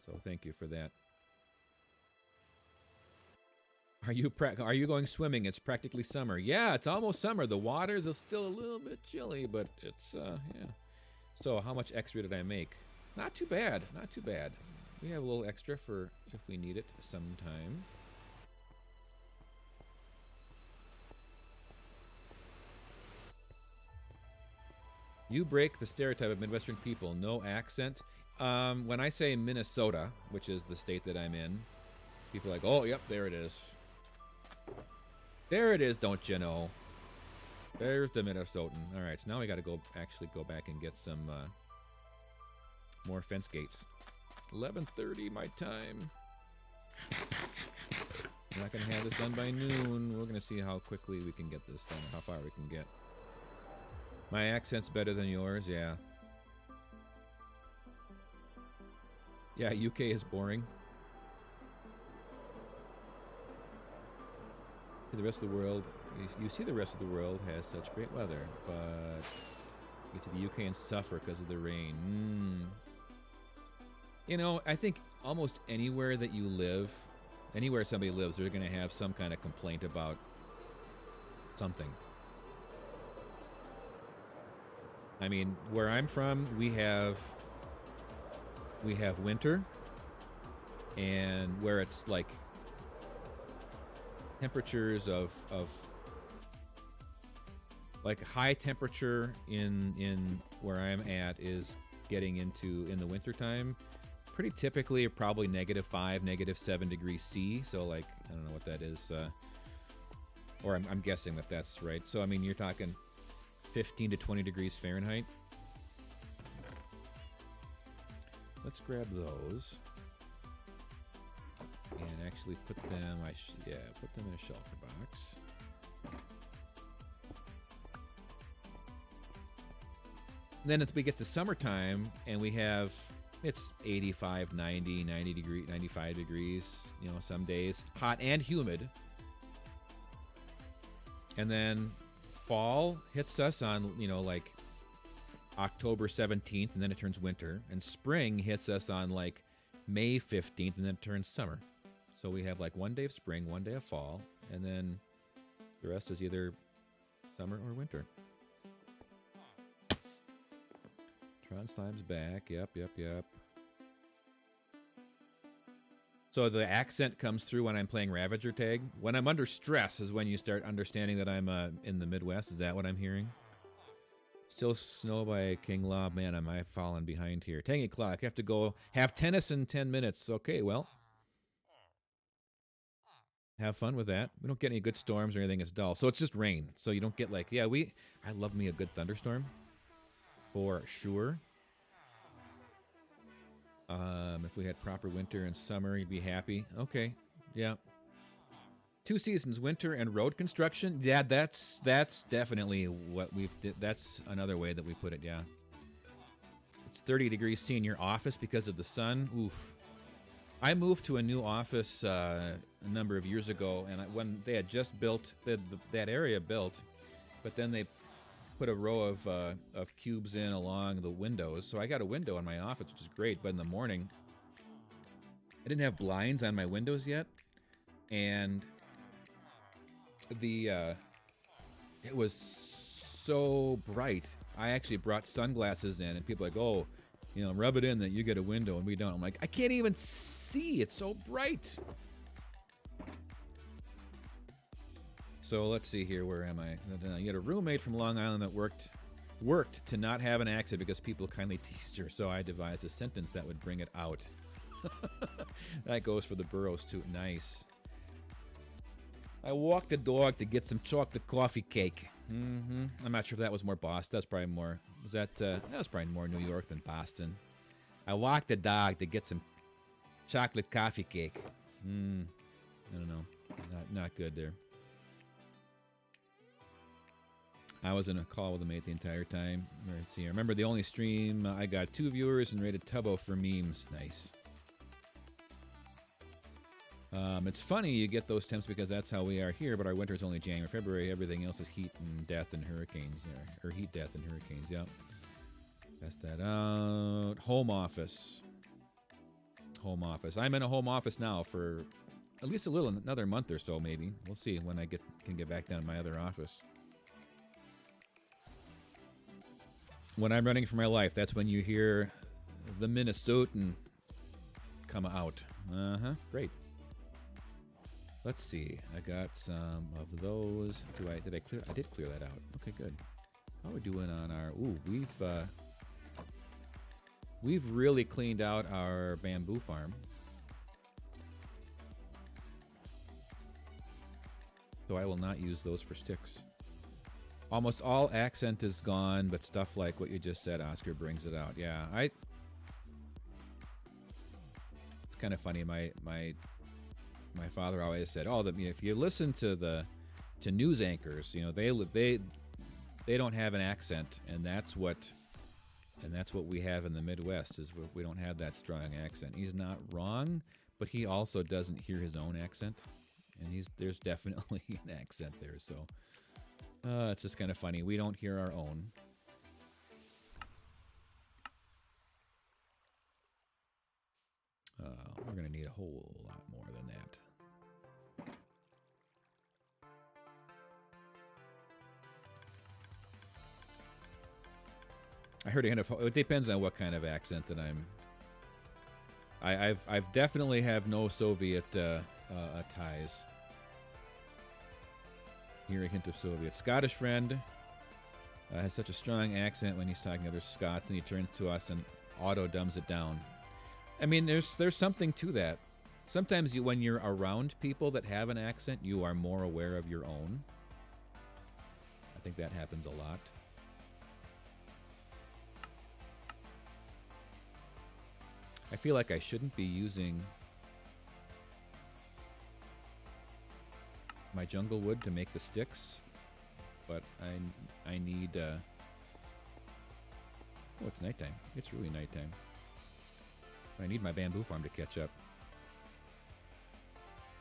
So thank you for that. Are you going swimming? It's practically summer. Yeah, it's almost summer. The waters are still a little bit chilly, but it's yeah. So how much extra did I make? Not too bad. Not too bad. We have a little extra for if we need it sometime. You break the stereotype of Midwestern people. No accent. When I say Minnesota, which is the state that I'm in, people are like, oh, yep, there it is. There it is, don't you know? There's the Minnesotan. All right, so now we got to actually go back and get some more fence gates. 11:30 my time. We're not going to have this done by noon. We're going to see how quickly we can get this done, how far we can get. My accent's better than yours, yeah. Yeah, UK is boring. The rest of the world, you see the rest of the world has such great weather, but you get to the UK and suffer because of the rain. I think almost anywhere that you live, anywhere somebody lives, they're going to have some kind of complaint about something. I mean, where I'm from, we have winter, and where it's like temperatures of like high temperature in where I'm at is getting into in the wintertime. Pretty typically probably -5, -7 degrees C. So like, I don't know what that is. Or I'm guessing that's right. So I mean, you're talking 15 to 20 degrees Fahrenheit. Let's grab those. And actually put them, put them in a shelter box. And then as we get to summertime and we have, it's 85, 90, 95 degrees, some days, hot and humid. And then fall hits us on, like October 17th, and then it turns winter. And spring hits us on like May 15th, and then it turns summer. So we have like one day of spring, one day of fall, and then the rest is either summer or winter. Tron Slime's back. Yep. So the accent comes through when I'm playing Ravager tag. When I'm under stress is when you start understanding that I'm in the Midwest. Is that what I'm hearing? Still snow by King Lob. Man, am I falling behind here. Tangy Clock. I have to go have tennis in 10 minutes. Okay, well. have fun with that. We don't get any good storms or anything. It's dull. So it's just rain. So you don't get like, yeah, I love me a good thunderstorm. For sure. If we had proper winter and summer, you'd be happy. Okay. Yeah. 2 seasons, winter and road construction. Yeah, that's definitely what we've did. That's another way that we put it, yeah. It's 30 degrees C in your office because of the sun. Oof. I moved to a new office a number of years ago, and when they had just built that area built, but then they put a row of cubes in along the windows. So I got a window in my office, which is great. But in the morning, I didn't have blinds on my windows yet, and it was so bright. I actually brought sunglasses in, and people are like, oh, rub it in that you get a window, and we don't. I'm like, I can't even see. It's so bright. So let's see here. Where am I? You had a roommate from Long Island that worked to not have an accent because people kindly teased her. So I devised a sentence that would bring it out. That goes for the Burrows too. Nice. I walked the dog to get some chocolate coffee cake. I'm not sure if that was more Boston. That's probably more. That was probably more New York than Boston. I walked the dog to get some chocolate coffee cake. I don't know. Not good there. I was in a call with a mate the entire time. Let's see. I remember the only stream I got 2 viewers and rated Tubbo for memes. Nice. It's funny you get those temps because that's how we are here, but our winter is only January, February. Everything else is heat and death and hurricanes. Or heat, death, and hurricanes. Yep. Test that out. Home office. Home office. I'm in a home office now for at least another month or so, maybe. We'll see when I can get back down to my other office. When I'm running for my life, that's when you hear the Minnesotan come out. Great. Let's see. I got some of those. Did I clear? I did clear that out. Okay, good. How are we doing on our? Ooh, we've really cleaned out our bamboo farm. So I will not use those for sticks. Almost all accent is gone, but stuff like what you just said, Oscar, brings it out. Yeah, it's kind of funny. My father always said, "Oh, if you listen to news anchors, they don't have an accent, and that's what we have in the Midwest is we don't have that strong accent." He's not wrong, but he also doesn't hear his own accent, and there's definitely an accent there. So it's just kind of funny. We don't hear our own. We're gonna need a whole lot more than that. I heard it depends on what kind of accent that I've definitely have no Soviet ties. Hear a hint of Soviet. Scottish friend has such a strong accent when he's talking to other Scots, and he turns to us and auto dumbs it down. I mean, there's something to that. Sometimes when you're around people that have an accent, you are more aware of your own. I think that happens a lot. I feel like I shouldn't be using my jungle wood to make the sticks, but I need oh, it's nighttime. It's really nighttime. I need my bamboo farm to catch up.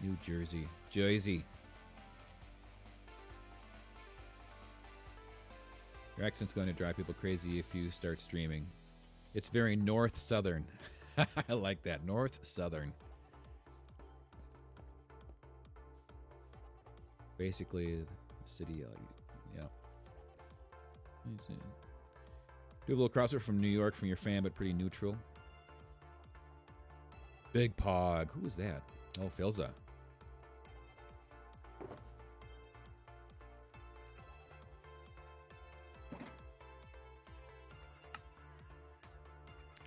New Jersey. Jersey. Your accent's going to drive people crazy if you start streaming. It's very north southern. I like that. North southern. Basically, the city. Yeah. Do a little crossover from New York from your fan, but pretty neutral. Big Pog. Who was that? Oh, Philza.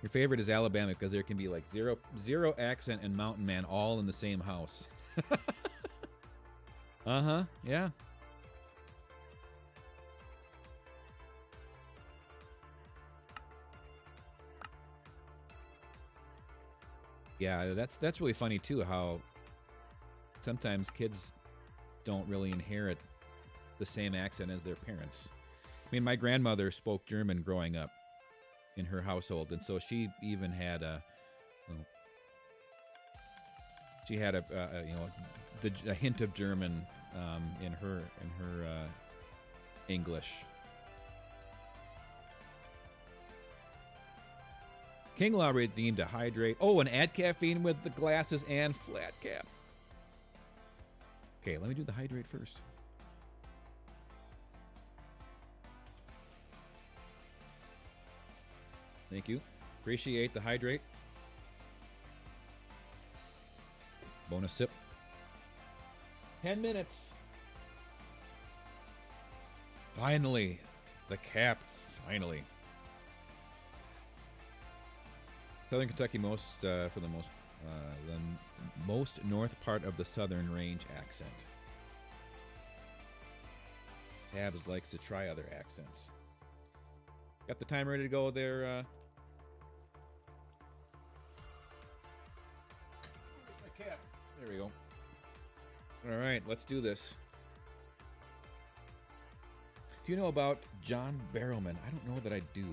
Your favorite is Alabama because there can be like zero accent and Mountain Man all in the same house. Uh-huh. Yeah. Yeah, that's really funny too, how sometimes kids don't really inherit the same accent as their parents. I mean, my grandmother spoke German growing up in her household, and so she even had well, she had a hint of German in her English. King Law redeemed a hydrate. Oh, and add caffeine with the glasses and flat cap. Okay, let me do the hydrate first. Thank you. Appreciate the hydrate. Bonus sip. 10 minutes. Finally. The cap, finally. Southern Kentucky, the most north part of the Southern Range accent. Tabs likes to try other accents. Got the time ready to go there. Where's my cap? There we go. All right, let's do this. Do you know about John Barrowman? I don't know that I do.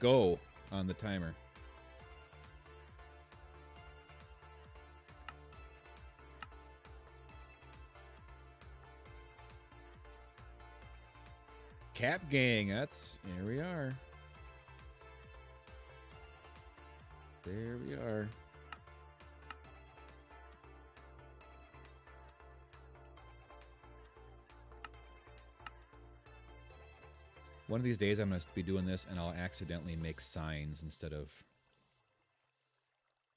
Go on the timer. Cap Gang, here we are. There we are. One of these days I'm going to be doing this and I'll accidentally make signs instead of...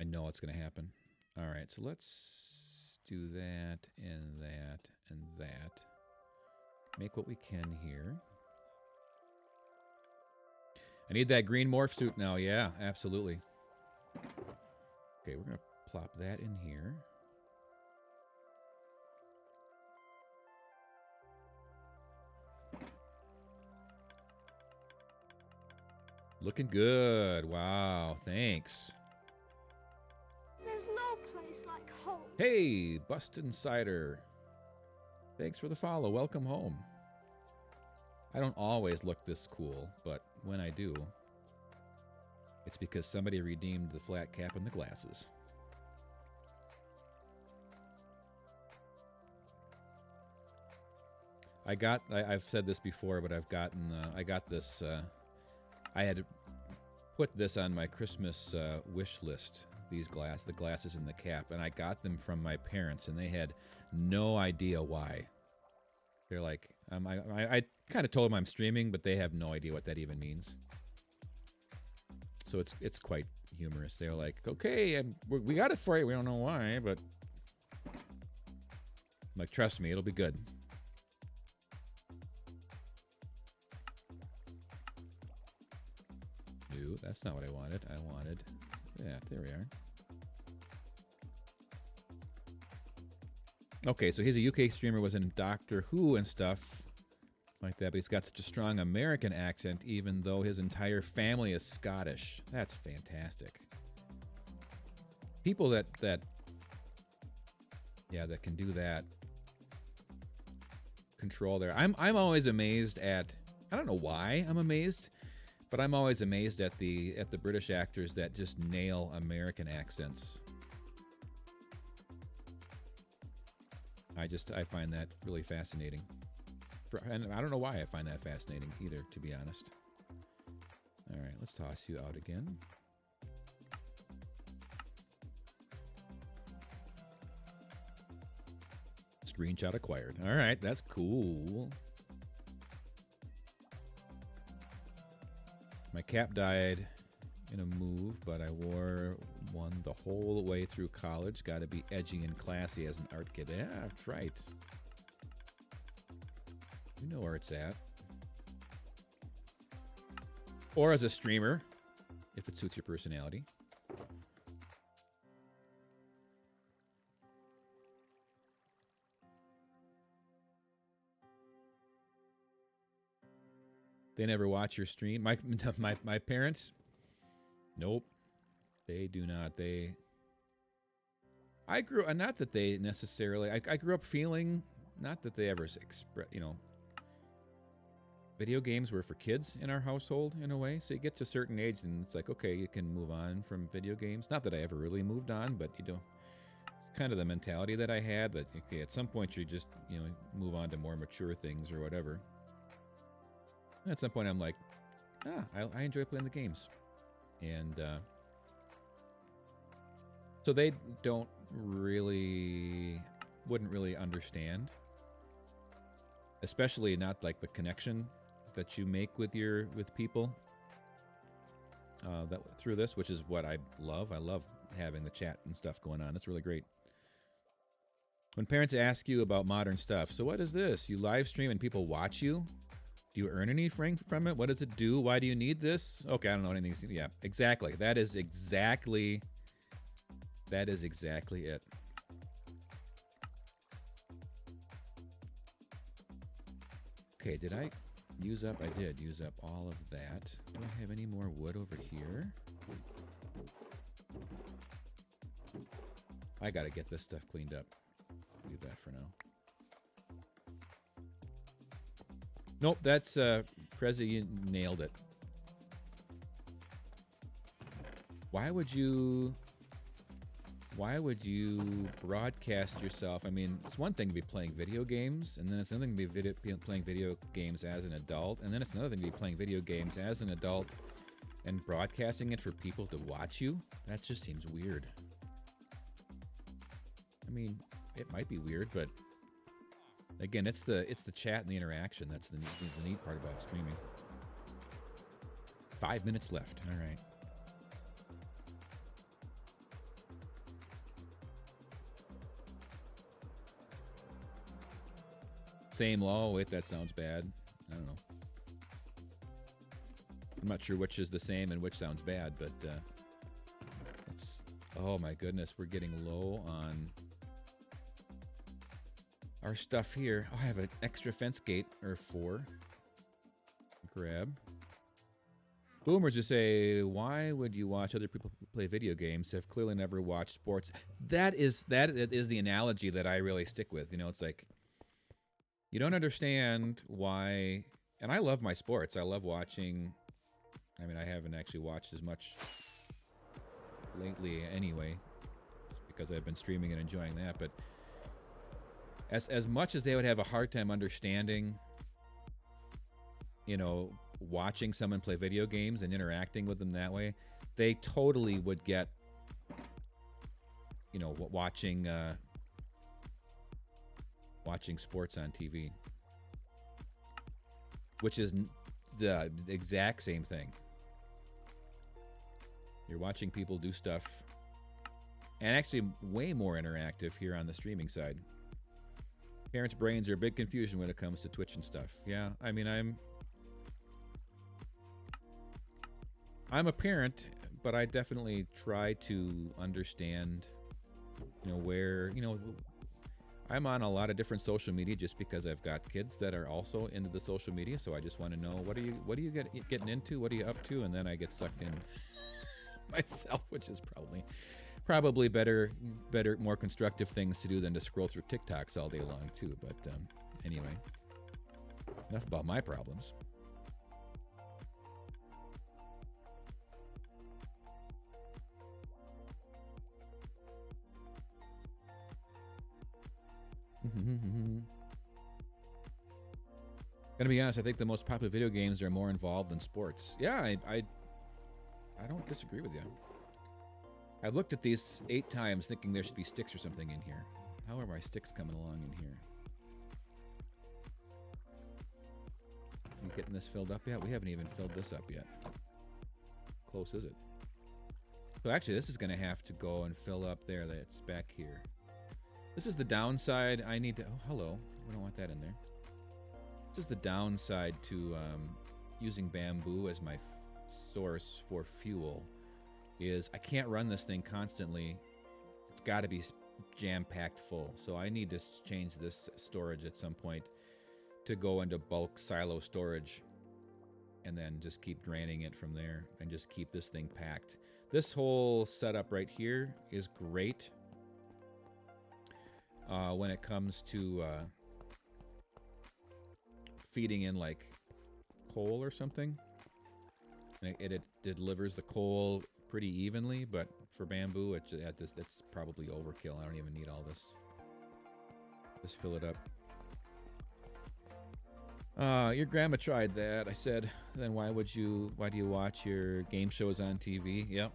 I know it's going to happen. All right, so let's do that and that and that. Make what we can here. I need that green morph suit now. Yeah, absolutely. Okay, we're going to plop that in here. Looking good. Wow, thanks. There's no place like home. Hey, Bustin' Cider. Thanks for the follow. Welcome home. I don't always look this cool, but when I do, it's because somebody redeemed the flat cap and the glasses. I've said this before, but I got this, I had put this on my Christmas wish list, the glasses and the cap, and I got them from my parents, and they had no idea why. They're like, I kind of told them I'm streaming, but they have no idea what that even means. So it's quite humorous. They're like, okay, we got it for you. We don't know why, but I'm like, trust me, it'll be good. No, that's not what I wanted. I wanted that. There we are. Okay, so he's a UK streamer, was in Doctor Who and stuff like that, but he's got such a strong American accent, even though his entire family is Scottish. That's fantastic. People that can do that, control their... I'm always amazed at... I don't know why I'm amazed, but I'm always amazed at the British actors that just nail American accents. I find that really fascinating. And I don't know why I find that fascinating either, to be honest. All right, let's toss you out again. Screenshot acquired. All right, that's cool. My cap died in a move, but I wore one the whole way through college. Got to be edgy and classy as an art kid. Yeah, that's right. You know where it's at. Or as a streamer, if it suits your personality. They never watch your stream. My parents, nope, they do not. I grew, not that they necessarily. I grew up feeling, not that they ever express. Video games were for kids in our household in a way. So you get to a certain age, and it's like, okay, you can move on from video games. Not that I ever really moved on, but it's kind of the mentality that I had. That okay, at some point you just move on to more mature things or whatever. And at some point, I'm like, I enjoy playing the games. And so they wouldn't really understand. Especially not like the connection that you make with people through this, which is what I love. I love having the chat and stuff going on. It's really great. When parents ask you about modern stuff, so what is this? You live stream and people watch you? Do you earn anything from it? What does it do? Why do you need this? Okay, I don't know anything. Yeah, exactly. That is exactly it. Okay, did I use up? I did use up all of that. Do I have any more wood over here? I gotta get this stuff cleaned up. Leave that for now. Nope, that's Prezi, you nailed it. Why would you broadcast yourself? I mean, it's one thing to be playing video games, and then it's another thing to be playing video games as an adult, and then it's another thing to be playing video games as an adult and broadcasting it for people to watch you. That just seems weird. I mean, it might be weird, but again, it's the chat and the interaction. That's the neat part about streaming. 5 minutes left. All right. Same law. Wait, that sounds bad. I don't know. I'm not sure which is the same and which sounds bad, but it's. Oh my goodness, we're getting low on our stuff here. Oh, I have an extra fence gate or 4. Grab. Boomers who say, "Why would you watch other people play video games? Have clearly never watched sports." That is the analogy that I really stick with. It's like you don't understand why. And I love my sports. I love watching. I mean, I haven't actually watched as much lately, anyway, just because I've been streaming and enjoying that. But as much as they would have a hard time understanding, watching someone play video games and interacting with them that way, they totally would get, watching sports on TV, which is the exact same thing. You're watching people do stuff, and actually way more interactive here on the streaming side. Parents' brains are a big confusion when it comes to Twitch and stuff. Yeah, I mean, I'm a parent, but I definitely try to understand, where, I'm on a lot of different social media just because I've got kids that are also into the social media. So I just want to know, what are you getting into? What are you up to? And then I get sucked in myself, which is probably better, more constructive things to do than to scroll through TikToks all day long too. But anyway, enough about my problems. Gonna be honest, I think the most popular video games are more involved than sports. Yeah, I don't disagree with you. I've looked at these 8 times thinking there should be sticks or something in here. How are my sticks coming along in here? You getting this filled up yet? We haven't even filled this up yet. Close is it? So actually, this is going to have to go and fill up there. That's back here. This is the downside. I need to... Oh, hello. We don't want that in there. This is the downside to using bamboo as my source for fuel. Is I can't run this thing constantly. It's got to be jam-packed full. So I need to change this storage at some point to go into bulk silo storage. and then just keep draining it from there and just keep this thing packed. This whole setup right here is great when it comes to feeding in like coal or something. And it delivers the coal pretty evenly, but for bamboo, it's probably overkill. I don't even need all this. Just fill it up. Your grandma tried that. I said, then why do you watch your game shows on TV? Yep.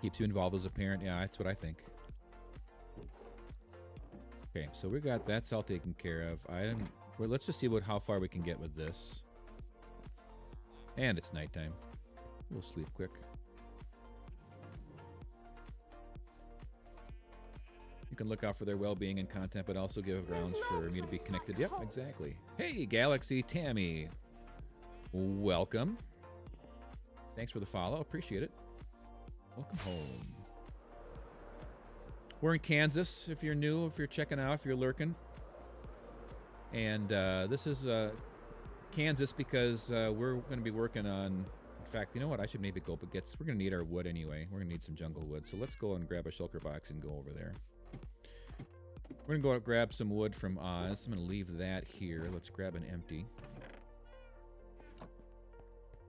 Keeps you involved as a parent. Yeah, that's what I think. Okay, so we got that's all taken care of. Well, let's just see how far we can get with this. And it's nighttime. We'll sleep quick. You can look out for their well-being and content, but also give grounds for me to be connected. Yep, exactly. Hey, Galaxy Tammy. Welcome. Thanks for the follow. Appreciate it. Welcome home. We're in Kansas, if you're new, if you're checking out, if you're lurking. And this is Kansas because we're going to be working on... In fact, you know what? I should maybe go, but we're going to need our wood anyway. We're going to need some jungle wood. So let's go and grab a shulker box and go over there. We're going to go out grab some wood from Oz. I'm going to leave that here. Let's grab an empty.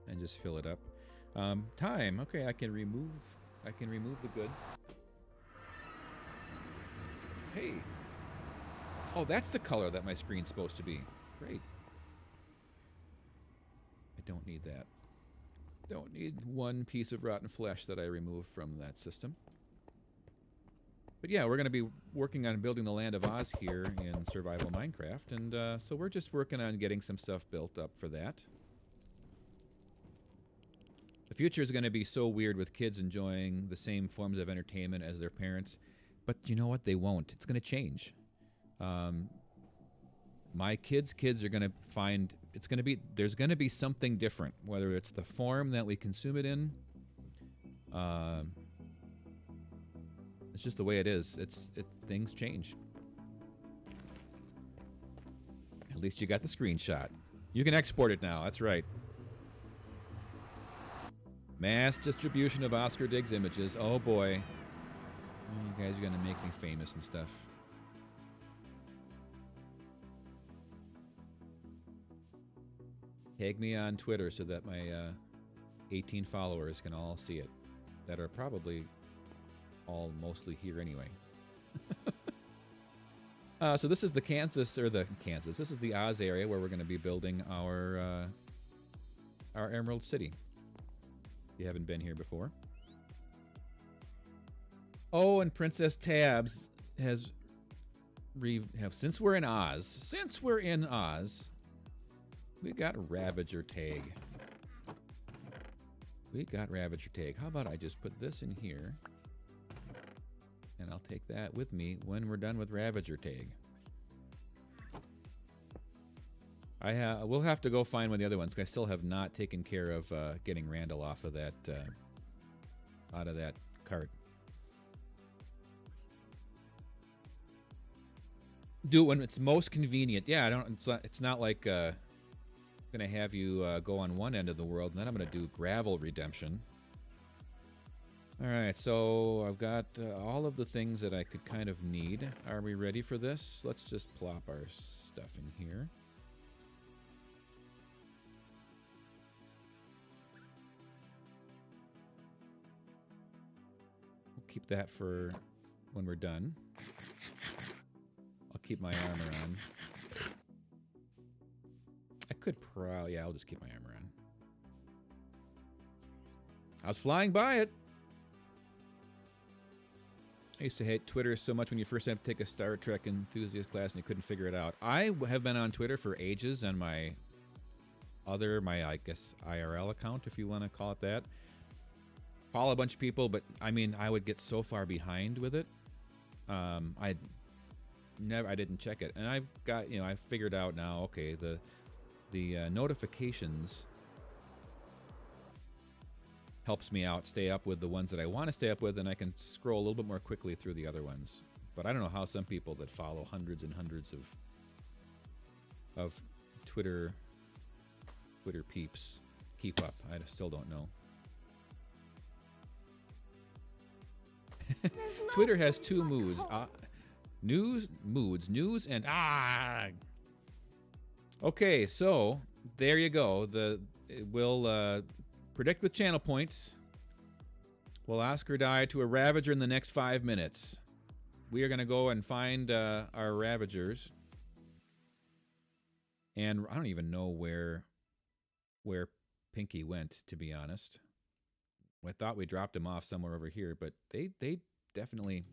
And just fill it up. Time. Okay, I can remove the goods. Hey. Oh, that's the color that my screen's supposed to be. Great. I don't need that. Don't need one piece of rotten flesh that I removed from that system. But yeah, we're going to be working on building the Land of Oz here in Survival Minecraft, and so we're just working on getting some stuff built up for that. The future is going to be so weird with kids enjoying the same forms of entertainment as their parents, but you know what? They won't. It's going to change. My kids' are going to find there's going to be something different, whether it's the form that we consume it in. It's just the way it is. Things change. At least you got the screenshot. You can export it now. That's right. Mass distribution of Oscar Diggs images. Oh boy. You guys are going to make me famous and stuff. Tag me on Twitter so that my 18 followers can all see it. That are probably all mostly here anyway. So this is the This is the Oz area where we're going to be building our Emerald City. If you haven't been here before. Oh, and Princess Tabs has since we're in Oz, we got Ravager Tag. How about I just put this in here? And I'll take that with me when we're done with Ravager Tag. We'll have to go find one of the other ones, because I still have not taken care of getting Randall off of that out of that cart. Do it when it's most convenient. Yeah, it's not like going to have you go on one end of the world, and then I'm going to do gravel redemption. All right, so I've got all of the things that I could kind of need. Are we ready for this? Let's just plop our stuff in here. We'll keep that for when we're done. I'll keep my armor on. I could probably... Yeah, I'll just keep my armor on. I was flying by it. I used to hate Twitter so much when you first had to take a Star Trek enthusiast class and you couldn't figure it out. I have been on Twitter for ages on my I guess, IRL account, if you want to call it that. Follow a bunch of people, but I mean, I would get so far behind with it. I didn't check it. And I've got, I figured out now, okay, the notifications helps me out, stay up with the ones that I want to stay up with, and I can scroll a little bit more quickly through the other ones. But I don't know how some people that follow hundreds and hundreds of Twitter peeps keep up. I still don't know. Twitter has two moods. News, and Okay, so there you go. We'll predict with channel points. Will Oscar die to a Ravager in the next 5 minutes? We are going to go and find our Ravagers. And I don't even know where Pinky went, to be honest. I thought we dropped him off somewhere over here, but they definitely...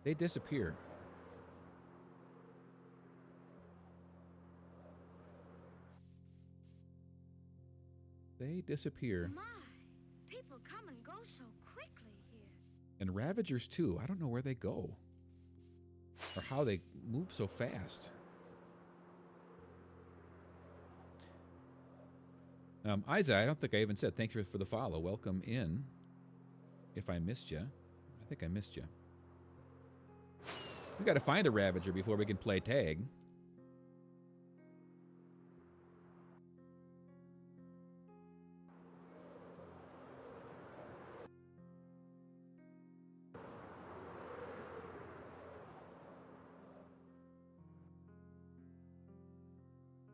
They disappear. They disappear. My, people come and go so quickly here. And Ravagers, too. I don't know where they go. Or how they move so fast. Isa, I don't think I even said thanks for the follow. Welcome in. If I missed you. I think I missed you. We got to find a Ravager before we can play tag.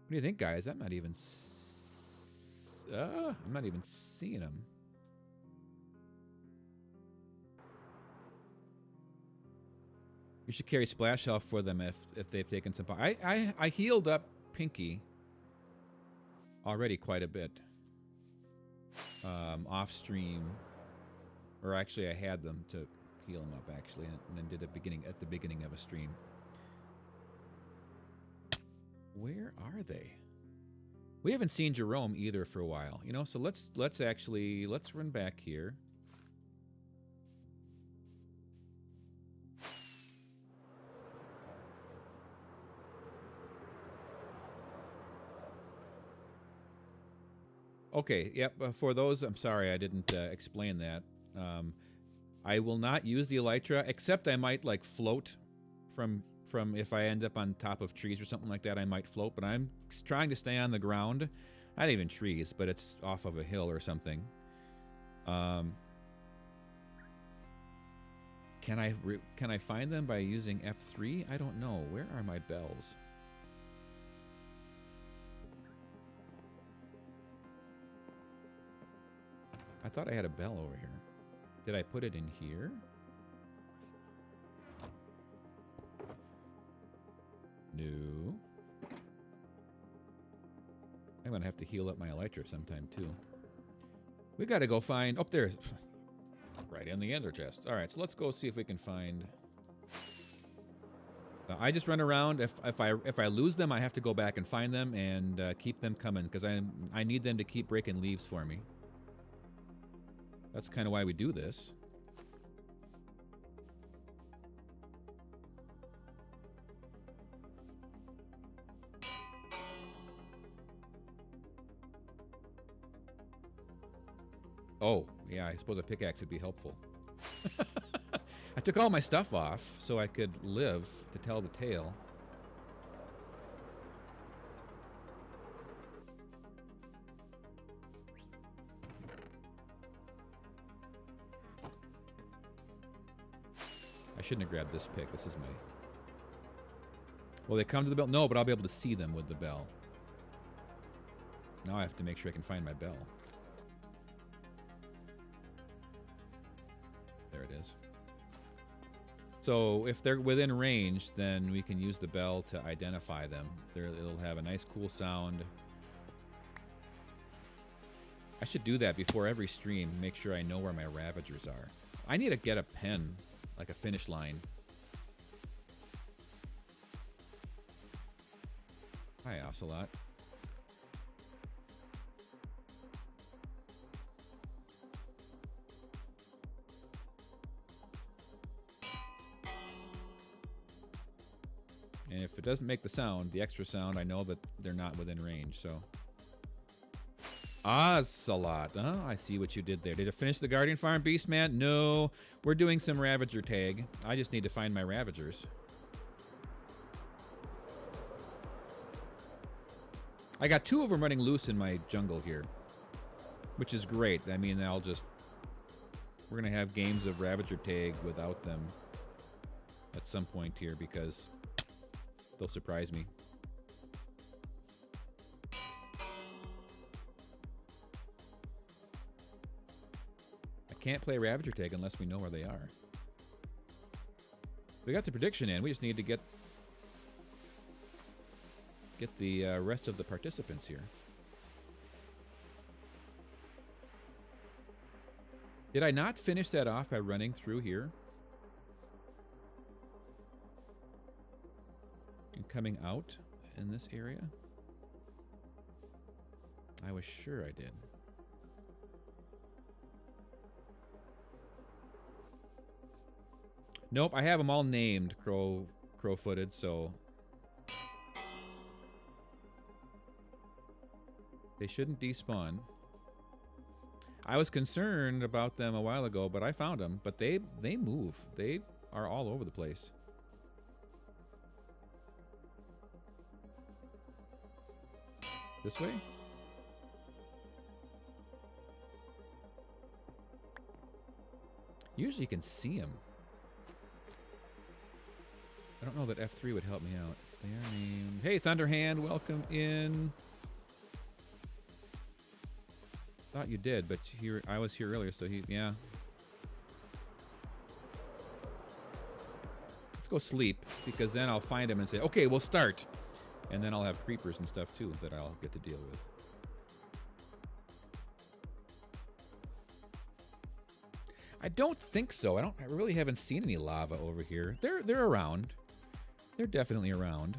What do you think, guys? I'm not even seeing them. You should carry Splash Health for them if they've taken some. I healed up Pinky already quite a bit off stream, or actually I had them to heal him up actually, and then did at the beginning of a stream. Where are they? We haven't seen Jerome either for a while, you know. So let's run back here. Okay, yep. For those, I'm sorry I didn't explain that. I will not use the Elytra, except I might like float from if I end up on top of trees or something like that. I might float, but I'm trying to stay on the ground. Not even trees, but it's off of a hill or something. Can I find them by using F3? I don't know. Where are my bells? I thought I had a bell over here. Did I put it in here? No. I'm gonna have to heal up my Elytra sometime too. We gotta go find... Oh, there's... Right in the ender chest. Alright, so let's go see if we can find... I just run around. If I lose them, I have to go back and find them and keep them coming, because I need them to keep breaking leaves for me. That's kind of why we do this. Oh, yeah, I suppose a pickaxe would be helpful. I took all my stuff off so I could live to tell the tale. I shouldn't have grabbed this pick. This is my... Well, they come to the bell? No, but I'll be able to see them with the bell. Now I have to make sure I can find my bell. There it is. So if they're within range, then we can use the bell to identify them. It'll have a nice cool sound. I should do that before every stream. Make sure I know where my Ravagers are. I need to get a pen, like a finish line. Hi, Ocelot. And if it doesn't make the sound, the extra sound, I know that they're not within range, so... Ocelot. Oh, I see what you did there. Did it finish the Guardian Farm Beast, man? No. We're doing some Ravager tag. I just need to find my Ravagers. I got 2 of them running loose in my jungle here, which is great. I mean, we're going to have games of Ravager tag without them at some point here because they'll surprise me. Can't play Ravager tag unless we know where they are. We got the prediction in. We just need to get the rest of the participants here. Did I not finish that off by running through here? And coming out in this area? I was sure I did. Nope, I have them all named crow-footed, so they shouldn't despawn. I was concerned about them a while ago, but I found them. But they move. They are all over the place. This way? Usually you can see them. I don't know that F3 would help me out. They are named... Hey, Thunderhand, welcome in. Thought you did, but here I was here earlier, so yeah. Let's go sleep, because then I'll find him and say, okay, we'll start. And then I'll have creepers and stuff, too, that I'll get to deal with. I don't think so. I really haven't seen any lava over here. They're around. They're definitely around.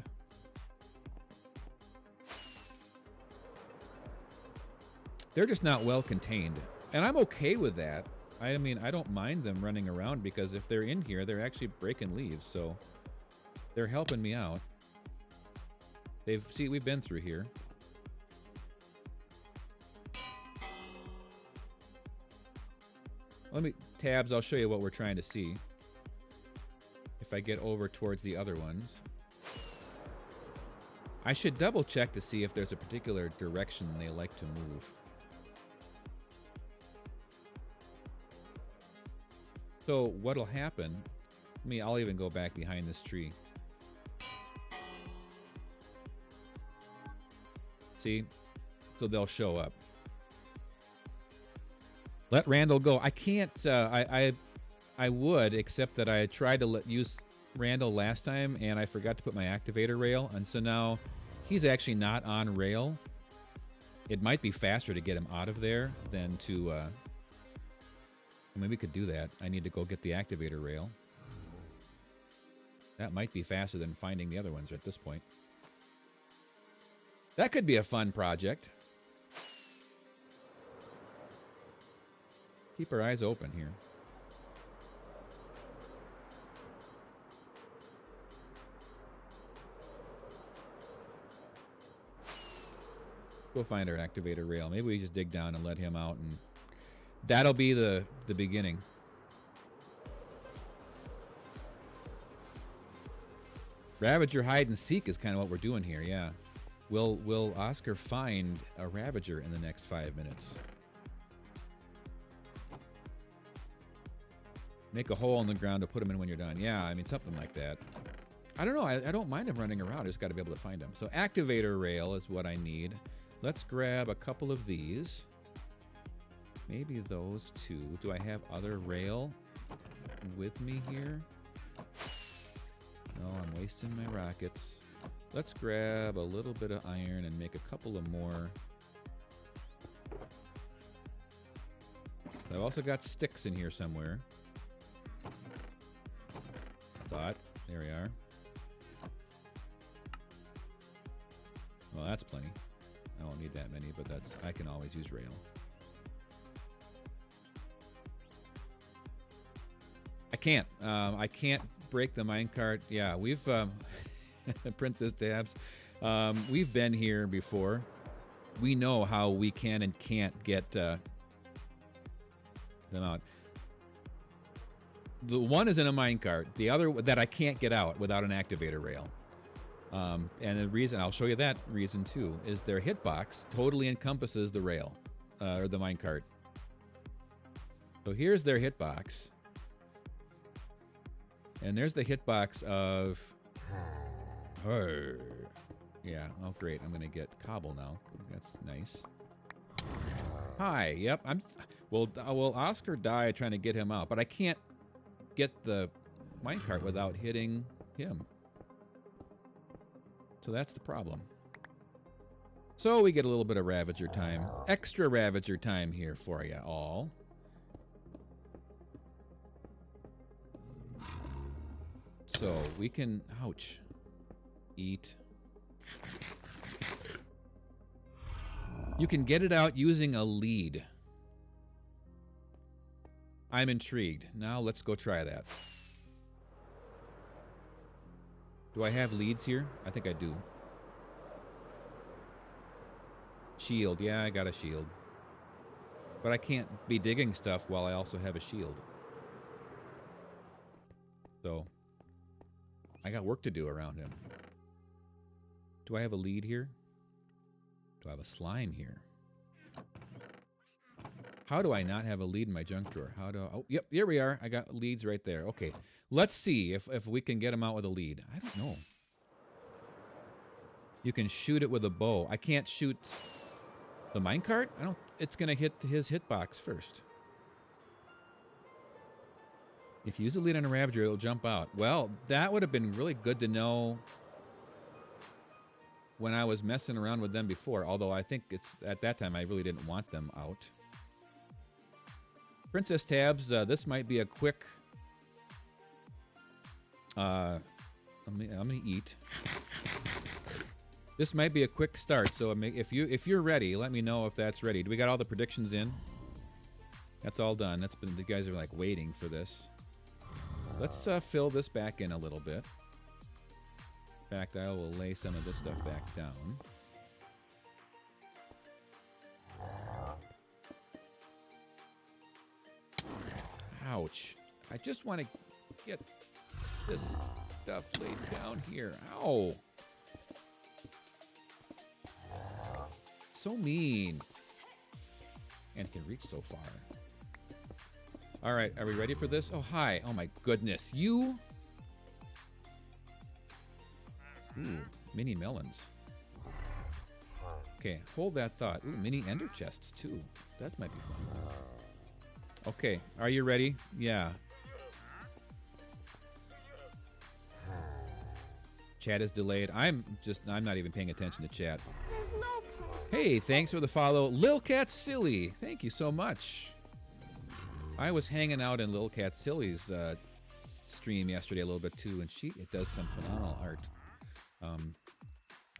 They're just not well contained. And I'm okay with that. I mean, I don't mind them running around because if they're in here, they're actually breaking leaves. So they're helping me out. We've been through here. Tabs, I'll show you what we're trying to see. If I get over towards the other ones. I should double check to see if there's a particular direction they like to move. So what'll happen, I'll even go back behind this tree. See? So they'll show up. Let Randall go. I can't, I would, except that I tried to use Randall last time, and I forgot to put my activator rail, and so now he's actually not on rail. It might be faster to get him out of there than to, maybe we could do that. I need to go get the activator rail. That might be faster than finding the other ones at this point. That could be a fun project. Keep our eyes open here. Go find our activator rail. Maybe we just dig down and let him out, and that'll be the beginning. Ravager hide and seek is kind of what we're doing here, yeah. Will Oscar find a Ravager in the next 5 minutes? Make a hole in the ground to put them in when you're done. Yeah, I mean, something like that. I don't know. I don't mind him running around. I just got to be able to find him. So activator rail is what I need. Let's grab a couple of these. Maybe those two. Do I have other rail with me here? No, I'm wasting my rockets. Let's grab a little bit of iron and make a couple of more. I've also got sticks in here somewhere. There we are. Well, that's plenty. I don't need that many, but I can always use rail. I can't break the minecart. Yeah, we've Princess Tabs. We've been here before. we know how we can and can't get them out. The one is in a minecart. The other that I can't get out without an activator rail. And the reason, I'll show you that reason too, is their hitbox totally encompasses the rail, or the minecart. So here's their hitbox. And there's the hitbox of her. Yeah, oh great, I'm gonna get cobble now. That's nice. Hi, yep, will Oscar die trying to get him out, but I can't get the minecart without hitting him. So that's the problem. So we get a little bit of Ravager time. Extra Ravager time here for you all. So we can, ouch, eat. You can get it out using a lead. I'm intrigued. Now let's go try that. Do I have leads here? I think I do. Shield. Yeah, I got a shield. But I can't be digging stuff while I also have a shield. So, I got work to do around him. Do I have a lead here? Do I have a slime here? How do I not have a lead in my junk drawer? How do I, oh, yep, here we are. I got leads right there. Okay, let's see if we can get him out with a lead. I don't know. You can shoot it with a bow. I can't shoot the minecart? I don't, it's gonna hit his hitbox first. If you use a lead on a Ravager, it'll jump out. Well, that would have been really good to know when I was messing around with them before, although I think it's at that time I really didn't want them out. Princess Tabs, this might be a quick... I'm gonna eat. This might be a quick start, so if you're ready, let me know if that's ready. Do we got all the predictions in? That's all done. That's been, the guys are like waiting for this. Let's fill this back in a little bit. In fact, I will lay some of this stuff back down. Ouch. I just want to get this stuff laid down here. Ow. So mean. And it can reach so far. All right, are we ready for this? Oh, hi. Oh, my goodness. You? Ooh, mini melons. Okay, hold that thought. Ooh, mini ender chests, too. That might be fun. Okay, are you ready? Yeah. Chat is delayed. I'm not even paying attention to chat. There's no place. Hey, thanks for the follow. Lil Cat Silly. Thank you so much. I was hanging out in Lil Cat Silly's stream yesterday a little bit too, and it does some phenomenal art.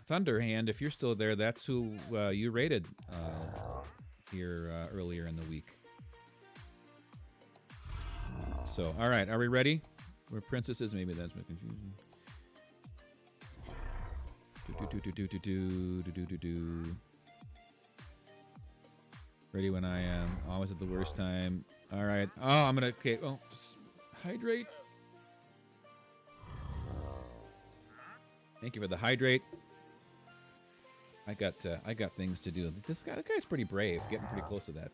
Thunderhand, if you're still there, that's who you rated here earlier in the week. So, all right, are we ready? We're princesses. Maybe that's my confusion. Ready when I am. Always at the worst time. All right. Oh, I'm gonna. Okay. Oh, just hydrate. Thank you for the hydrate. I got things to do. The guy's pretty brave. Getting pretty close to that.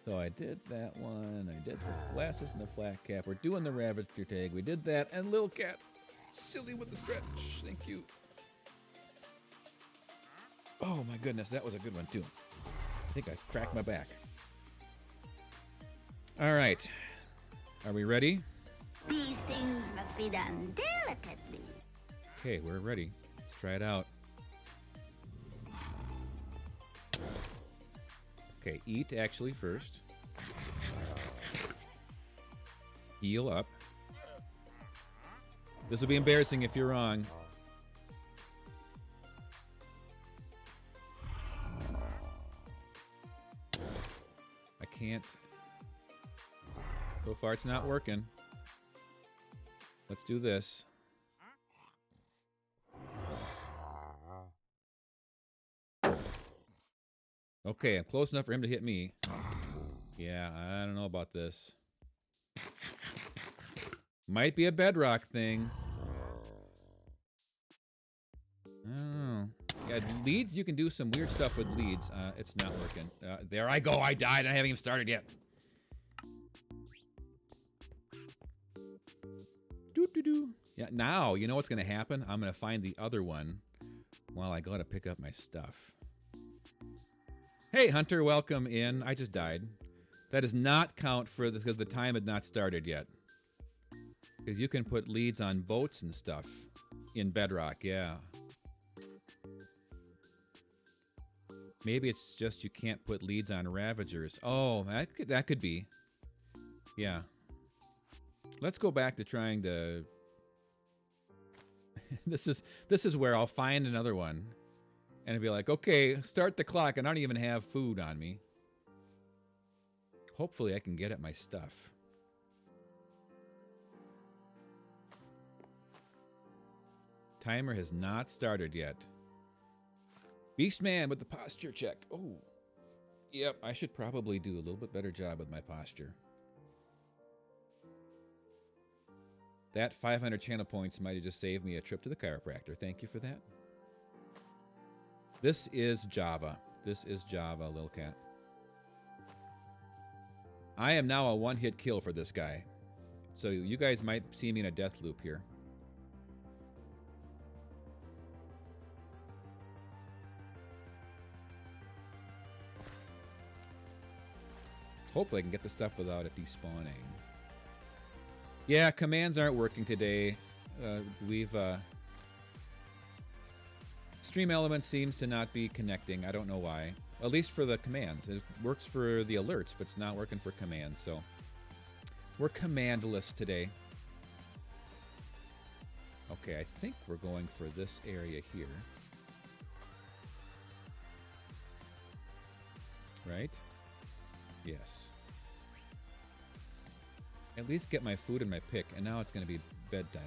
So I did that one. I did the glasses and the flat cap. We're doing the Ravager tag. We did that. And Lil Cat, silly with the stretch. Thank you. Oh my goodness, that was a good one too. I think I cracked my back. All right. Are we ready? These things must be done delicately. Okay, we're ready. Let's try it out. Okay, eat actually first. Heal up. This will be embarrassing if you're wrong. I can't. So far it's not working. Let's do this. Okay, I'm close enough for him to hit me. Yeah, I don't know about this. Might be a bedrock thing. I don't know. Yeah, leads, you can do some weird stuff with leads. It's not working. There I go. I died. I haven't even started yet. Doo-doo-doo. Yeah, now, you know what's going to happen? I'm going to find the other one while I go to pick up my stuff. Hey, Hunter, welcome in. I just died. That does not count for this because the time had not started yet. Because you can put leads on boats and stuff in Bedrock, yeah. Maybe it's just you can't put leads on Ravagers. Oh, that could be. Yeah. Let's go back to trying to... This is where I'll find another one. And it'll be like, okay, start the clock. And I don't even have food on me. Hopefully I can get at my stuff. Timer has not started yet. Beastman with the posture check. Oh, yep, I should probably do a little bit better job with my posture. That 500 channel points might have just saved me a trip to the chiropractor. Thank you for that. This is Java. This is Java, Lil Cat. I am now a one-hit kill for this guy. So you guys might see me in a death loop here. Hopefully I can get the stuff without it despawning. Yeah, commands aren't working today. Stream Element seems to not be connecting. I don't know why. At least for the commands. It works for the alerts, but it's not working for commands. So we're commandless today. Okay, I think we're going for this area here. Right? Yes. At least get my food and my pick, and now it's going to be bedtime.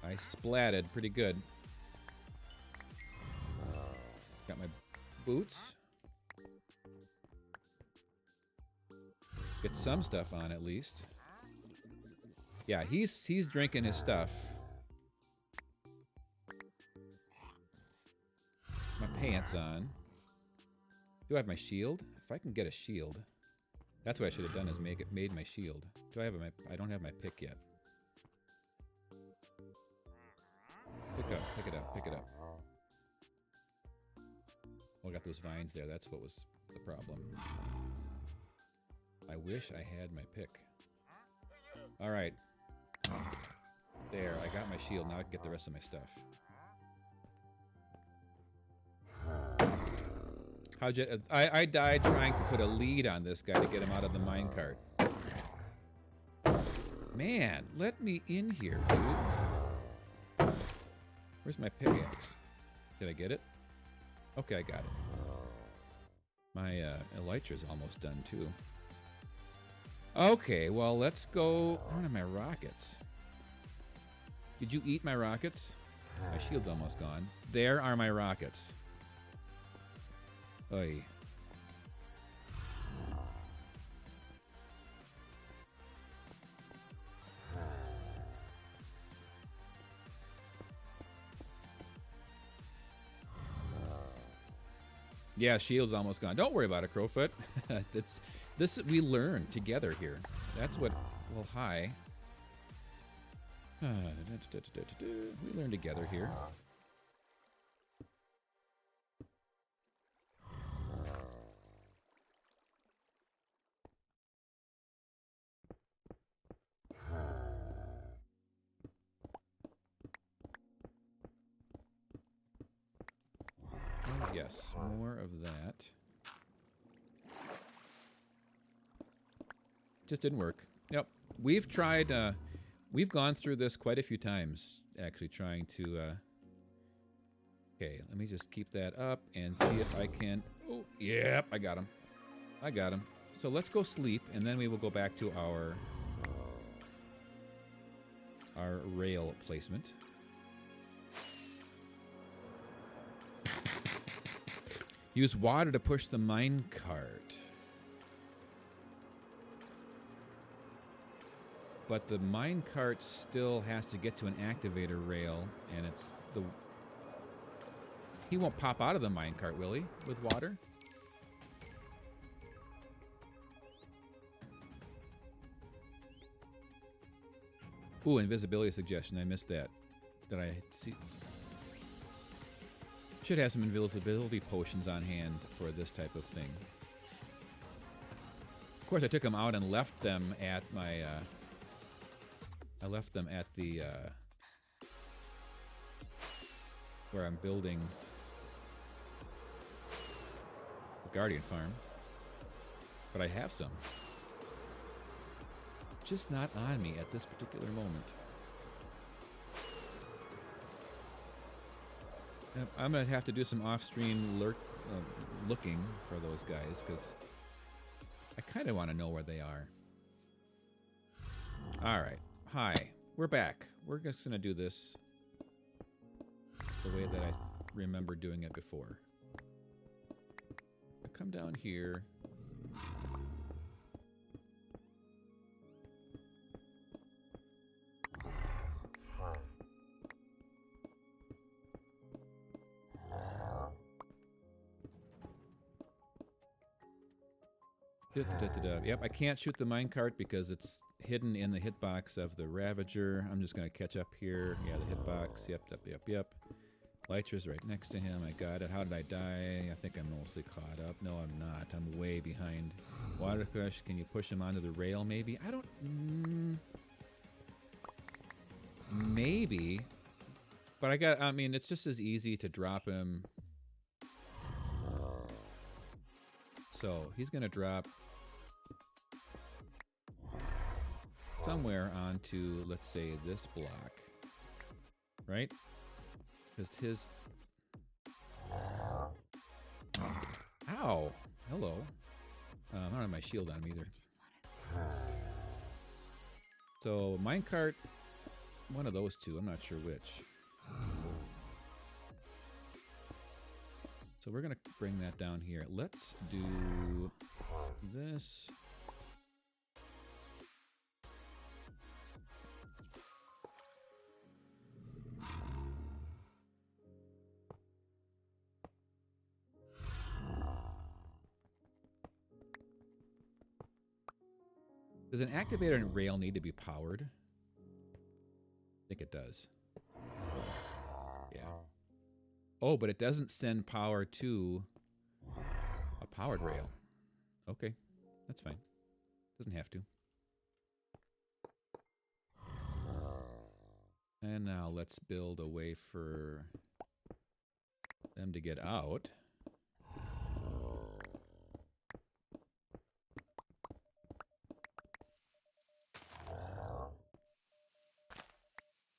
I splatted pretty good. Got my boots. Get some stuff on at least. Yeah, he's drinking his stuff. My pants on. Do I have my shield? If I can get a shield. That's what I should have done, is made my shield. Do I have my... I don't have my pick yet. Pick it up. Oh, I got those vines there. That's what was the problem. I wish I had my pick. Alright. There, I got my shield. Now I can get the rest of my stuff. How'd you... I died trying to put a lead on this guy to get him out of the minecart. Man, let me in here, dude. Where's my pickaxe? Did I get it? Okay, I got it. My elytra's almost done, too. Okay, well, let's go... Where are my rockets? Did you eat my rockets? My shield's almost gone. There are my rockets. Oy. Yeah, shield's almost gone. Don't worry about it, Crowfoot. This we learn together here. That's what. Well, hi. We learn together here. Yes, more of that. Just didn't work. Yep. We've tried, we've gone through this quite a few times, actually, trying to, okay, let me just keep that up and see if I can, oh, yep, I got him. I got him. So let's go sleep, and then we will go back to our rail placement. Use water to push the mine cart. But the mine cart still has to get to an activator rail, and it's the... He won't pop out of the mine cart, will he, with water? Ooh, invisibility suggestion. I missed that. Did I see? Should have some invisibility potions on hand for this type of thing. Of course, I took them out and left them at my... I left them at the... where I'm building the Guardian Farm. But I have some. Just not on me at this particular moment. I'm going to have to do some off-stream looking for those guys, because I kind of want to know where they are. Alright. Hi. We're back. We're just going to do this the way that I remember doing it before. I come down here. Yep, I can't shoot the minecart because it's hidden in the hitbox of the Ravager. I'm just going to catch up here. Yeah, the hitbox. Yep. Lytra's right next to him. I got it. How did I die? I think I'm mostly caught up. No, I'm not. I'm way behind. Water Crush, can you push him onto the rail maybe? I don't... maybe. But I mean, it's just as easy to drop him. So, he's going to drop somewhere onto, let's say, this block. Right? Because his... Ow! Hello. I don't have my shield on either. So, minecart, one of those two. I'm not sure which. So we're going to bring that down here. Let's do this. Does an activator and rail need to be powered? I think it does. Yeah. Oh, but it doesn't send power to a powered rail. Okay, that's fine. Doesn't have to. And now let's build a way for them to get out.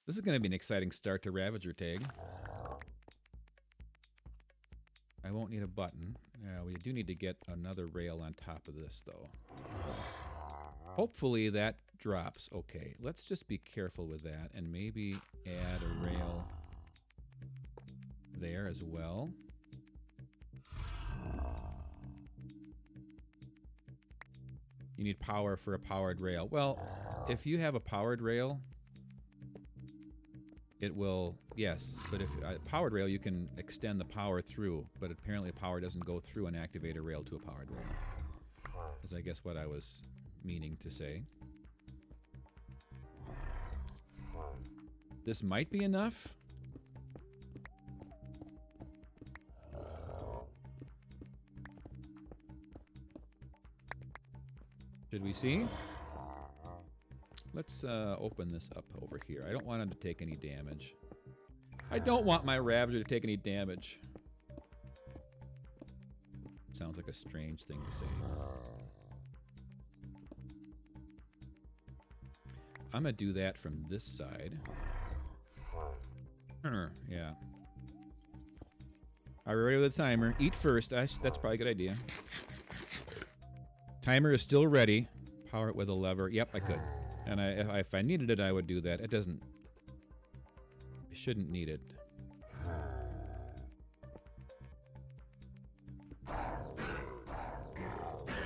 This is going to be an exciting start to Ravager Tag. I won't need a button. We do need to get another rail on top of this, though. Hopefully that drops. Okay, let's just be careful with that and maybe add a rail there as well. You need power for a powered rail. Well, if you have a powered rail, it will, yes, but if powered rail, you can extend the power through, but apparently power doesn't go through an activator rail to a powered rail. Is I guess what I was meaning to say. This might be enough. Should we see? Let's open this up over here. I don't want him to take any damage. I don't want my Ravager to take any damage. Sounds like a strange thing to say. I'm going to do that from this side. Yeah. Are we ready with the timer? Eat first. That's probably a good idea. Timer is still ready. Power it with a lever. Yep, I could. And if I needed it, I would do that. It doesn't... I shouldn't need it.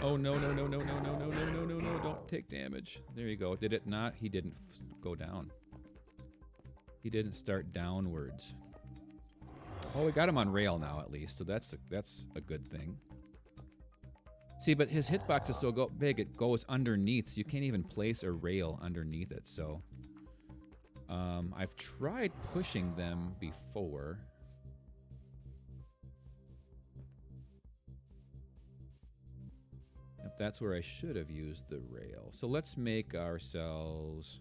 Oh, no, no, no, no, no, no, no, no, no, no, no. Don't take damage. There you go. Did it not? He didn't go down. He didn't start downwards. Oh, we got him on rail now, at least. So that's a good thing. See, but his hitbox is so big, it goes underneath. So you can't even place a rail underneath it. So I've tried pushing them before. Yep, that's where I should have used the rail. So let's make ourselves...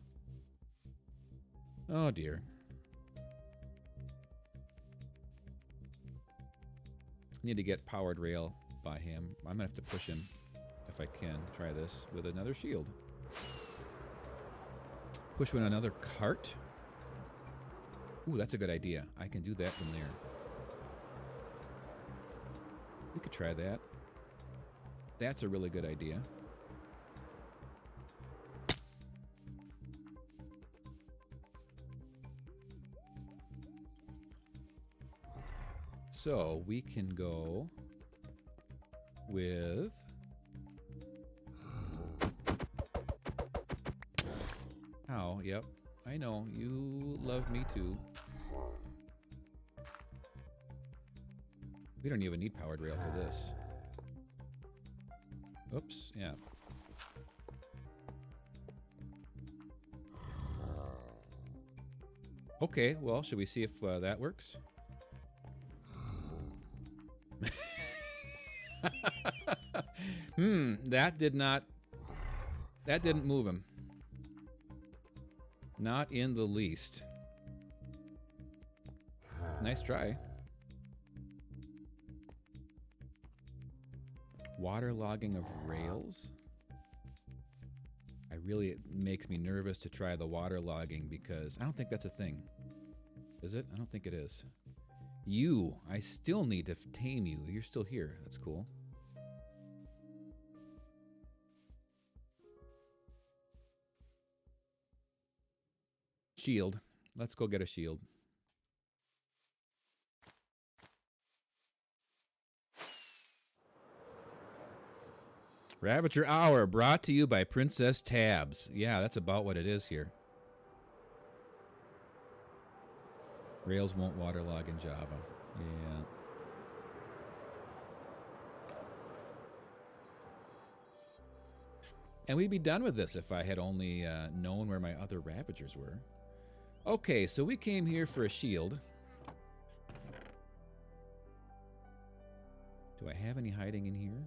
Oh, dear. Need to get powered rail by him. I'm gonna have to push him if I can. Try this with another shield. Push with another cart. Ooh, that's a good idea. I can do that from there. We could try that. That's a really good idea. So we can go with how? Yep, I know you love me too. We don't even need powered rail for this. Oops, yeah. Okay, well, should we see if that works? That didn't move him. Not in the least. Nice try. Waterlogging of rails? It makes me nervous to try the waterlogging because I don't think that's a thing. Is it? I don't think it is. I still need to tame you. You're still here. That's cool. Shield. Let's go get a shield. Ravager Hour brought to you by Princess Tabs. Yeah, that's about what it is here. Rails won't waterlog in Java. Yeah. And we'd be done with this if I had only known where my other Ravagers were. Okay, so we came here for a shield. Do I have any hiding in here?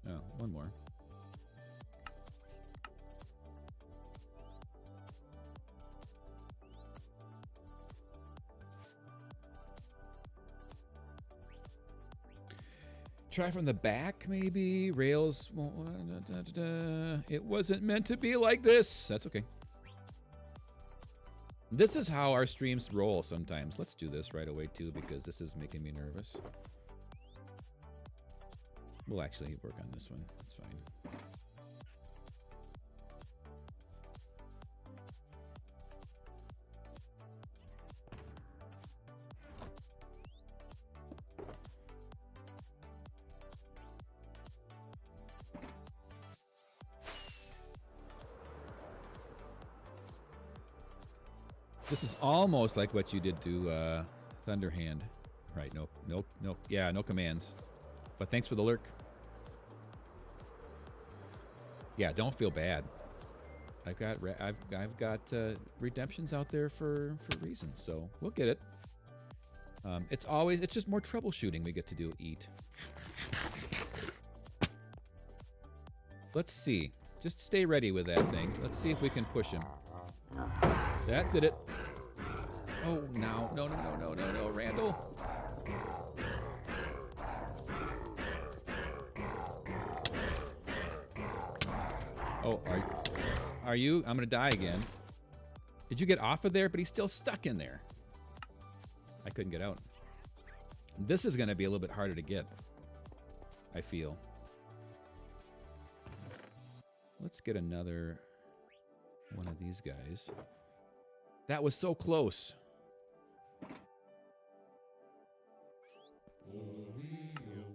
Oh, one more. Try from the back, maybe. Rails won't. It wasn't meant to be like this. That's okay. This is how our streams roll sometimes. Let's do this right away too, because this is making me nervous. We'll actually work on this one. That's fine. This is almost like what you did to Thunderhand. Right, no commands. But thanks for the lurk. Yeah, don't feel bad. I've got redemptions out there for reasons, so we'll get it. It's just more troubleshooting we get to do. Eat. Let's see. Just stay ready with that thing. Let's see if we can push him. That did it. Oh, no, Randall. Oh, are you? I'm gonna die again. Did you get off of there? But he's still stuck in there. I couldn't get out. This is gonna be a little bit harder to get, I feel. Let's get another one of these guys. That was so close.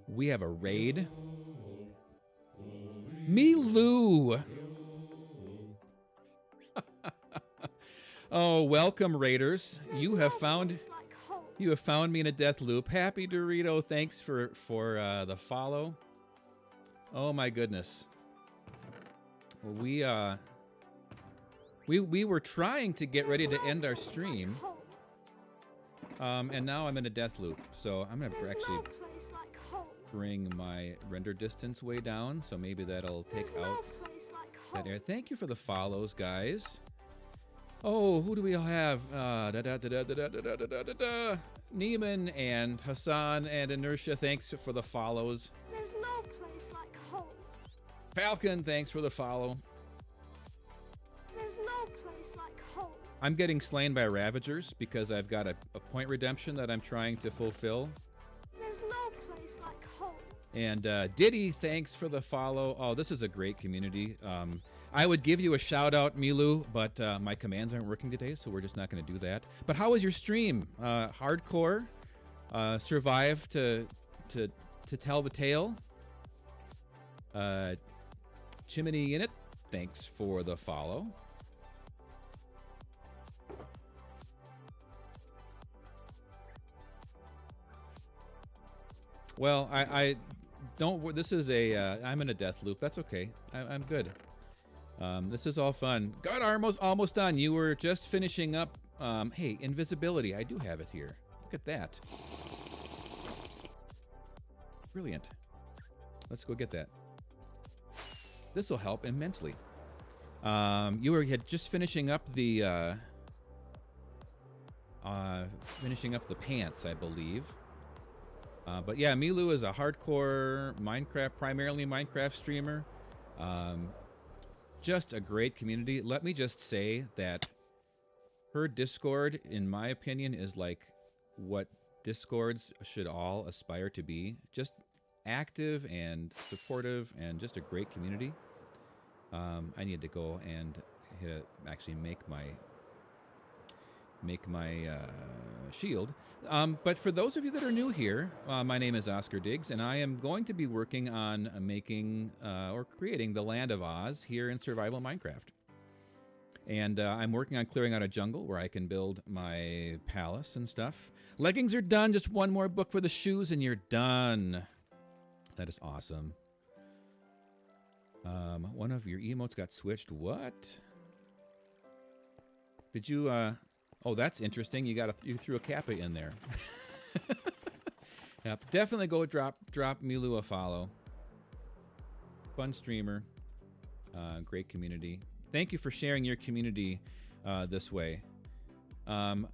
We have a raid. Milu! Oh, welcome, raiders. You have found me in a death loop. Happy Dorito, thanks for the follow. Oh my goodness. We were trying to get ready to end our stream. And now I'm in a death loop. So I'm gonna actually bring my render distance way down, so maybe that'll take out that air. Thank you for the follows, guys. Oh, who do we all have? Neiman and Hassan and Inertia, thanks for the follows. There's no place like home. Falcon, thanks for the follow. There's no place like home. I'm getting slain by Ravagers because I've got a point redemption that I'm trying to fulfill. There's no place like home. And Diddy, thanks for the follow. Oh, this is a great community. I would give you a shout out, Milu, but my commands aren't working today, so we're just not going to do that. But how was your stream? Hardcore? Survive to tell the tale? Chimney in it, thanks for the follow. Well, I don't. This is a. I'm in a death loop. That's okay. I'm good. This is all fun. God, Armo's almost done. You were just finishing up. Hey, invisibility. I do have it here. Look at that. Brilliant. Let's go get that. This will help immensely. You were just finishing up the pants, I believe. But yeah, Milu is a hardcore Minecraft, primarily Minecraft streamer. Just a great community. Let me just say that her Discord, in my opinion, is like what Discords should all aspire to be. Just active and supportive and just a great community. I need to go and actually make my shield. But for those of you that are new here, my name is Oscar Diggs, and I am going to be working on making or creating the Land of Oz here in Survival Minecraft. And I'm working on clearing out a jungle where I can build my palace and stuff. Leggings are done. Just one more book for the shoes, and you're done. That is awesome. One of your emotes got switched. What? Did you? Oh, that's interesting. You threw a Kappa in there. Yep, definitely go drop Milu a follow. Fun streamer, great community. Thank you for sharing your community this way. Do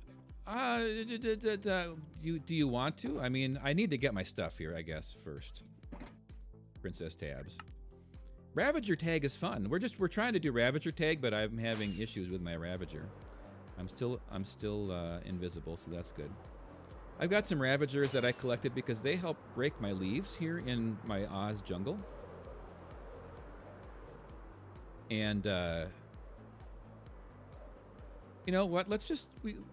you want to? I mean, I need to get my stuff here, I guess, first. Princess tabs. Ravager tag is fun. We're trying to do Ravager tag, but I'm having issues with my Ravager. I'm still invisible, so that's good. I've got some Ravagers that I collected because they help break my leaves here in my Oz jungle. And you know what?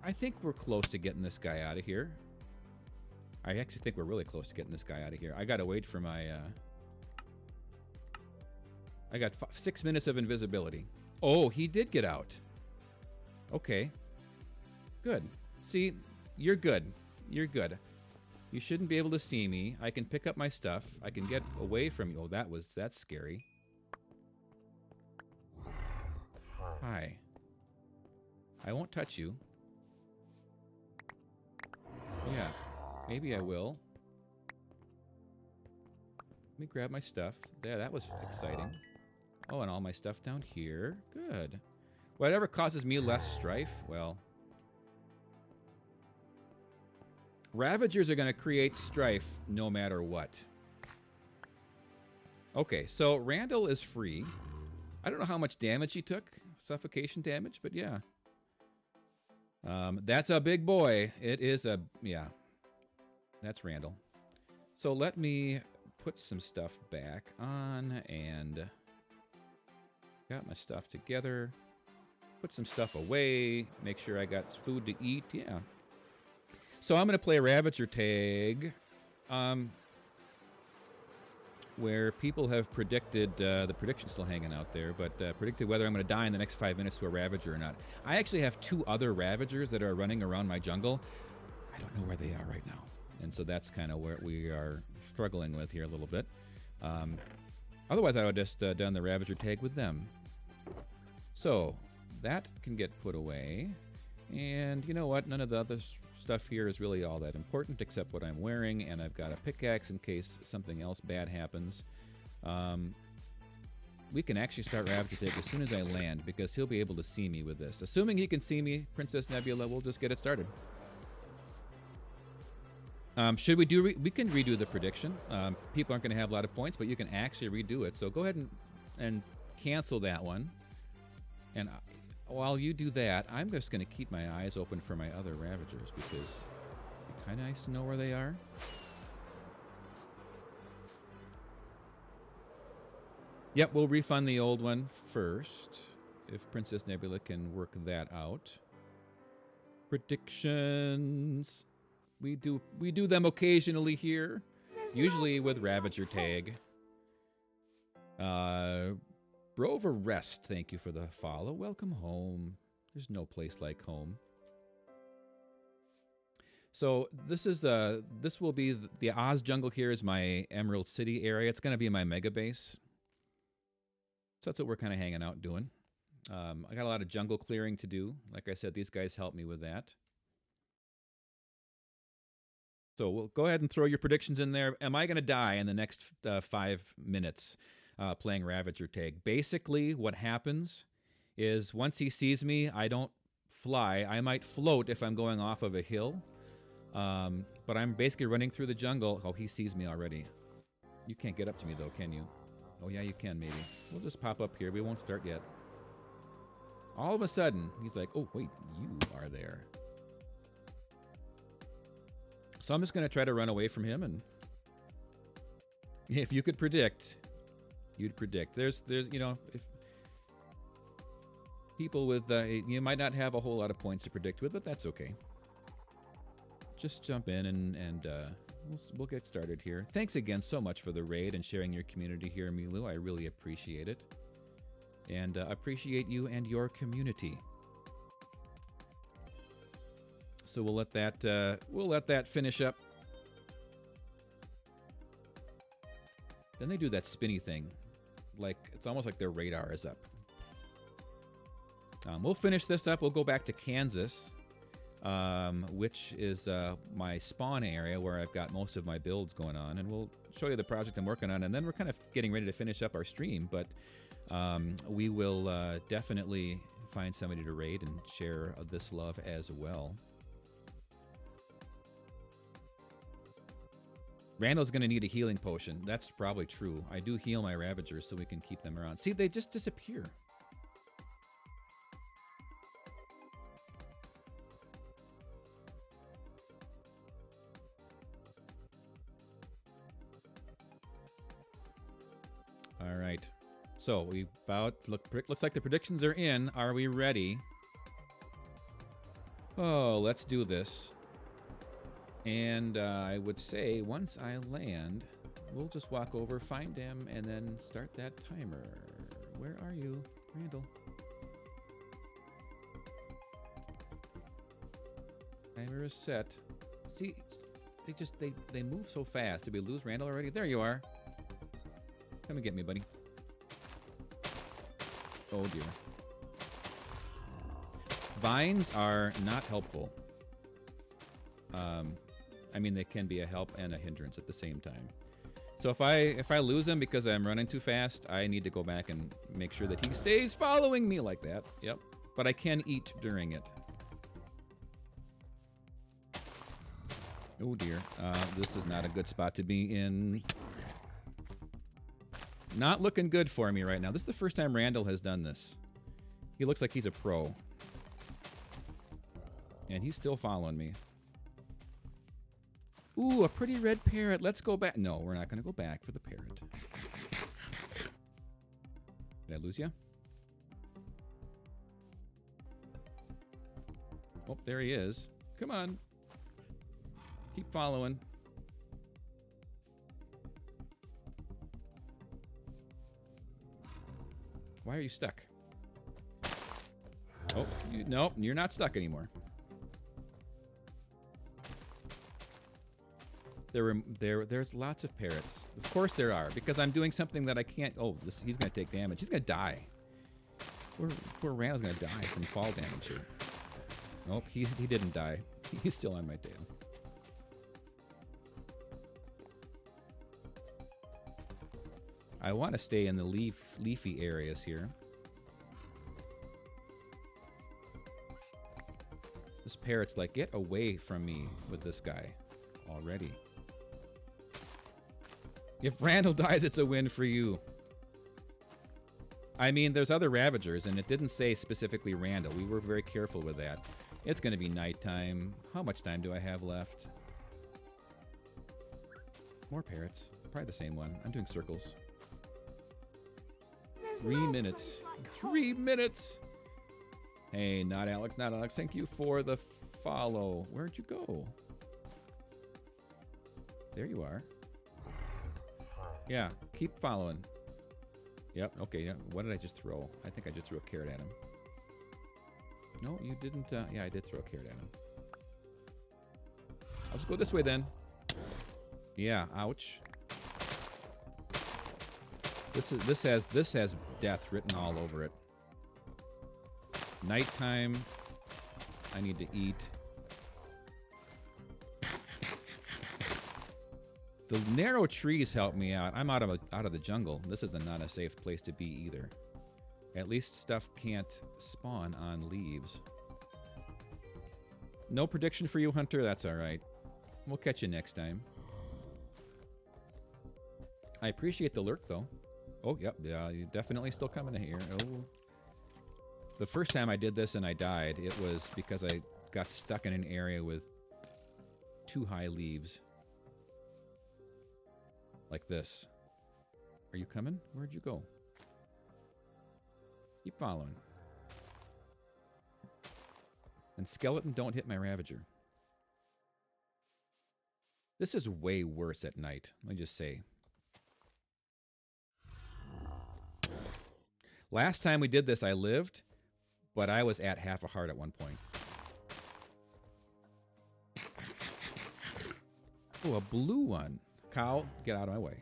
I think we're close to getting this guy out of here. I actually think we're really close to getting this guy out of here. I gotta wait for my. I got 6 minutes of invisibility. Oh, he did get out. Okay. Good. See, you're good. You're good. You shouldn't be able to see me. I can pick up my stuff. I can get away from you. Oh, that's scary. Hi. I won't touch you. Yeah. Maybe I will. Let me grab my stuff. There, that was exciting. Oh, and all my stuff down here. Good. Whatever causes me less strife, well. Ravagers are going to create strife no matter what. Okay, so Randall is free. I don't know how much damage he took. Suffocation damage, but yeah. That's a big boy. It is a, yeah. That's Randall. So let me put some stuff back on and Got my stuff together. Put some stuff away. Make sure I got food to eat. Yeah. So I'm going to play Ravager Tag, where people have predicted, the prediction's still hanging out there, but predicted whether I'm going to die in the next 5 minutes to a Ravager or not. I actually have 2 other Ravagers that are running around my jungle. I don't know where they are right now. And so that's kind of where we are struggling with here a little bit. Otherwise, I would have just done the Ravager Tag with them. So that can get put away. And you know what? None of the other stuff here is really all that important except what I'm wearing, and I've got a pickaxe in case something else bad happens. We can actually start Ravager Tag as soon as I land because he'll be able to see me with this. Assuming he can see me, Princess Nebula, we'll just get it started. Should we do? We can redo the prediction. People aren't going to have a lot of points, but you can actually redo it. So go ahead and cancel that one. And while you do that, I'm just going to keep my eyes open for my other Ravagers because it's kind of nice to know where they are. Yep, we'll refund the old one first if Princess Nebula can work that out. Predictions. We do them occasionally here, usually with Ravager Tag. Brover Rest, thank you for the follow. Welcome home. There's no place like home. So this will be the Oz jungle. Here is my Emerald City area. It's going to be my mega base. So that's what we're kind of hanging out doing. I got a lot of jungle clearing to do. Like I said, these guys help me with that. So we'll go ahead and throw your predictions in there. Am I going to die in the next 5 minutes playing Ravager Tag? Basically, what happens is once he sees me, I don't fly. I might float if I'm going off of a hill. But I'm basically running through the jungle. Oh, he sees me already. You can't get up to me, though, can you? Oh, yeah, you can, maybe. We'll just pop up here. We won't start yet. All of a sudden, he's like, oh, wait, you are there. So I'm just going to try to run away from him, and if you could predict, you'd predict. There's you know, if people with you might not have a whole lot of points to predict with, but that's okay. Just jump in and we'll get started here. Thanks again so much for the raid and sharing your community here, Milu. I really appreciate it, and appreciate you and your community. So we'll let that finish up. Then they do that spinny thing, like it's almost like their radar is up. We'll finish this up. We'll go back to Kansas, which is my spawn area where I've got most of my builds going on, and we'll show you the project I'm working on, and then we're kind of getting ready to finish up our stream. But we will definitely find somebody to raid and share this love as well. Randall's going to need a healing potion. That's probably true. I do heal my Ravagers so we can keep them around. See, they just disappear. All right. So we looks like the predictions are in. Are we ready? Oh, let's do this. And I would say once I land, we'll just walk over, find him, and then start that timer. Where are you, Randall? Timer is set. See, they move so fast. Did we lose Randall already? There you are. Come and get me, buddy. Oh dear. Vines are not helpful. I mean, they can be a help and a hindrance at the same time. So if I lose him because I'm running too fast, I need to go back and make sure that he stays following me like that. Yep. But I can eat during it. Oh dear. This is not a good spot to be in. Not looking good for me right now. This is the first time Randall has done this. He looks like he's a pro. And he's still following me. Ooh, a pretty red parrot. Let's go back. No, we're not going to go back for the parrot. Did I lose you? Oh, there he is. Come on. Keep following. Why are you stuck? Oh, nope, you're not stuck anymore. There's lots of parrots. Of course there are, because I'm doing something that I can't. Oh, he's gonna take damage. He's gonna die. Poor Randall's gonna die from fall damage here. Nope, he didn't die. He's still on my tail. I want to stay in the leafy areas here. This parrot's like, get away from me with this guy already. If Randall dies, it's a win for you. I mean, there's other Ravagers, and it didn't say specifically Randall. We were very careful with that. It's going to be nighttime. How much time do I have left? More parrots. Probably the same one. I'm doing circles. There's 3 no minutes. place like 3 minutes. Hey, not Alex, not Alex. Thank you for the follow. Where'd you go? There you are. Yeah, keep following. Yep, okay, yeah. What did I just throw? I think I just threw a carrot at him. No, you didn't. Yeah, I did throw a carrot at him. I'll just go this way then. Yeah, ouch. This has death written all over it. Nighttime. I need to eat. The narrow trees help me out. I'm out of the jungle. This is not a safe place to be either. At least stuff can't spawn on leaves. No prediction for you, Hunter. That's all right. We'll catch you next time. I appreciate the lurk, though. Oh, yep. Yeah, you're definitely still coming in here. Oh. The first time I did this and I died, it was because I got stuck in an area with too high leaves. Like this. Are you coming? Where'd you go? Keep following. And skeleton, don't hit my Ravager. This is way worse at night, let me just say. Last time we did this, I lived, but I was at half a heart at one point. Oh, a blue one. Kyle, get out of my way.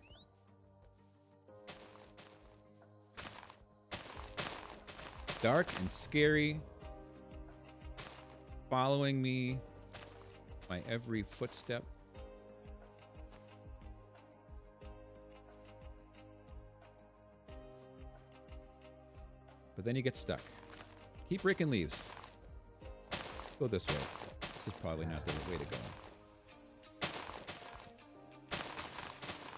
Dark and scary. Following me. My every footstep. But then you get stuck. Keep breaking leaves. Go this way. This is probably not the way to go.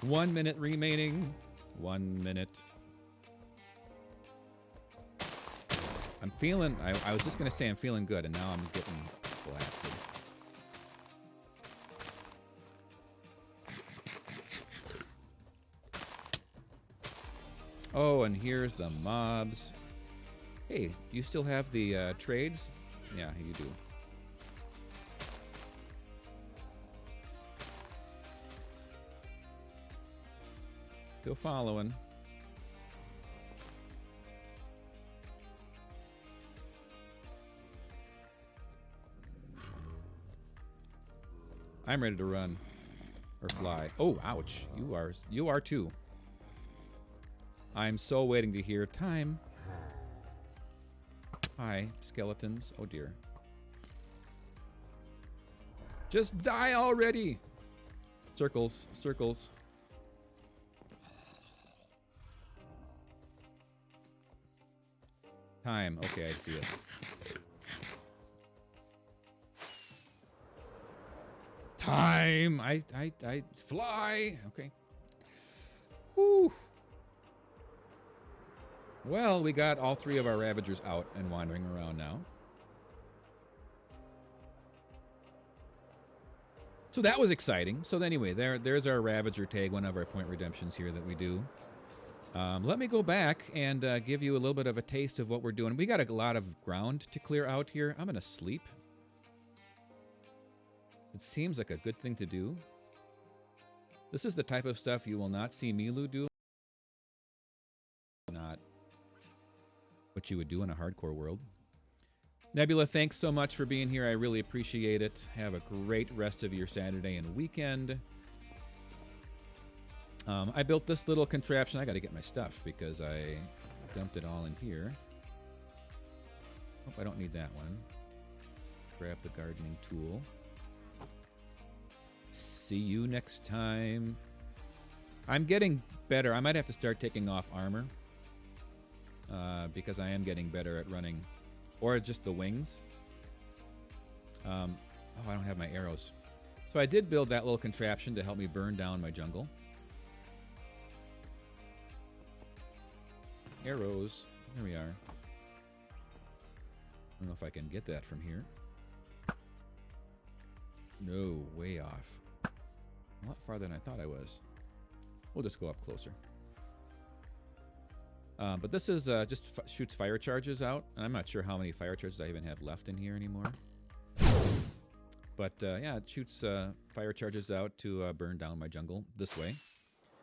1 minute remaining. 1 minute. I'm feeling... I was just going to say I'm feeling good, and now I'm getting blasted. Oh, and here's the mobs. Hey, do you still have the trades? Yeah, you do. Still following. I'm ready to run or fly. Oh, ouch. You are too. I'm so waiting to hear time. Hi, skeletons. Oh dear. Just die already. Circles, circles. Time. Okay, I see it. Time. I fly. Okay. Whew. Well, we got all 3 of our Ravagers out and wandering around now. So that was exciting. So anyway, there's our Ravager tag, one of our point redemptions here that we do. Let me go back and give you a little bit of a taste of what we're doing. We got a lot of ground to clear out here. I'm going to sleep. It seems like a good thing to do. This is the type of stuff you will not see Milu do. Not what you would do in a hardcore world. Nebula, thanks so much for being here. I really appreciate it. Have a great rest of your Saturday and weekend. I built this little contraption. I got to get my stuff because I dumped it all in here. Oh, I don't need that one. Grab the gardening tool. See you next time. I'm getting better. I might have to start taking off armor because I am getting better at running. Or just the wings. Oh, I don't have my arrows. So I did build that little contraption to help me burn down my jungle. Arrows. There we are. I don't know if I can get that from here. No, way off. A lot farther than I thought I was. We'll just go up closer. But this is just shoots fire charges out. And I'm not sure how many fire charges I even have left in here anymore. But yeah, it shoots fire charges out to burn down my jungle this way.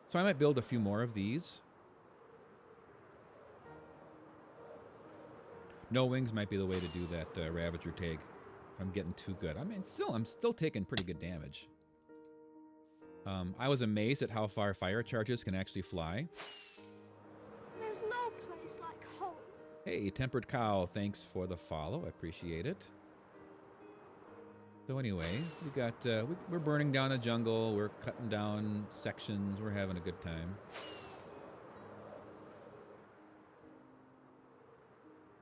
So I might build a few more of these. No wings might be the way to do that Ravager tag if I'm getting too good. I mean, I'm still taking pretty good damage. I was amazed at how far fire charges can actually fly. There's no place like home. Hey, Tempered Cow, thanks for the follow. I appreciate it. So anyway, we got we're burning down a jungle. We're cutting down sections. We're having a good time.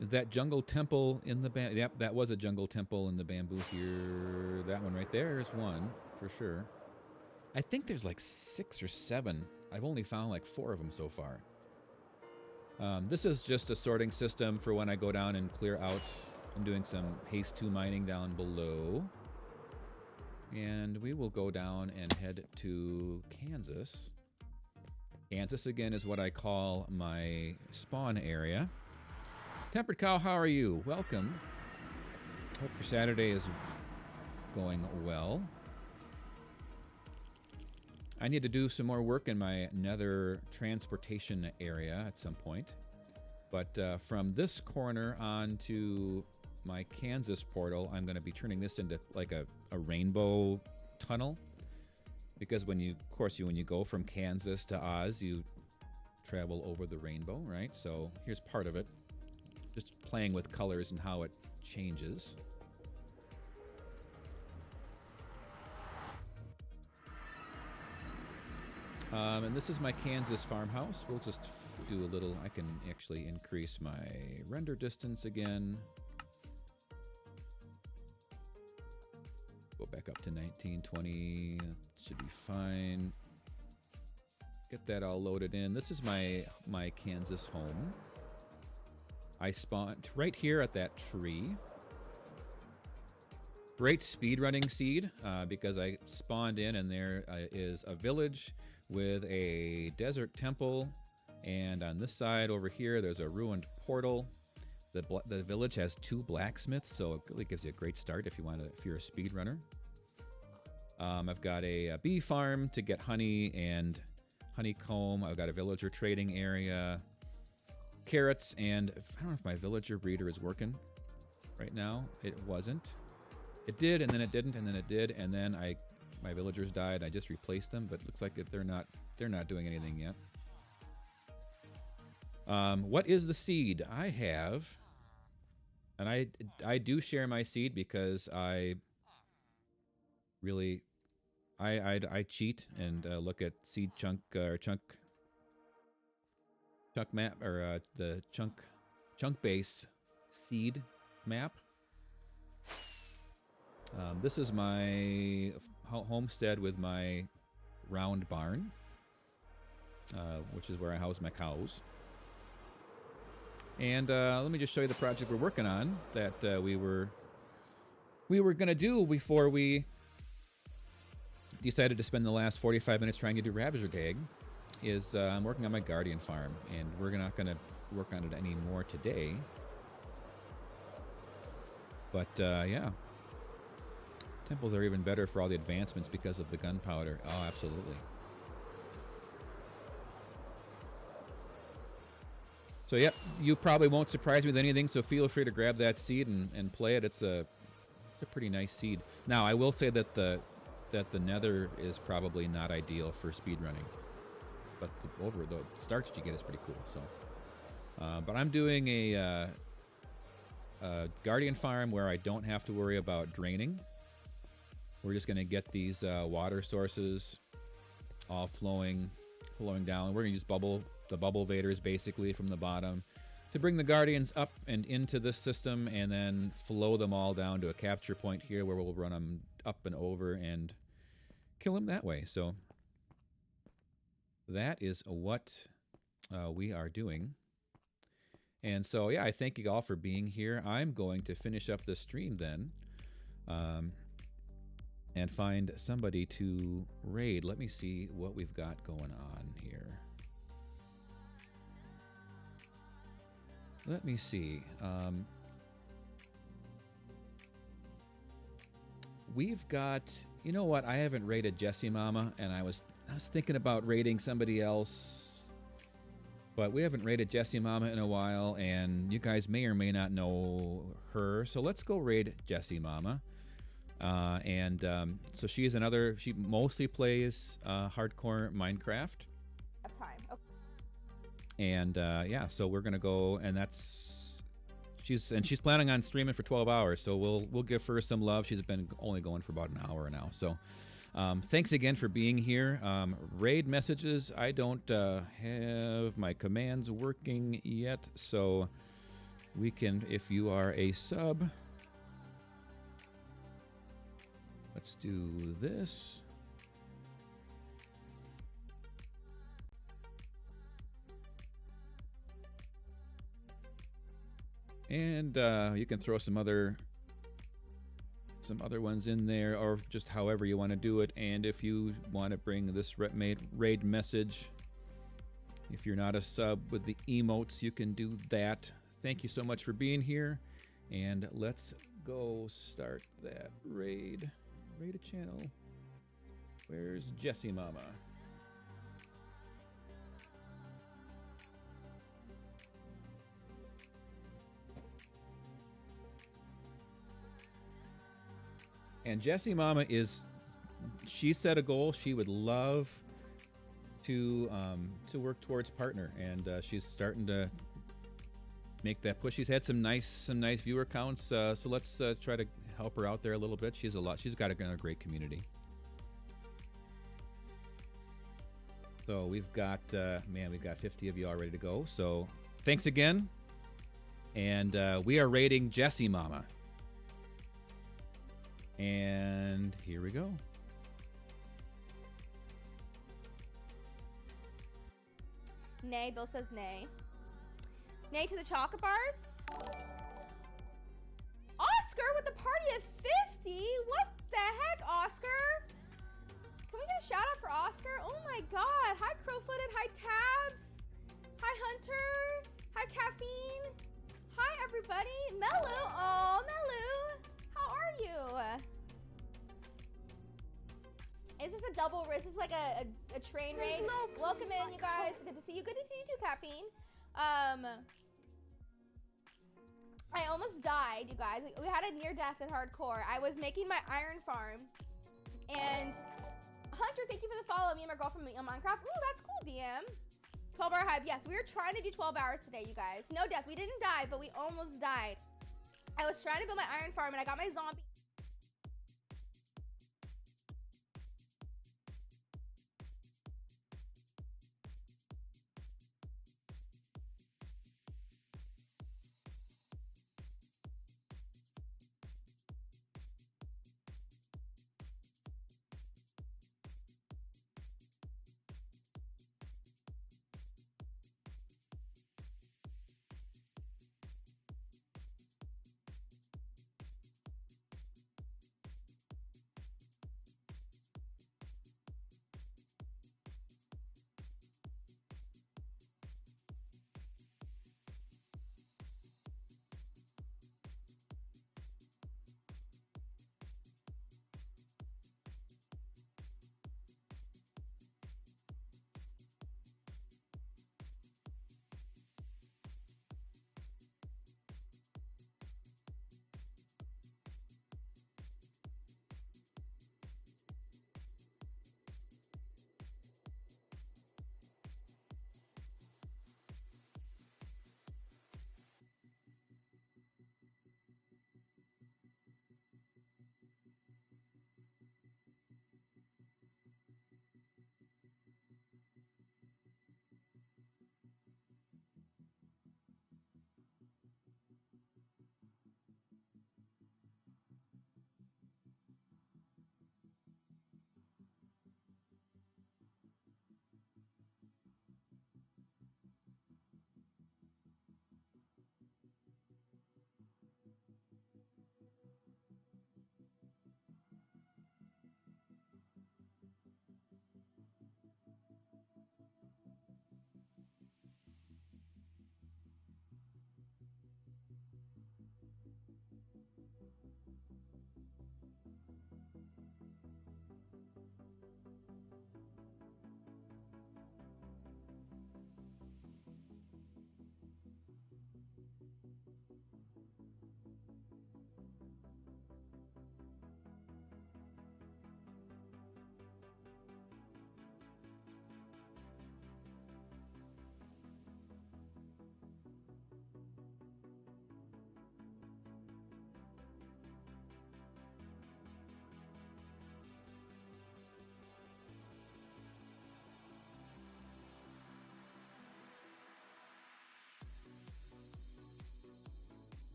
Is that jungle temple in the bamboo? Yep, that was a jungle temple in the bamboo here. That one right there is one, for sure. I think there's like 6 or 7. I've only found like 4 of them so far. This is just a sorting system for when I go down and clear out. I'm doing some haste 2 mining down below. And we will go down and head to Kansas. Kansas, again, is what I call my spawn area. Tempered Cow, how are you? Welcome. Hope your Saturday is going well. I need to do some more work in my nether transportation area at some point. But from this corner on to my Kansas portal, I'm going to be turning this into like a rainbow tunnel. Because when you go from Kansas to Oz, you travel over the rainbow, right? So here's part of it. Just playing with colors and how it changes. And this is my Kansas farmhouse. We'll just do a little. I can actually increase my render distance again. Go back up to 1920. That should be fine. Get that all loaded in. This is my Kansas home. I spawned right here at that tree. Great speedrunning seed because I spawned in and there is a village with a desert temple, and on this side over here there's a ruined portal. The village has 2 blacksmiths, so it really gives you a great start if you're a speedrunner. I've got a bee farm to get honey and honeycomb. I've got a villager trading area. Carrots, and I don't know if my villager breeder is working right now. It wasn't. It did, and then it didn't, and then it did, and then my villagers died. I just replaced them, but it looks like they're not doing anything yet. What is the seed I have? And I do share my seed because I cheat and look at seed chunk map, or the chunk based seed map. This is my homestead with my round barn, which is where I house my cows. And let me just show you the project we're working on that we were gonna do before we decided to spend the last 45 minutes trying to do Ravager tag. I'm working on my Guardian farm, and we're not going to work on it anymore today. But, yeah. Temples are even better for all the advancements because of the gunpowder. Oh, absolutely. So, yep, you probably won't surprise me with anything, so feel free to grab that seed and play it. It's a pretty nice seed. Now, I will say that the nether is probably not ideal for speedrunning. But the start that you get is pretty cool. So, but I'm doing a guardian farm where I don't have to worry about draining. We're just going to get these water sources all flowing down. We're going to use the bubble vaders basically from the bottom to bring the guardians up and into this system, and then flow them all down to a capture point here where we'll run them up and over and kill them that way. So that is what we are doing. And so, yeah, I thank you all for being here. I'm going to finish up the stream then and find somebody to raid. Let me see what we've got going on here. Let me see. We've got, you know what? I haven't raided Jessie Mama, and I was thinking about raiding somebody else, but we haven't raided Jessie Mama in a while, and you guys may or may not know her. So let's go raid Jessie Mama. So she is another. She mostly plays hardcore Minecraft. Of time. Okay. And yeah, so we're gonna go, and she's planning on streaming for 12 hours. So we'll give her some love. She's been only going for about an hour now. So thanks again for being here. Raid messages. I don't have my commands working yet, so we can, if you are a sub. Let's do this. And you can throw some other ones in there, or just however you want to do it. And if you want to bring this raid message, if you're not a sub with the emotes, you can do that. Thank you so much for being here, and let's go start that raid. Raid a channel. Where's Jessie Mama? And Jessie Mama she set a goal. She would love to work towards partner, and she's starting to make that push. She's had some nice viewer counts. So let's try to help her out there a little bit. She's got a great community. So we've got we've got 50 of you all ready to go. So thanks again, and we are raiding Jessie Mama. And here we go. Nay, Bill says nay. Nay to the chocolate bars. Oscar with the party of 50? What the heck, Oscar? Can we get a shout out for Oscar? Oh my god. Hi, Crowfooted. Hi, Tabs. Hi, Hunter. Hi, Caffeine. Hi, everybody. Melu. Oh, Melu. How are you? Is this a double race? Is this like a train raid? Welcome in, you guys. Good to see you. Good to see you too, Caffeine. I almost died, you guys. We had a near death in hardcore. I was making my iron farm, and Hunter, thank you for the follow. Me and my girlfriend on Minecraft. Ooh, that's cool, BM. 12-hour hype. Yes, we were trying to do 12 hours today, you guys. No death. We didn't die, but we almost died. I was trying to build my iron farm, and I got my zombie.